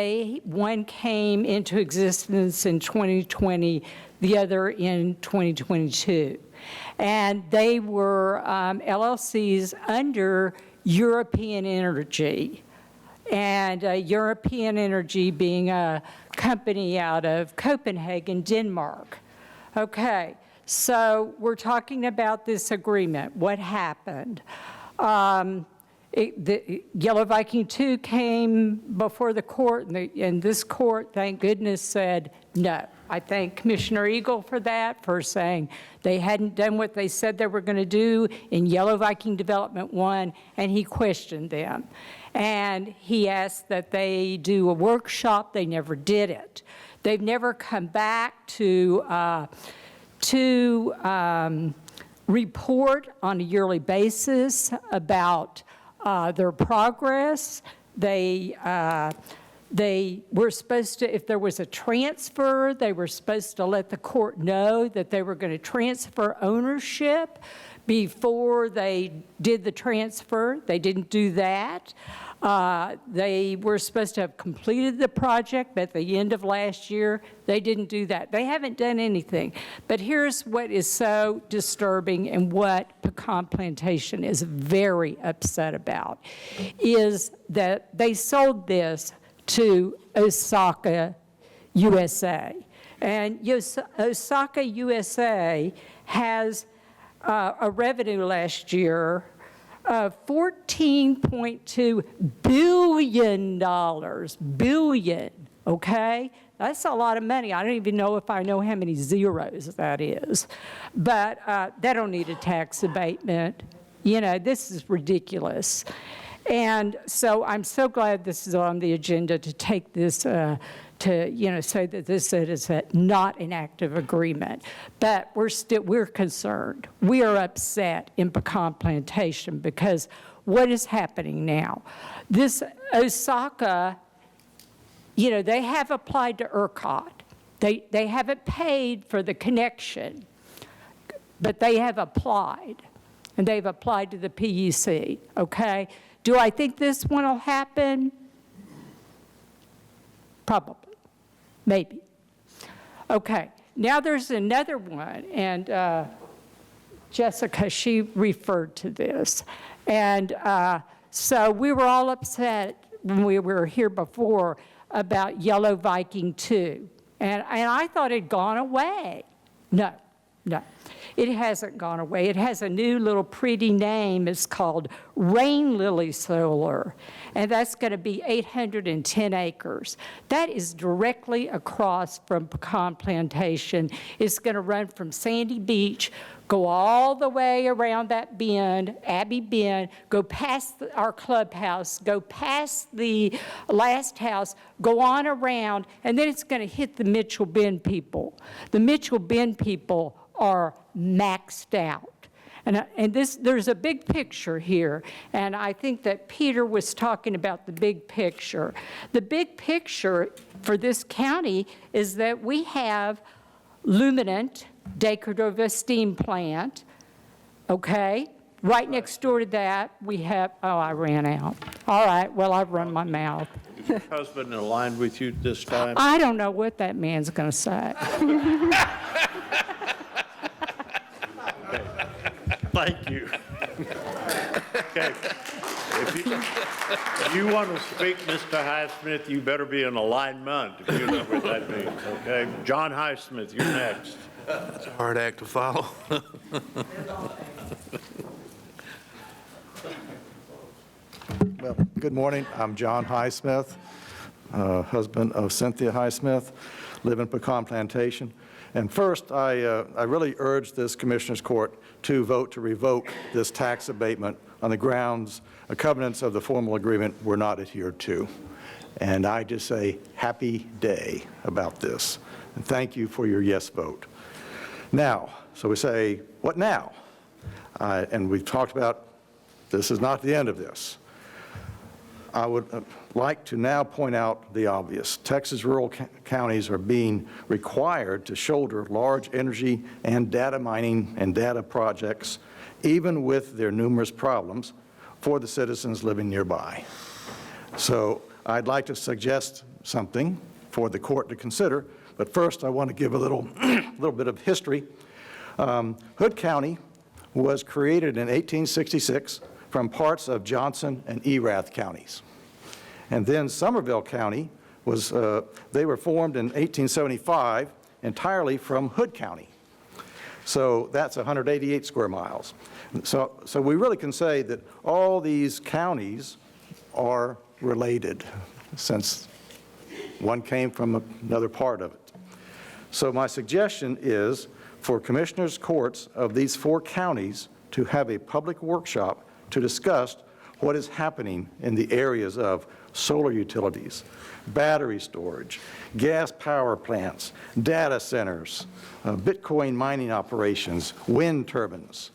one came into existence in 2020, the other in 2022. And they were LLCs under European Energy, and European Energy being a company out of Copenhagen, Denmark. Okay, so we're talking about this agreement. What happened? The Yellow Viking 2 came before the court, and this court, thank goodness, said no. I thank Commissioner Eagle for that, for saying they hadn't done what they said they were going to do in Yellow Viking Development 1, and he questioned them. And he asked that they do a workshop. They never did it. They've never come back to report on a yearly basis about their progress. They were supposed to, if there was a transfer, they were supposed to let the court know that they were going to transfer ownership before they did the transfer. They didn't do that. They were supposed to have completed the project at the end of last year. They didn't do that. They haven't done anything. But here's what is so disturbing and what Pecan Plantation is very upset about, is that they sold this to Osaka, USA. And Osaka, USA has a revenue last year of $14.2 billion, okay? That's a lot of money. I don't even know if I know how many zeros that is. But they don't need a tax abatement. You know, this is ridiculous. And so I'm so glad this is on the agenda to take this to, say that this is not an active agreement. But we're concerned. We are upset in Pecan Plantation because what is happening now? This Osaka, they have applied to ERCOT. They haven't paid for the connection, but they have applied, and they've applied to the PUC, okay? Do I think this one will happen? Probably, maybe. Okay, now there's another one, and Jessica, she referred to this. And so we were all upset when we were here before about Yellow Viking 2. And I thought it had gone away. No, it hasn't gone away. It has a new little pretty name. It's called Rain Lily Solar, and that's going to be 810 acres. That is directly across from Pecan Plantation. It's going to run from Sandy Beach, go all the way around that bend, Abbey Bend, go past our clubhouse, go past the last house, go on around, and then it's going to hit the Mitchell Bend people. The Mitchell Bend people are maxed out. And there's a big picture here, and I think that Peter was talking about the big picture. The big picture for this county is that we have Luminant, Decorative steam plant, okay? Right next door to that, we have, oh, I ran out. All right, well, I've run my mouth. Is your husband aligned with you this time? I don't know what that man's going to say. Thank you. Okay. If you want to speak, Mr. Highsmith, you better be in alignment, if you know what that means, okay? John Highsmith, you're next. It's a hard act to follow. Well, good morning. I'm John Highsmith, husband of Cynthia Highsmith, live in Pecan Plantation. And first, I really urge this Commissioners Court to vote to revoke this tax abatement on the grounds covenants of the formal agreement were not adhered to. And I just say happy day about this. And thank you for your yes vote. Now, so we say, what now? And we've talked about this is not the end of this. I would like to now point out the obvious. Texas rural counties are being required to shoulder large energy and data mining and data projects, even with their numerous problems, for the citizens living nearby. So I'd like to suggest something for the court to consider, but first I want to give a little bit of history. Hood County was created in 1866 from parts of Johnson and Erath counties. And then Somerville County was, they were formed in 1875 entirely from Hood County. So that's 188 square miles. So we really can say that all these counties are related since one came from another part of it. So my suggestion is for commissioners' courts of these 4 counties to have a public workshop to discuss what is happening in the areas of solar utilities, battery storage, gas power plants, data centers, Bitcoin mining operations, wind turbines.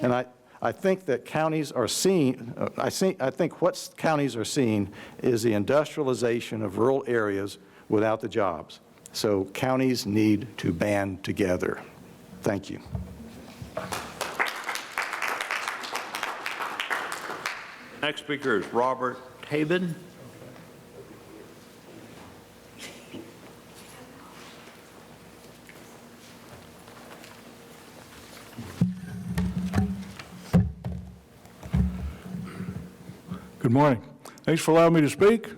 And I think that counties are seeing, I think what counties are seeing is the industrialization of rural areas without the jobs. So counties need to band together. Thank you. Next speaker is Robert Haben. Good morning. Thanks for allowing me to speak.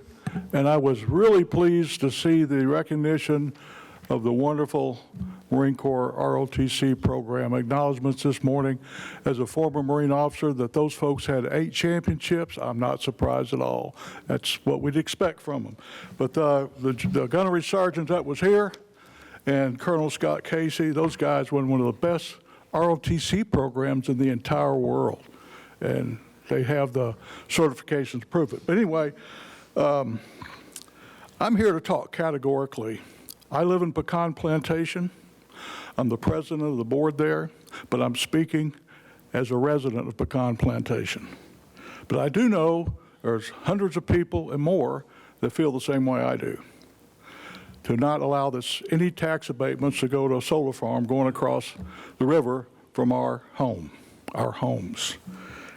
And I was really pleased to see the recognition of the wonderful Marine Corps ROTC program acknowledgments this morning. As a former Marine officer, that those folks had 8 championships, I'm not surprised at all. That's what we'd expect from them. But the gunnery sergeant that was here and Colonel Scott Casey, those guys run one of the best ROTC programs in the entire world. And they have the certifications to prove it. But anyway, I'm here to talk categorically. I live in Pecan Plantation. I'm the president of the board there, but I'm speaking as a resident of Pecan Plantation. But I do know there's hundreds of people and more that feel the same way I do. To not allow any tax abatements to go to a solar farm going across the river from our homes.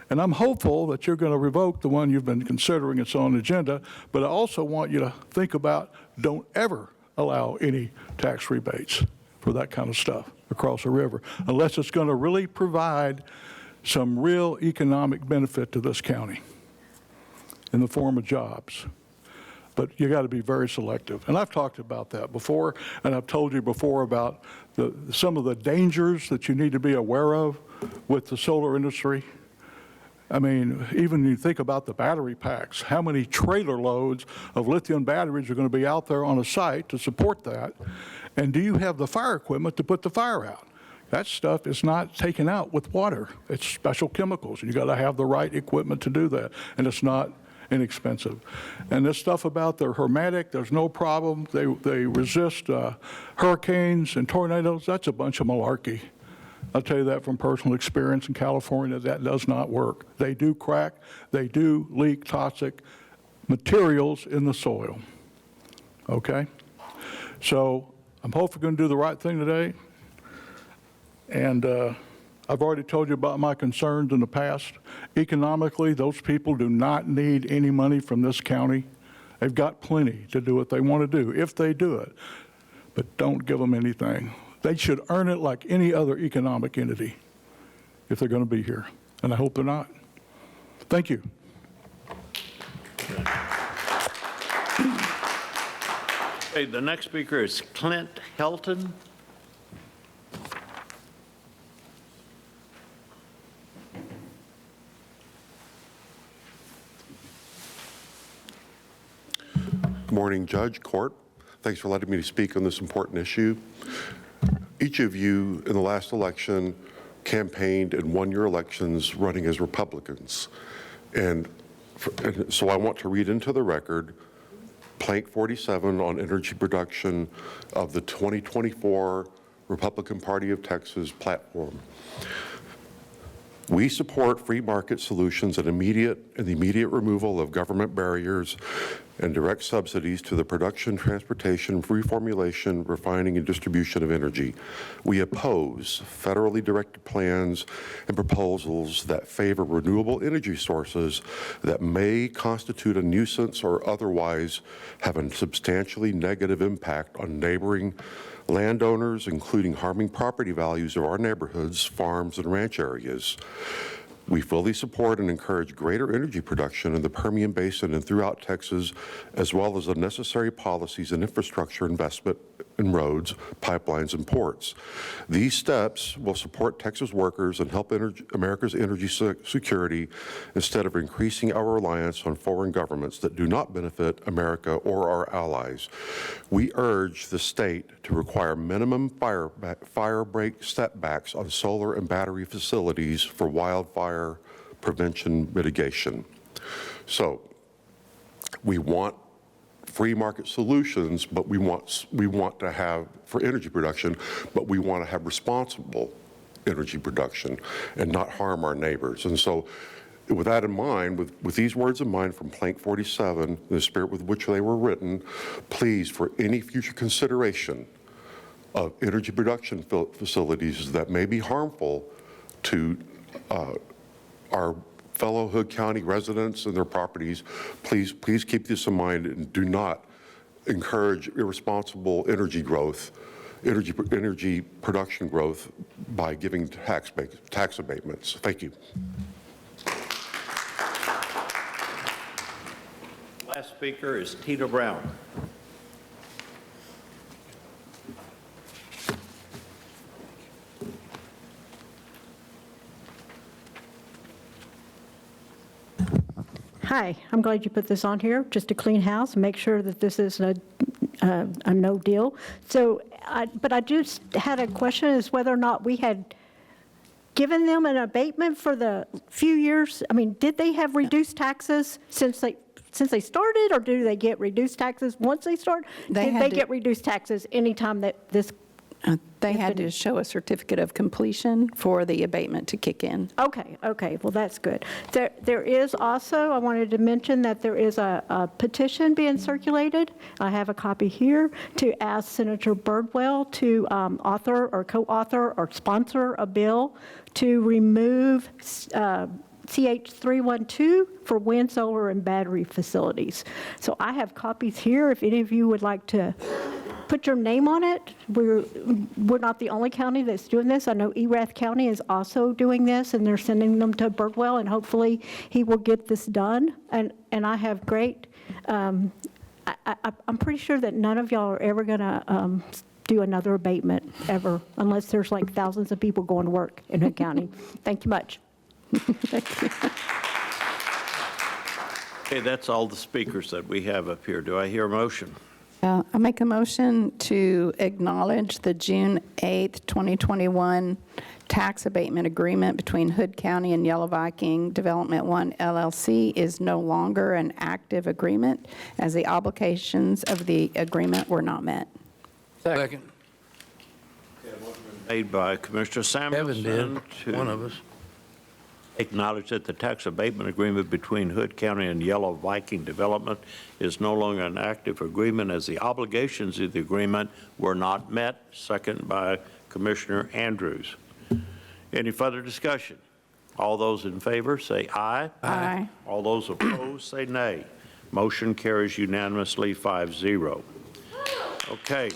And I'm hopeful that you're going to revoke the one you've been considering. It's on the agenda, but I also want you to think about don't ever allow any tax rebates for that kind of stuff across the river, unless it's going to really provide some real economic benefit to this county in the form of jobs. But you got to be very selective. And I've talked about that before, and I've told you before about some of the dangers that you need to be aware of with the solar industry. I mean, even you think about the battery packs, how many trailer loads of lithium batteries are going to be out there on a site to support that? And do you have the fire equipment to put the fire out? That stuff is not taken out with water. It's special chemicals. You got to have the right equipment to do that, and it's not inexpensive. And this stuff about they're hermetic, there's no problem, they resist hurricanes and tornadoes, that's a bunch of malarkey. I'll tell you that from personal experience in California, that does not work. They do crack, they do leak toxic materials in the soil, okay? So I'm hopefully going to do the right thing today. And I've already told you about my concerns in the past. Economically, those people do not need any money from this county. They've got plenty to do what they want to do, if they do it. But don't give them anything. They should earn it like any other economic entity if they're going to be here. And I hope they're not. Thank you. Okay, the next speaker is Clint Helton. Good morning, Judge, Court. Thanks for letting me speak on this important issue. Each of you in the last election campaigned and won your elections running as Republicans. And so I want to read into the record Plank 47 on energy production of the 2024 Republican Party of Texas platform. We support free market solutions and the immediate removal of government barriers and direct subsidies to the production, transportation, reformulation, refining, and distribution of energy. We oppose federally directed plans and proposals that favor renewable energy sources that may constitute a nuisance or otherwise have a substantially negative impact on neighboring landowners, including harming property values of our neighborhoods, farms, and ranch areas. We fully support and encourage greater energy production in the Permian Basin and throughout Texas, as well as the necessary policies and infrastructure investment in roads, pipelines, and ports. These steps will support Texas workers and help America's energy security instead of increasing our reliance on foreign governments that do not benefit America or our allies. We urge the state to require minimum fire break setbacks on solar and battery facilities for wildfire prevention mitigation. So we want free market solutions, but we want to have, for energy production, but we want to have responsible energy production and not harm our neighbors. And so with that in mind, with these words in mind from Plank 47, the spirit with which they were written, please, for any future consideration of energy production facilities that may be harmful to our fellow Hood County residents and their properties, please keep this in mind and do not encourage irresponsible energy growth, energy production growth by giving tax abatements. Thank you. Last speaker is Tina Brown. Hi, I'm glad you put this on here, just to clean house and make sure that this is a no deal. So, but I just had a question as whether or not we had given them an abatement for the few years. I mean, did they have reduced taxes since since they started, or do they get reduced taxes once they start? They Do they get reduced taxes anytime that this? They had to show a certificate of completion for the abatement to kick in. Okay, well, that's good. There is also, I wanted to mention that there is a petition being circulated. I have a copy here to ask Senator Birdwell to author or co-author or sponsor a bill to remove CH312 for wind, solar, and battery facilities. So I have copies here if any of you would like to put your name on it. We're not the only county that's doing this. I know Erath County is also doing this, and they're sending them to Birdwell, and hopefully he will get this done. And I have great, I'm pretty sure that none of y'all are ever gonna do another abatement ever, unless there's like thousands of people going to work in Hood County. Thank you much. Thank you. Okay, that's all the speakers that we have up here. Do I hear a motion? I make a motion to acknowledge the June 8th, 2021 tax abatement agreement between Hood County and Yellow Viking Development 1 LLC is no longer an active agreement, as the obligations of the agreement were not met. Second. Made by Commissioner Samuelson. Kevin did, one of us. Acknowledge that the tax abatement agreement between Hood County and Yellow Viking Development is no longer an active agreement, as the obligations of the agreement were not met. Second by Commissioner Andrews. Any further discussion? All those in favor say aye. Aye. All those opposed say nay. Motion carries unanimously 5-0. Okay.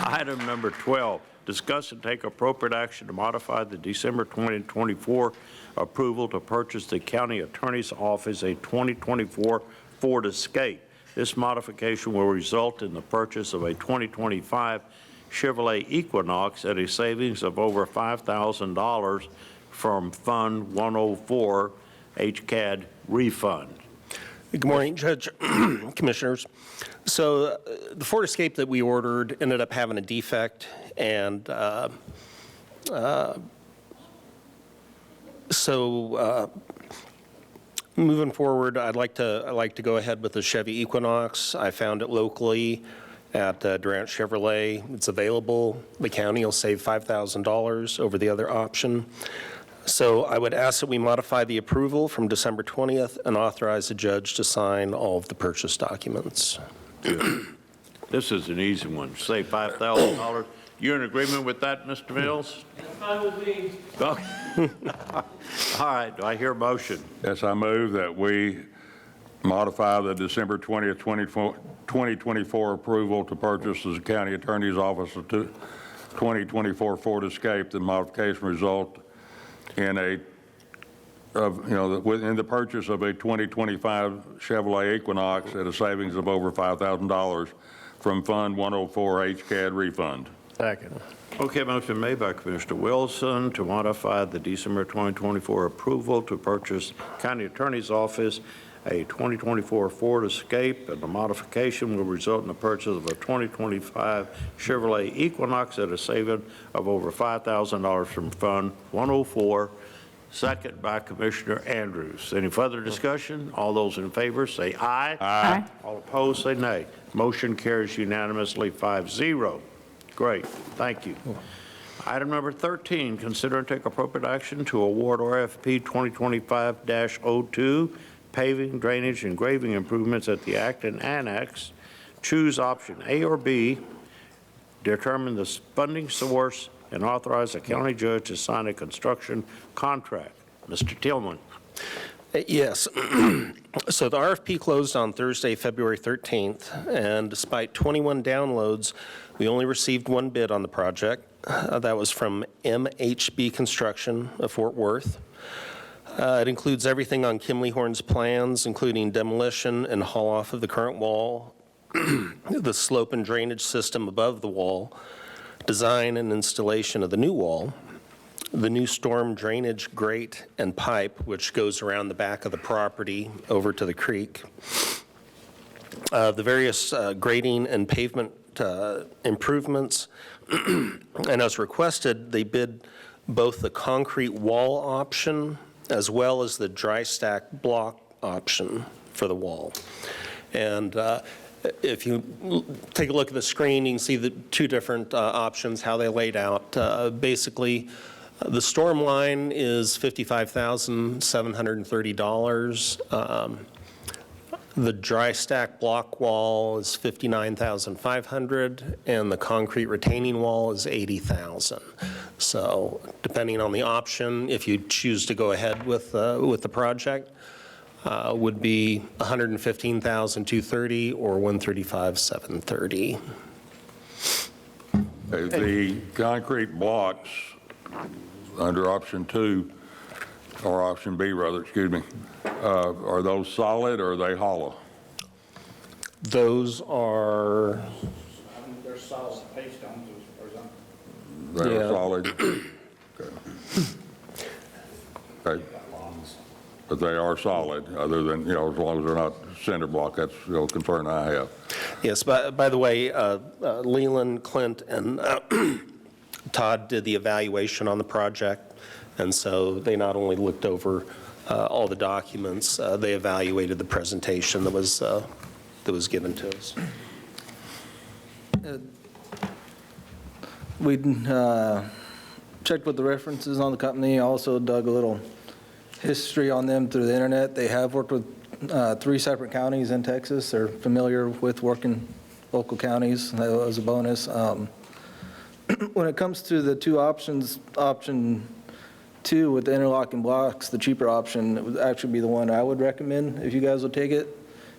Item number 12. Discuss and take appropriate action to modify the December 2024 approval to purchase the county attorney's office a 2024 Ford Escape. This modification will result in the purchase of a 2025 Chevrolet Equinox at a savings of over $5,000 from Fund 104 HCAD refund. Good morning, Judge, Commissioners. So the Ford Escape that we ordered ended up having a defect, and moving forward, I'd like to go ahead with the Chevy Equinox. I found it locally at Durant Chevrolet. It's available. The county will save $5,000 over the other option. So I would ask that we modify the approval from December 20th and authorize the judge to sign all of the purchase documents. This is an easy one. Save $5,000. You're in agreement with that, Mr. Mills? Fine with me. Okay. All right. Do I hear a motion? Yes, I move that we modify the December 20th, 2024 approval to purchase the county attorney's office of 2024 Ford Escape. The modification result in within the purchase of a 2025 Chevrolet Equinox at a savings of over $5,000 from Fund 104 HCAD refund. Second. Okay, motion made by Commissioner Wilson to modify the December 2024 approval to purchase county attorney's office a 2024 Ford Escape, and the modification will result in the purchase of a 2025 Chevrolet Equinox at a saving of over $5,000 from Fund 104. Second by Commissioner Andrews. Any further discussion? All those in favor say aye. Aye. All opposed say nay. Motion carries unanimously 5-0. Great, thank you. Item number 13, consider and take appropriate action to award RFP 2025-02, paving, drainage, and grading improvements at the Acton Annex. Choose option A or B, determine the funding source, and authorize the county judge to sign a construction contract. Mr. Tillman. Yes. So the RFP closed on Thursday, February 13th, and despite 21 downloads, we only received one bid on the project. That was from MHB Construction of Fort Worth. It includes everything on Kimley Horn's plans, including demolition and haul off of the current wall, the slope and drainage system above the wall, design and installation of the new wall, the new storm drainage grate and pipe, which goes around the back of the property over to the creek, the various grading and pavement improvements, and as requested, they bid both the concrete wall option as well as the dry stack block option for the wall. And if you take a look at the screen, you can see the two different options, how they laid out. Basically, the storm line is $55,730. The dry stack block wall is $59,500, and the concrete retaining wall is $80,000. So depending on the option, if you choose to go ahead with the project, would be $115,230 or $135,730. The concrete blocks under option 2, or option B rather, excuse me, are those solid or are they hollow? Those are... They're solid paste stones or something. They're solid? Okay. But they are solid, other than, as long as they're not cinder block. That's the concern I have. Yes, by the way, Leland, Clint, and Todd did the evaluation on the project, and so they not only looked over all the documents, they evaluated the presentation that was given to us. We checked with the references on the company, also dug a little history on them through the internet. They have worked with 3 separate counties in Texas. They're familiar with working local counties. That was a bonus. When it comes to the 2 options, option 2 with the interlocking blocks, the cheaper option, it would actually be the one I would recommend if you guys will take it,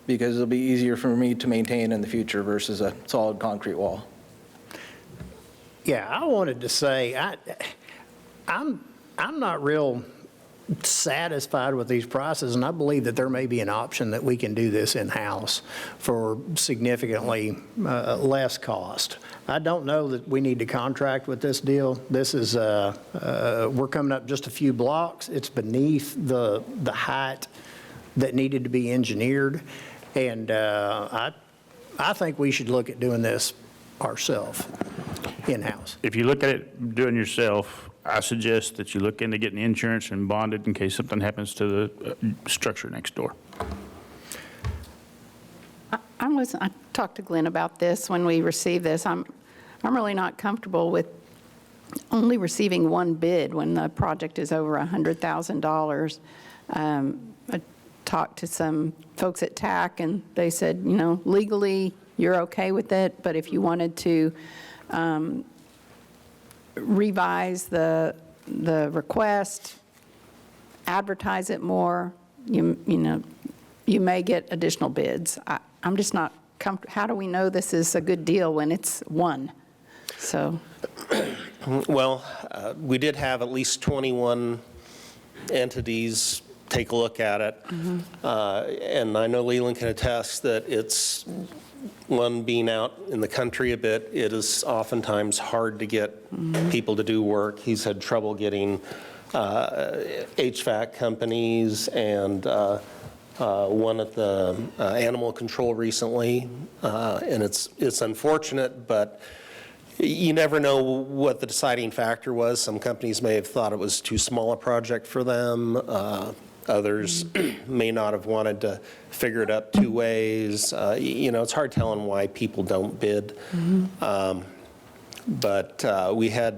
because it'll be easier for me to maintain in the future versus a solid concrete wall. Yeah, I wanted to say, I'm not real satisfied with these prices, and I believe that there may be an option that we can do this in-house for significantly less cost. I don't know that we need to contract with this deal. This is, we're coming up just a few blocks. It's beneath the height that needed to be engineered, and I think we should look at doing this ourselves, in-house. If you look at it doing yourself, I suggest that you look into getting insurance and bonded in case something happens to the structure next door. I talked to Glenn about this when we received this. I'm really not comfortable with only receiving one bid when the project is over $100,000. I talked to some folks at TAC, and they said, legally you're okay with it, but if you wanted to revise the request, advertise it more, you may get additional bids. I'm just not comfortable. How do we know this is a good deal when it's one? So. Well, we did have at least 21 entities take a look at it. And I know Leland can attest that it's one being out in the country a bit, it is oftentimes hard to get people to do work. He's had trouble getting HVAC companies and one at the animal control recently. And it's unfortunate, but you never know what the deciding factor was. Some companies may have thought it was too small a project for them. Others may not have wanted to figure it up 2 ways. It's hard telling why people don't bid. But we have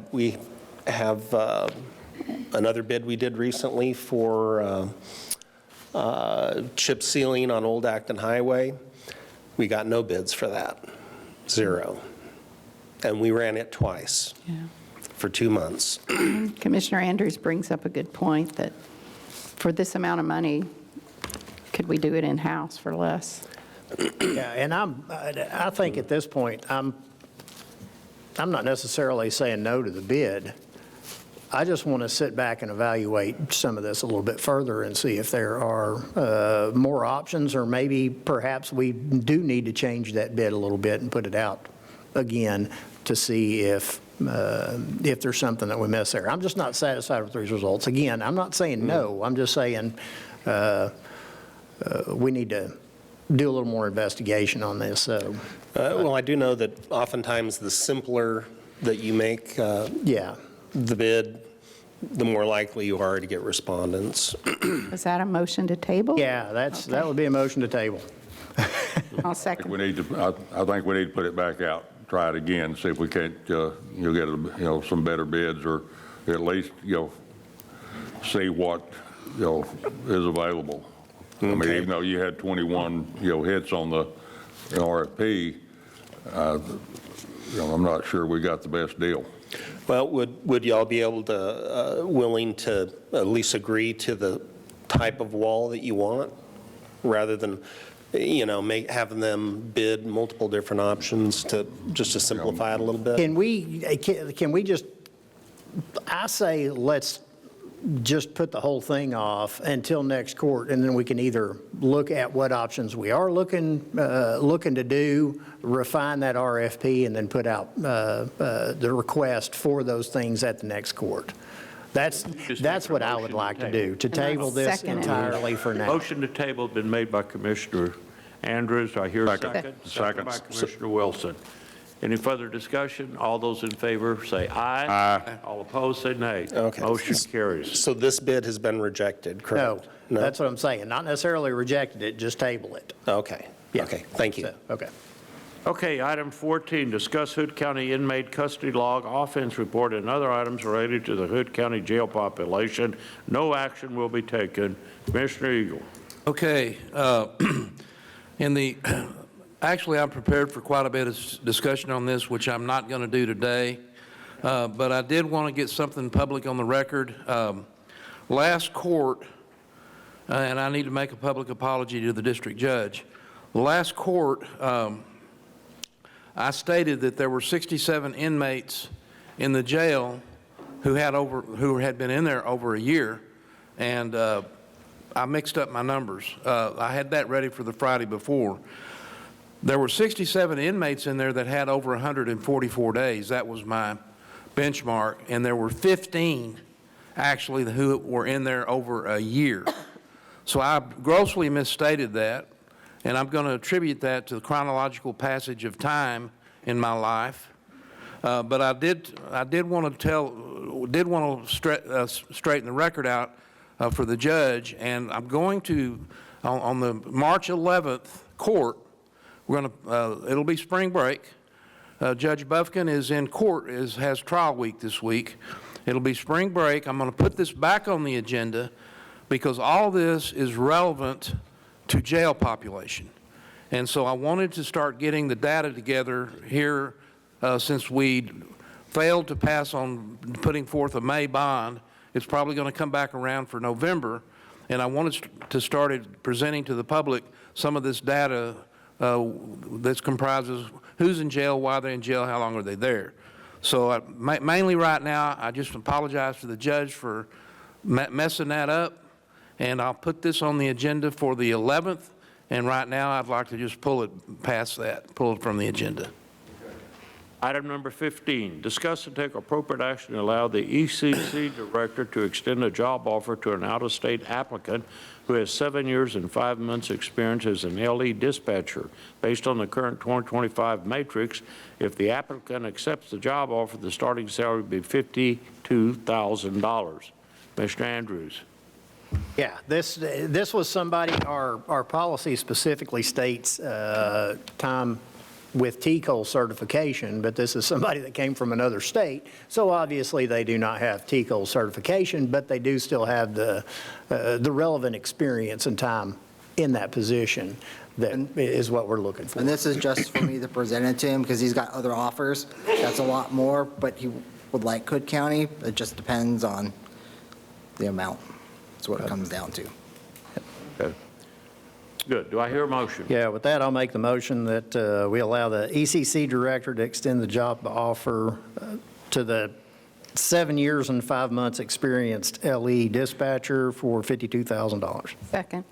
another bid we did recently for chip sealing on Old Acton Highway. We got no bids for that, 0. And we ran it twice for 2 months. Commissioner Andrews brings up a good point that for this amount of money, could we do it in-house for less? Yeah, and I think at this point, I'm not necessarily saying no to the bid. I just want to sit back and evaluate some of this a little bit further and see if there are more options, or maybe perhaps we do need to change that bid a little bit and put it out again to see if there's something that we miss there. I'm just not satisfied with these results. Again, I'm not saying no. I'm just saying we need to do a little more investigation on this. So, well, I do know that oftentimes the simpler that you make the bid, the more likely you are to get respondents. Is that a motion to table? Yeah, that would be a motion to table. I'll second. I think we need to put it back out, try it again, see if we can't, get, some better bids, or at least, see what, is available. I mean, even though you had 21, hits on the RFP, I'm not sure we got the best deal. Well, would y'all be able to, willing to at least agree to the type of wall that you want, rather than, having them bid multiple different options just to simplify it a little bit? Can we just, I say let's just put the whole thing off until next court, and then we can either look at what options we are looking to do, refine that RFP, and then put out the request for those things at the next court. That's what I would like to do, to table this entirely for now. Motion to table has been made by Commissioner Andrews. Do I hear a second? Second by Commissioner Wilson. Any further discussion? All those in favor say aye. Aye. All opposed say nay. Okay. Motion carries. So this bid has been rejected, correct? No, that's what I'm saying. Not necessarily rejected it, just table it. Okay. Yeah. Okay, thank you. So, okay. Okay, item 14, discuss Hood County inmate custody log, offense report, and other items related to the Hood County jail population. No action will be taken. Commissioner Eagle. Okay. Actually, I'm prepared for quite a bit of discussion on this, which I'm not going to do today. But I did want to get something public on the record. Last court, and I need to make a public apology to the district judge. Last court, I stated that there were 67 inmates in the jail who had been in there over a year, and I mixed up my numbers. I had that ready for the Friday before. There were 67 inmates in there that had over 144 days. That was my benchmark, and there were 15 actually who were in there over a year. So I grossly misstated that, and I'm going to attribute that to the chronological passage of time in my life. But I did want to straighten the record out for the judge, and I'm going to on the March 11th court. We're going to. It'll be spring break. Judge Bufkin is in court. Has trial week this week. It'll be spring break. I'm going to put this back on the agenda because all this is relevant to jail population. And so I wanted to start getting the data together here since we failed to pass on putting forth a May bond. It's probably going to come back around for November. And I wanted to start presenting to the public some of this data that comprises who's in jail, why they're in jail, how long are they there. So mainly right now, I just apologize to the judge for messing that up. And I'll put this on the agenda for the 11th. And right now, I'd like to just pull it past that, pull it from the agenda. Item number 15, discuss and take appropriate action to allow the ECC director to extend a job offer to an out-of-state applicant who has 7 years and 5 months experience as an LE dispatcher. Based on the current 2025 matrix, if the applicant accepts the job offer, the starting salary would be $52,000. Mr. Andrews. Yeah, this was somebody, our policy specifically states time with TCOL certification, but this is somebody that came from another state, so obviously they do not have TCOL certification, but they do still have the relevant experience and time in that position. That is what we're looking for. And this is just for me to present it to him because he's got other offers. That's a lot more, but he would like Hood County. It just depends on the amount. That's what it comes down to. Okay. Good. Do I hear a motion? Yeah, with that, I'll make the motion that we allow the ECC director to extend the job offer to the 7 years and 5 months experienced LE dispatcher for $52,000. Second.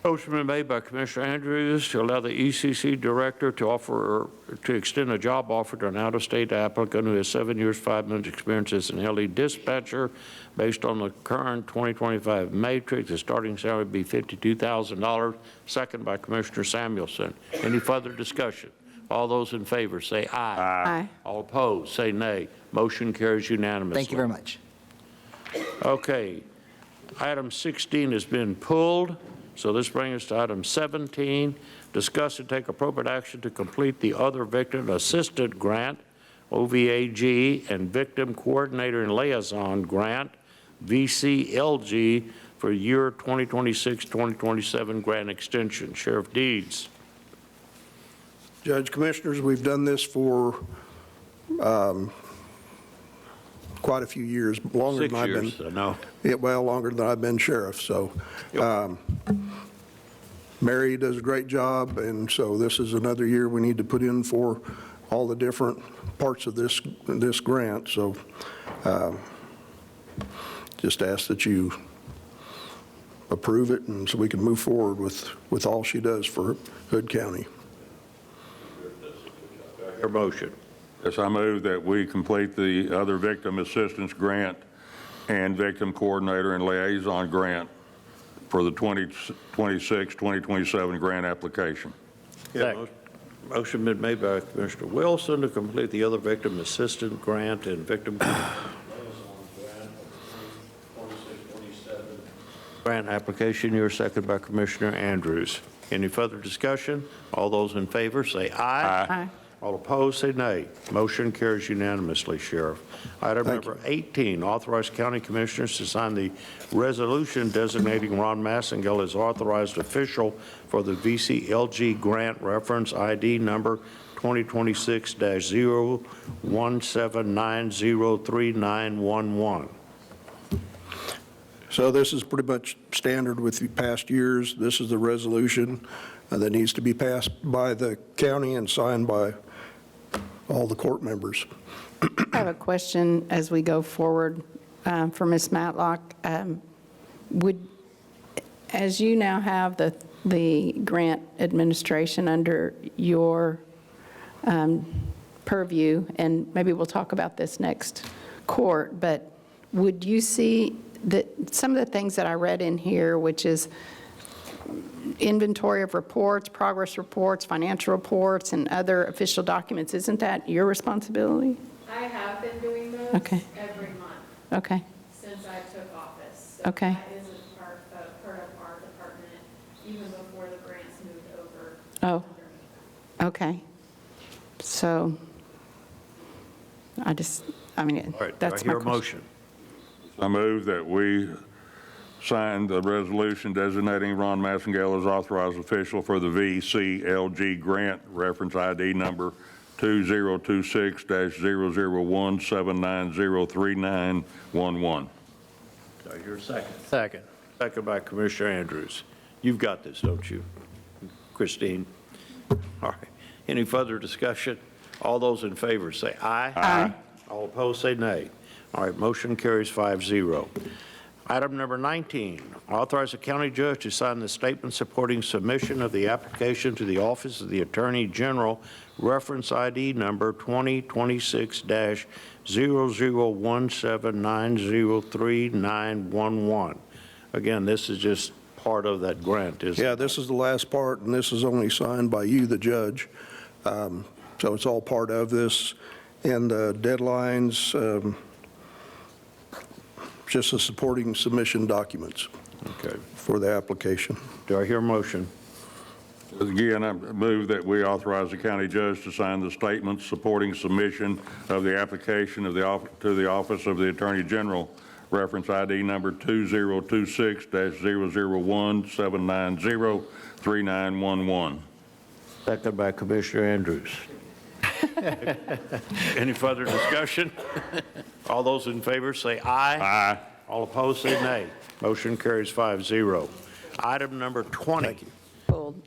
Motion been made by Commissioner Andrews to allow the ECC director to extend a job offer to an out-of-state applicant who has 7 years, 5 months experience as an LE dispatcher. Based on the current 2025 matrix, the starting salary would be $52,000. Second by Commissioner Samuelson. Any further discussion? All those in favor say aye. Aye. All opposed say nay. Motion carries unanimously. Thank you very much. Okay. Item 16 has been pulled, so this brings us to item 17. Discuss and take appropriate action to complete the Other Victim Assistant Grant, OVAG, and Victim Coordinator and Liaison Grant, VCLG, for year 2026-2027 grant extension. Sheriff Deeds. Judge, Commissioners, we've done this for quite a few years, longer than I've been. 6 years, I know. Yeah, well, longer than I've been sheriff, so. Mary does a great job, and so this is another year we need to put in for all the different parts of this grant, so just ask that you approve it, and so we can move forward with all she does for Hood County. Your motion. Yes, I move that we complete the Other Victim Assistance Grant and Victim Coordinator and Liaison Grant for the 2026-2027 grant application. Motion been made by Commissioner Wilson to complete the Other Victim Assistance Grant and Victim grant application. Your second by Commissioner Andrews. Any further discussion? All those in favor say aye. Aye. All opposed say nay. Motion carries unanimously, Sheriff. Item number 18, authorize county commissioners to sign the resolution designating Ron Massengale as authorized official for the VCLG grant reference ID number 2026-017903911. So this is pretty much standard with the past years. This is the resolution that needs to be passed by the county and signed by all the court members. I have a question as we go forward for Ms. Matlock. As you now have the grant administration under your purview, and maybe we'll talk about this next court, but would you see that some of the things that I read in here, which is inventory of reports, progress reports, financial reports, and other official documents, isn't that your responsibility? I have been doing those Okay. every month Okay. since I took office. So Okay. that isn't part of our department, even before the grants moved over. Oh, okay. So, I mean, All right, that's do I my hear a question. motion? I move that we sign the resolution designating Ron Massengale as authorized official for the VCLG grant, reference ID number 2026-00179039111. Do I hear a second? Second. Second by Commissioner Andrews. You've got this, don't you, Christine? All right. Any further discussion? All those in favor say aye. Aye. All opposed say nay. All right, motion carries 5-0. Item number 19, authorize the county judge to sign the statement supporting submission of the application to the Office of the Attorney General, reference ID number 2026-0017903911. Again, this is just part of that grant, isn't it? Yeah, this is the last part, and this is only signed by you, the judge. So it's all part of this. And deadlines, just the supporting submission documents Okay. for the application. Do I hear a motion? Again, I move that we authorize the county judge to sign the statement supporting submission of the application to the Office of the Attorney General, reference ID number 2026-00179039111. Second by Commissioner Andrews. Any further discussion? All those in favor say aye. Aye. All opposed say nay. Motion carries 5-0. Item number 20. Pulled.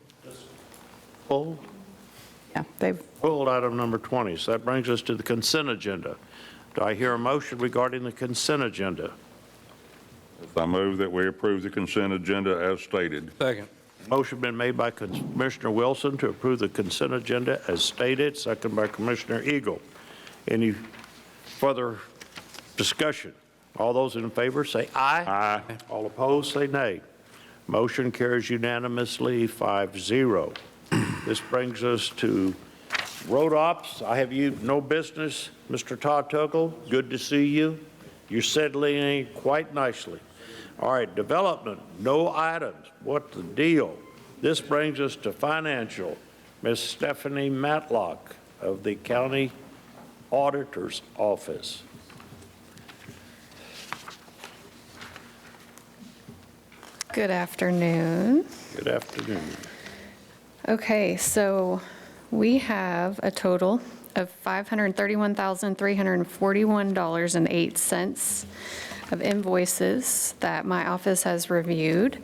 Pulled? Yeah, they've Pulled item number 20. So that brings us to the consent agenda. Do I hear a motion regarding the consent agenda? I move that we approve the consent agenda as stated. Second. Motion been made by Commissioner Wilson to approve the consent agenda as stated, second by Commissioner Eagle. Any further discussion? All those in favor say aye. Aye. All opposed say nay. Motion carries unanimously 5-0. This brings us to road ops. I have you no business. Mr. Todd Tuggle, good to see you. You're settling in quite nicely. All right, development, no items. What the deal? This brings us to financial. Ms. Stephanie Matlock of the County Auditor's Office. Good afternoon. Good afternoon. Okay, so we have a total of $531,341.08 of invoices that my office has reviewed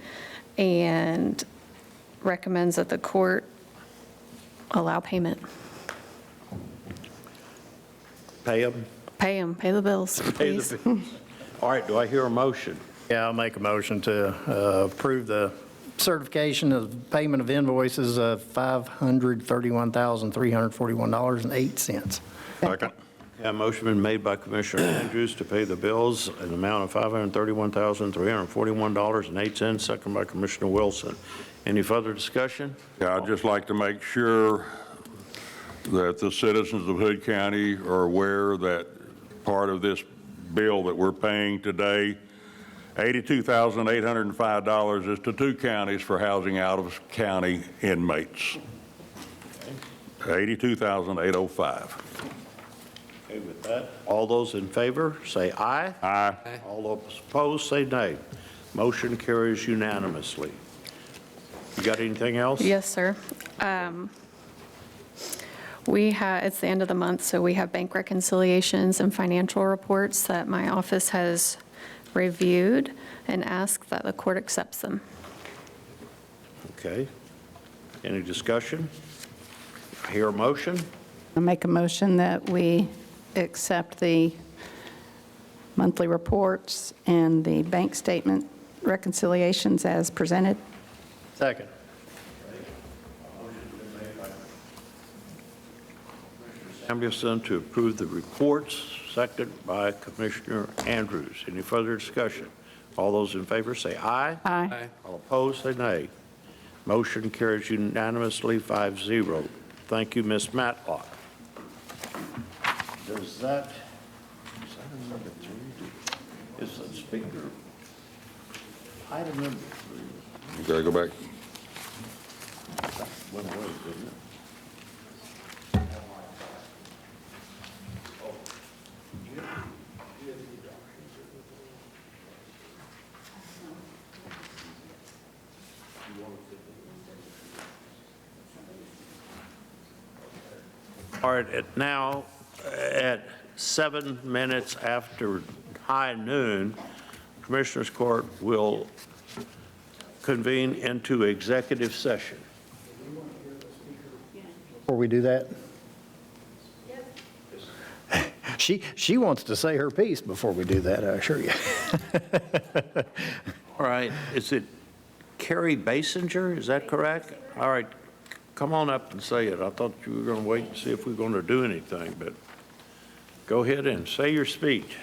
and recommends that the court allow payment. Pay them? Pay them, pay the bills, Pay please. the bills. All right, do I hear a motion? Yeah, I'll make a motion to approve the certification of payment of invoices of $531,341.08. Second. Yeah, motion been made by Commissioner Andrews to pay the bills in the amount of $531,341.08, second by Commissioner Wilson. Any further discussion? Yeah, I'd just like to make sure that the citizens of Hood County are aware that part of this bill that we're paying today, $82,805 is to 2 counties for housing out-of-county inmates. $82,805. Okay, with that, all those in favor, say aye. Aye. All those opposed, say nay. Motion carries unanimously. You got anything else? Yes, sir. It's the end of the month, so we have bank reconciliations and financial reports that my office has reviewed and ask that the court accepts them. Okay. Any discussion? Hear a motion? I make a motion that we accept the monthly reports and the bank statement reconciliations as presented. Second. Samuelson to approve the reports, second by Commissioner Andrews. Any further discussion? All those in favor say aye. Aye. All opposed, say nay. Motion carries unanimously 5-0. Thank you, Ms. Matlock. Is that number 3? Is the speaker? Item number 3. You gotta go back. Went away, didn't it? All right, now at 7 minutes after high noon, Commissioners Court will convene into executive session. Before we do that? She wants to say her piece before we do that, I assure you. All right, is it Carrie Basinger, is that correct? All right, come on up and say it. I thought you were going to wait and see if we were going to do anything, but go ahead and say your speech.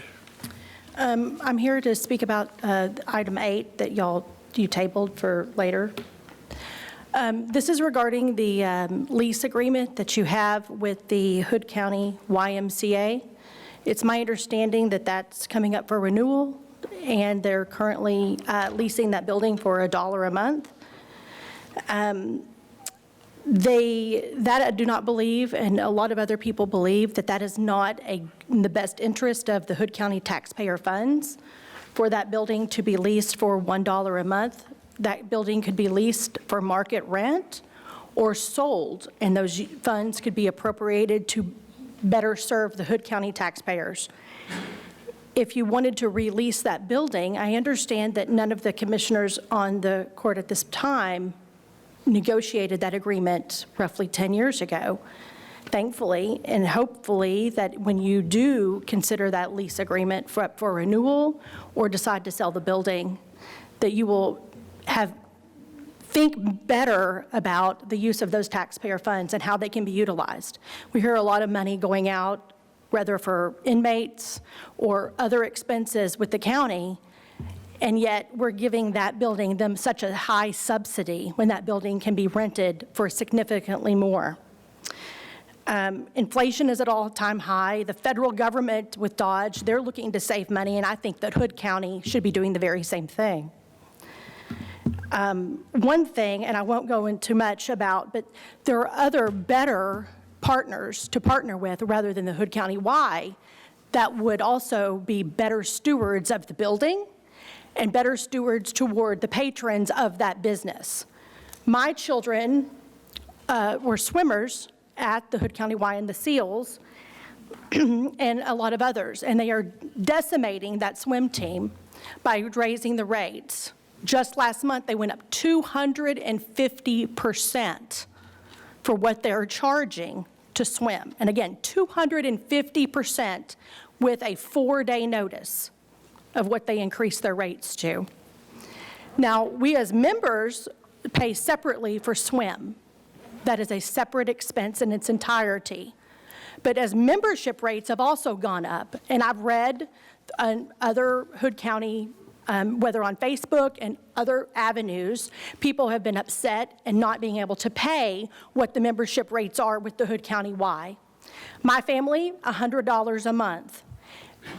I'm here to speak about item 8 that you tabled for later. This is regarding the lease agreement that you have with the Hood County YMCA. It's my understanding that that's coming up for renewal, and they're currently leasing that building for $1 a month. That I do not believe, and a lot of other people believe, that is not in the best interest of the Hood County taxpayer funds for that building to be leased for $1 a month. That building could be leased for market rent or sold, and those funds could be appropriated to better serve the Hood County taxpayers. If you wanted to release that building, I understand that none of the commissioners on the court at this time negotiated that agreement roughly 10 years ago. Thankfully and hopefully that when you do consider that lease agreement for renewal or decide to sell the building, that you will think better about the use of those taxpayer funds and how they can be utilized. We hear a lot of money going out, whether for inmates or other expenses with the county, and yet we're giving that building them such a high subsidy when that building can be rented for significantly more. Inflation is at all-time high. The federal government with Dodge, they're looking to save money, and I think that Hood County should be doing the very same thing. One thing, and I won't go into much about, but there are other better partners to partner with rather than the Hood County Y that would also be better stewards of the building and better stewards toward the patrons of that business. My children were swimmers at the Hood County Y and the SEALs and a lot of others, and they are decimating that swim team by raising the rates. Just last month, they went up 250% for what they're charging to swim. And again, 250% with a 4-day notice of what they increased their rates to. Now, we as members pay separately for swim. That is a separate expense in its entirety. But as membership rates have also gone up, and I've read other Hood County, whether on Facebook and other avenues, people have been upset and not being able to pay what the membership rates are with the Hood County Y. My family, $100 a month.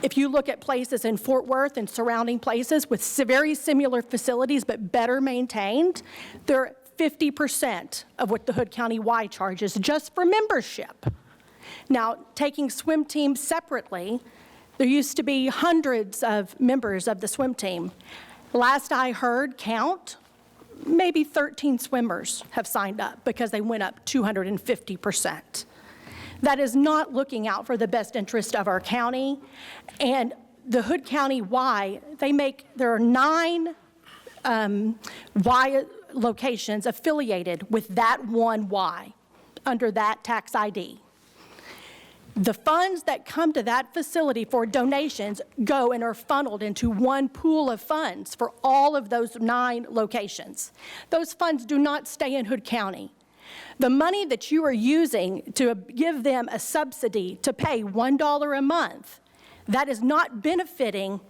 If you look at places in Fort Worth and surrounding places with very similar facilities but better maintained, they're 50% of what the Hood County Y charges just for membership. Now, taking swim teams separately, there used to be hundreds of members of the swim team. Last I heard count, maybe 13 swimmers have signed up because they went up 250%. That is not looking out for the best interest of our county. And the Hood County Y, there are 9 Y locations affiliated with that one Y under that tax ID. The funds that come to that facility for donations go and are funneled into one pool of funds for all of those 9 locations. Those funds do not stay in Hood County. The money that you are using to give them a subsidy to pay $1 a month, that is not benefiting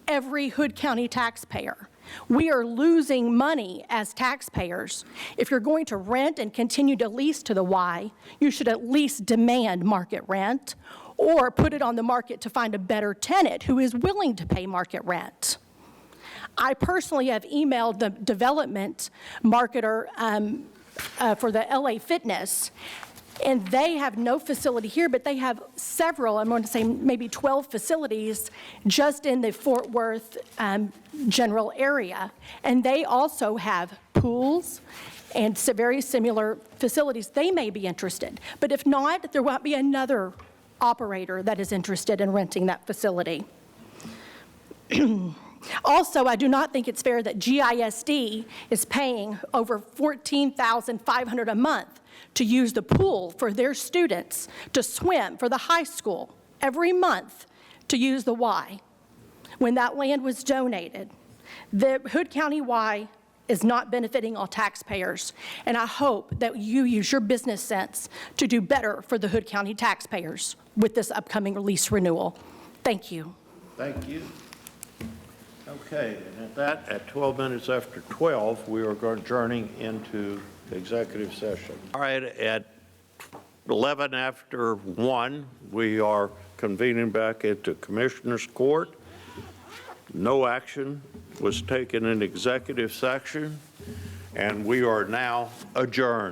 every Hood County taxpayer. We are losing money as taxpayers. If you're going to rent and continue to lease to the Y, you should at least demand market rent or put it on the market to find a better tenant who is willing to pay market rent. I personally have emailed the development marketer for the LA Fitness, and they have no facility here, but they have several, I'm going to say maybe 12 facilities just in the Fort Worth general area. And they also have pools and very similar facilities. They may be interested. But if not, there won't be another operator that is interested in renting that facility. Also, I do not think it's fair that GISD is paying over $14,500 a month to use the pool for their students to swim for the high school every month to use the Y when that land was donated. The Hood County Y is not benefiting all taxpayers, and I hope that you use your business sense to do better for the Hood County taxpayers with this upcoming lease renewal. Thank you. Thank you. Okay, and at 12 minutes after 12, we are adjourning into executive session. All right, at 11 after 1, we are convening back into Commissioners Court. No action was taken in executive session, and we are now adjourned.